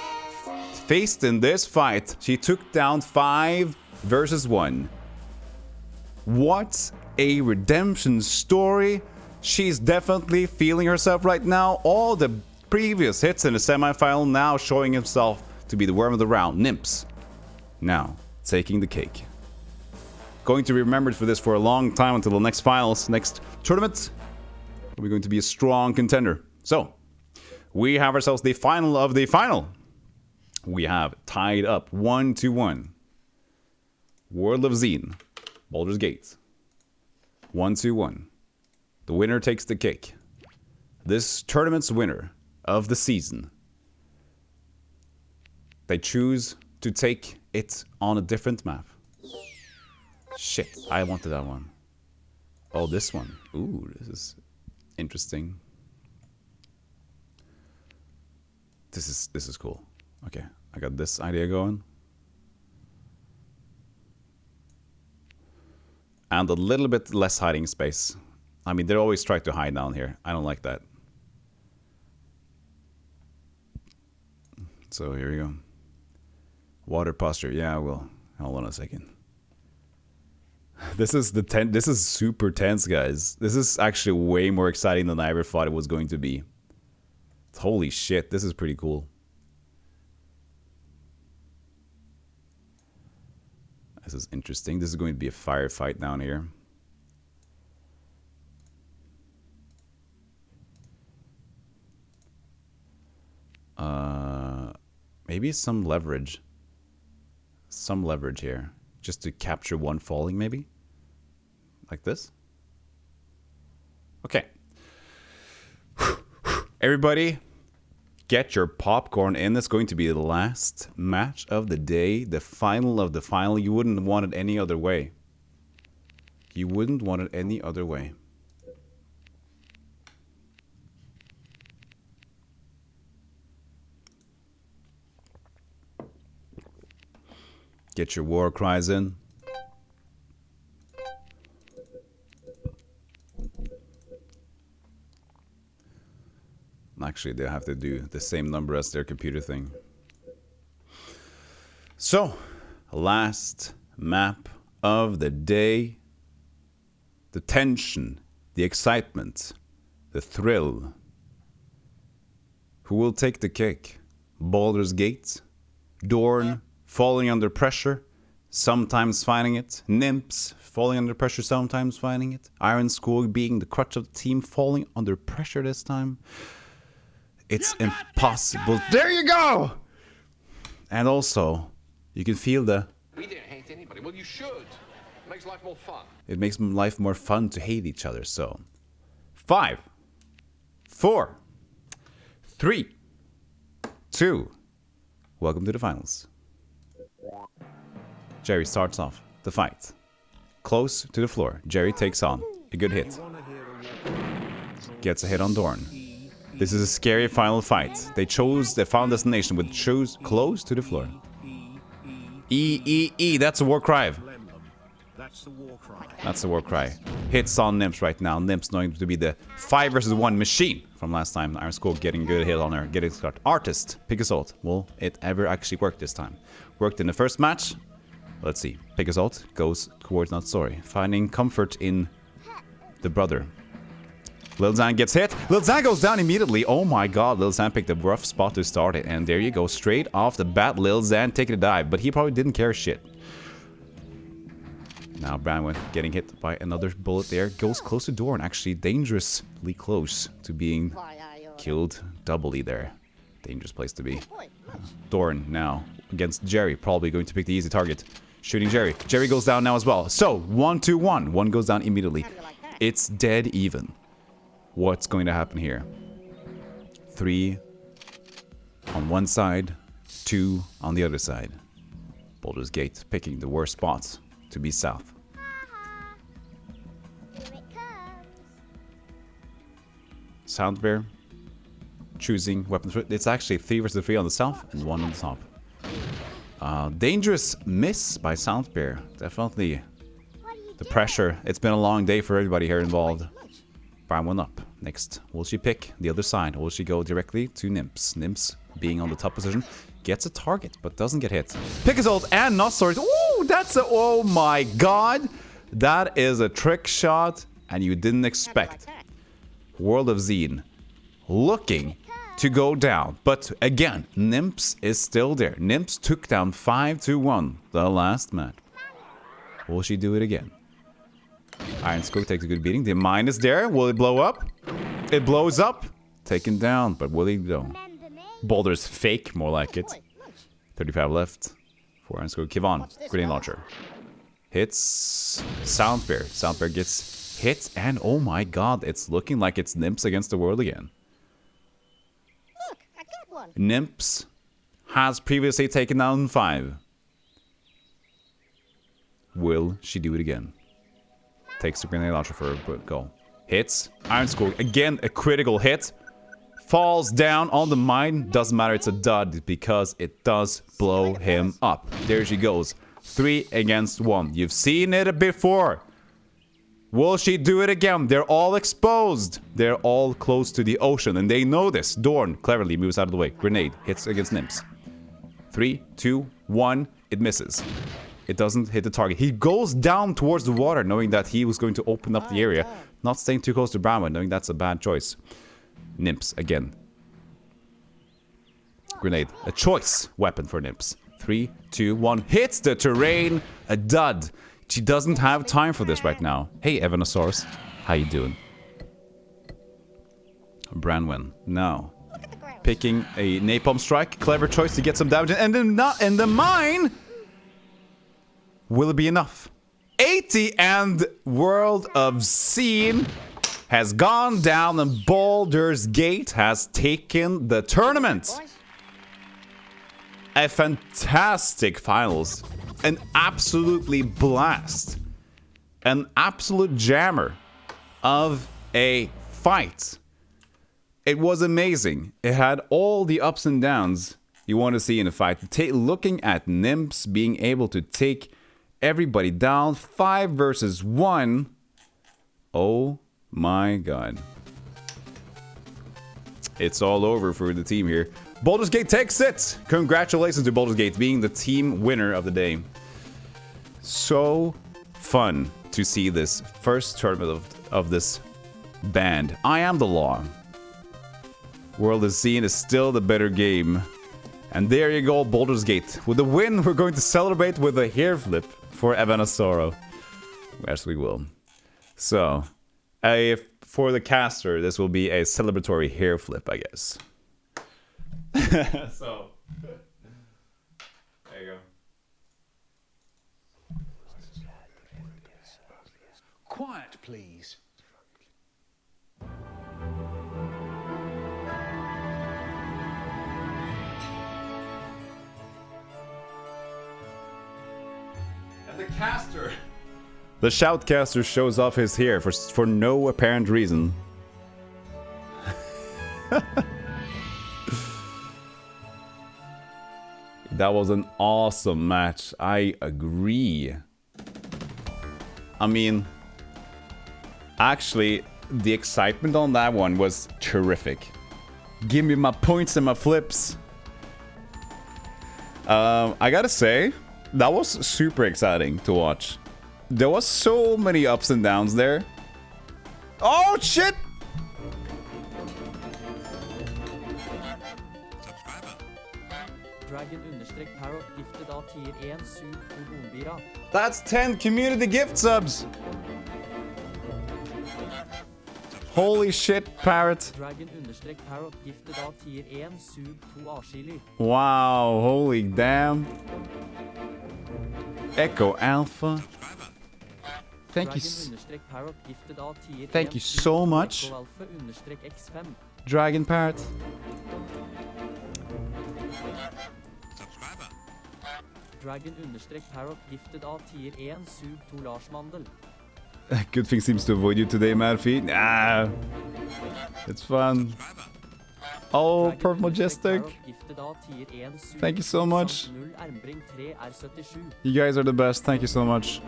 faced in this fight, she took down 5 versus 1. What a redemption story. She's definitely feeling herself right now. All the previous hits in the semifinal now showing himself to be the worm of the round. Nymphs now taking the cake. Going to be remembered for this for a long time until the next finals, next tournament. We're going to be a strong contender. So, we have ourselves the final of the final. We have tied up 1-1. World of Xen, Baldur's Gate. 1-1. The winner takes the cake. This tournament's winner of the season. They choose to take it on a different map. Shit, I wanted that one. Oh, this one. Ooh, this is interesting. This is cool. Okay, I got this idea going. And a little bit less hiding space. I mean, they always try to hide down here. I don't like that. So here we go. Water posture. Yeah, I will. Hold on a second. This is super tense, guys. This is actually way more exciting than I ever thought it was going to be. Holy shit, this is pretty cool. This is interesting. This is going to be a firefight down here. Maybe some leverage. Some leverage here. Just to capture one falling, maybe? Like this? Okay. Everybody, get your popcorn in. It's going to be the last match of the day. The final of the final. You wouldn't want it any other way. You wouldn't want it any other way. Get your war cries in. Actually, they have to do the same number as their computer thing. So, last map of the day. The tension, the excitement, the thrill. Who will take the cake? Baldur's Gate? Dorn falling under pressure, sometimes finding it. Nymphs falling under pressure, sometimes finding it. Iron Skog being the crutch of the team, falling under pressure this time. It's impossible. There you go! And also, you can feel the... We didn't hate anybody. Well, you should. It makes life more fun. It makes life more fun to hate each other, so... 5, 4, 3, 2. Welcome to the finals. Jerry starts off the fight. close to the floor. Jerry takes on. A good hit. Gets a hit on Dorn. This is a scary final fight. They chose their final destination with choose close to the floor. E. That's a war cry. That's the war cry. That's the war cry. Hits on Nymphs right now. Nymphs going to be the 5 versus 1 machine from last time. Iron Skull getting good hit on her. Getting start. Artist. Pick Assault. Will it ever actually work this time? Worked in the first match. Let's see. Pick Assault goes towards Not Sorry. Finding comfort in the brother. Lil Zan gets hit. Lil Zan goes down immediately. Oh my god, Lil Zan picked a rough spot to start it. And there you go. Straight off the bat, Lil Zan taking a dive. But he probably didn't care shit. Now Branwen getting hit by another bullet there. Goes close to Dorn. Actually dangerously close to being killed doubly there. Dangerous place to be. Dorn now against Jerry. Probably going to pick the easy target. Shooting Jerry. Jerry goes down now as well. So 1-2-1. One goes down immediately. It's dead even. What's going to happen here? 3 on one side, 2 on the other side. Baldur's Gate picking the worst spots to be south. Soundbear choosing weapons. It's actually 3 versus 3 on the south and 1 on the top. Dangerous miss by Soundbear. Definitely the pressure. It's been a long day for everybody here involved. Prime one up. Next, will she pick the other side? Or will she go directly to Nymphs? Nymphs being on the top position gets a target, but doesn't get hit. Pick Assault and not Swords. Ooh, that's a... Oh my god! That is a trick shot, and you didn't expect. World of Zine looking to go down. But again, Nymphs is still there. Nymphs took down 5-1 the last match. Will she do it again? Iron Skull takes a good beating. The mine is there. Will it blow up? It blows up. Taken down, but will he go? Boulder's fake, more like it. 35 left. 4 Iron Skull. Kivon, grenade launcher. Hits Soundbear. Soundbear gets hit, and oh my god, it's looking like it's Nymphs against the world again. Look, I got one. Nymphs has previously taken down 5. Will she do it again? Takes the grenade launcher for a goal. Hits. Iron Skull. Again, a critical hit. Falls down on the mine. Doesn't matter, it's a dud because it does blow him up. There she goes. 3 against 1. You've seen it before. Will she do it again? They're all exposed. They're all close to the ocean, and they know this. Dorn cleverly moves out of the way. Grenade hits against Nymphs. 3, 2, 1. It misses. It doesn't hit the target. He goes down towards the water, knowing that he was going to open up the area. Not staying too close to Branwen, knowing that's a bad choice. Nymphs again. Grenade. A choice weapon for Nymphs. 3, 2, 1. Hits the terrain. A dud. She doesn't have time for this right now. Hey, Evanosaurus. How you doing? Branwen. Now. Picking a napalm strike. Clever choice to get some damage. And then not in the mine. Will it be enough? 80 and World of Scene has gone down and Baldur's Gate has taken the tournament. A fantastic finals. An absolutely blast. An absolute jammer of a fight. It was amazing. It had all the ups and downs you want to see in a fight. Looking at Nymphs being able to take everybody down 5 versus 1. Oh my god. It's all over for the team here. Baldur's Gate takes it. Congratulations to Baldur's Gate being the team winner of the day. So fun to see this first tournament of this band. I Am the Law. World of Scene is still the better game. And there you go, Baldur's Gate. With the win, we're going to celebrate with a hair flip for Evanesoro. Yes, we will. So, for the caster, this will be a celebratory hair flip, I guess. So, there you go. Quiet, please. And the caster The shoutcaster shows off his hair for no apparent reason. That was an awesome match. I agree. I mean, actually, the excitement on that one was terrific. Give me my points and my flips. I gotta say, that was super exciting to watch. There was so many ups and downs there. Oh, shit! That's 10 community gift subs! Holy shit, Parrot. Wow, holy damn. Echo Alpha. Thank you. Thank you so much. Dragon Parrot. Dragon_Parrot gifted av tier 1 sub to Lars Mandel. Good thing seems to avoid you today, Malfi. Nah. It's fun. Oh, Purple Majestic. Thank you so much. You guys are the best. Thank you so much.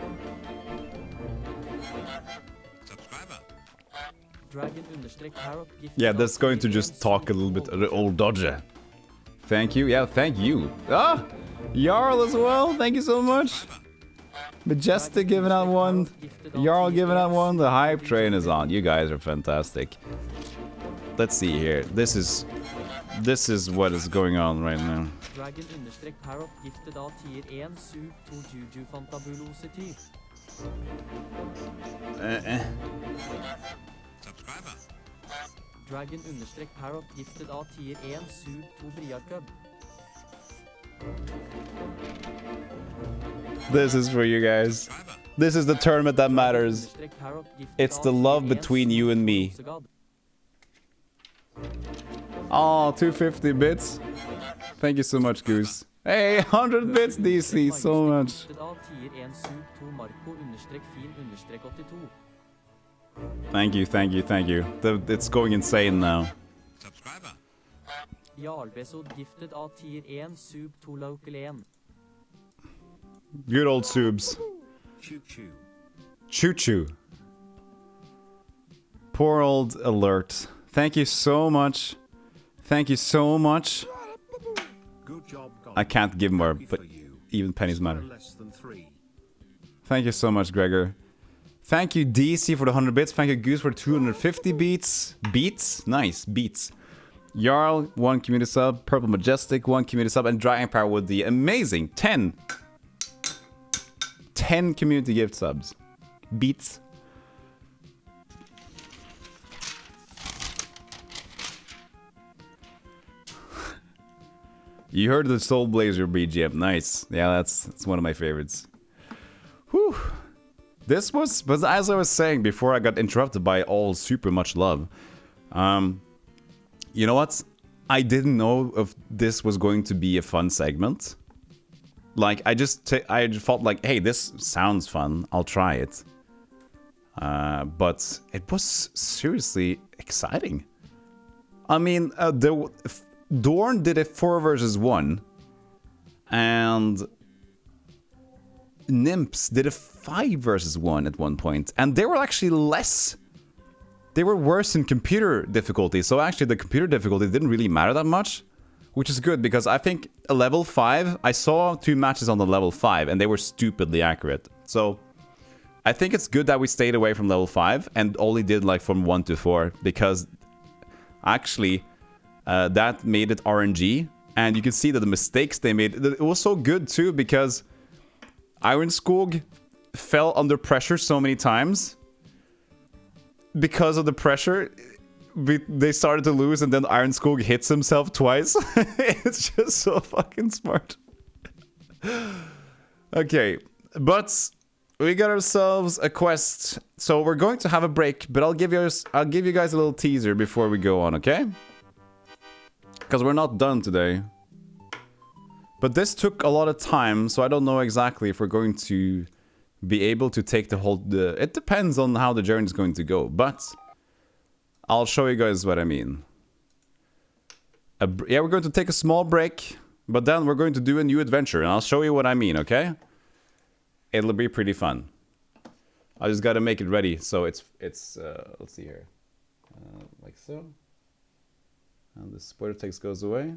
Yeah, that's going to just talk a little bit. Old Dodger. Thank you. Yeah, thank you. Ah! Jarl as well. Thank you so much. Majestic giving out one. Jarl giving out one. The hype train is on. You guys are fantastic. Let's see here. This is what is going on right now. Dragon_Parrot gifted av tier 1 sub to Juju Fantabulosity. Dragon_Parrot gifted av tier 1 sub to Briarcub. This is for you guys. This is the tournament that matters. It's the love between you and me. Oh, 250 bits. Thank you so much, Goose. Hey, 100 bits, DC, so much. Thank you, thank you, thank you. It's going insane now. Gifted av tier 1 sub to local 1. Good old subs. Choo-choo. Choo-choo. Poor old alert. Thank you so much. Thank you so much. Good job, God. I can't give more, Happy but for you. even pennies matter. Less than 3. Thank you so much, Gregor. Thank you, DC, for the 100 bits. Thank you, Goose, for 250 beats. Beats? Nice, beats. Jarl, 1 community sub. Purple Majestic, 1 community sub. And Dragon Power with the amazing 10 community gift subs. Beats. You heard the Soul Blazer BGM. Nice. Yeah, that's one of my favorites. Whew. This was, but as I was saying before I got interrupted by all super much love. You know what? I didn't know if this was going to be a fun segment. Like, I just felt like, hey, this sounds fun. I'll try it. But it was seriously exciting. I mean, Dorn did a 4 versus 1. And Nymphs did a 5 versus 1 at one point. And they were actually less... They were worse in computer difficulty. So actually the computer difficulty didn't really matter that much. Which is good, because I think a level 5... I saw 2 matches on the level 5, and they were stupidly accurate. So I think it's good that we stayed away from level 5 and only did like from 1 to 4. Because actually... that made it RNG, and you can see that the mistakes they made, it was so good too, because Ironskog fell under pressure so many times. Because of the pressure, they started to lose, and then Ironskog hits himself twice. It's just so fucking smart. Okay, but we got ourselves a quest, so we're going to have a break, but I'll give you guys a little teaser before we go on, okay? Because we're not done today. But this took a lot of time, so I don't know exactly if we're going to be able to take the whole... it depends on how the journey is going to go, but I'll show you guys what I mean. Yeah, we're going to take a small break, but then we're going to do a new adventure, and I'll show you what I mean, okay? It'll be pretty fun. I just gotta make it ready, so it's let's see here. Like so. And the spoiler text goes away.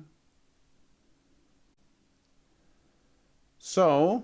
So,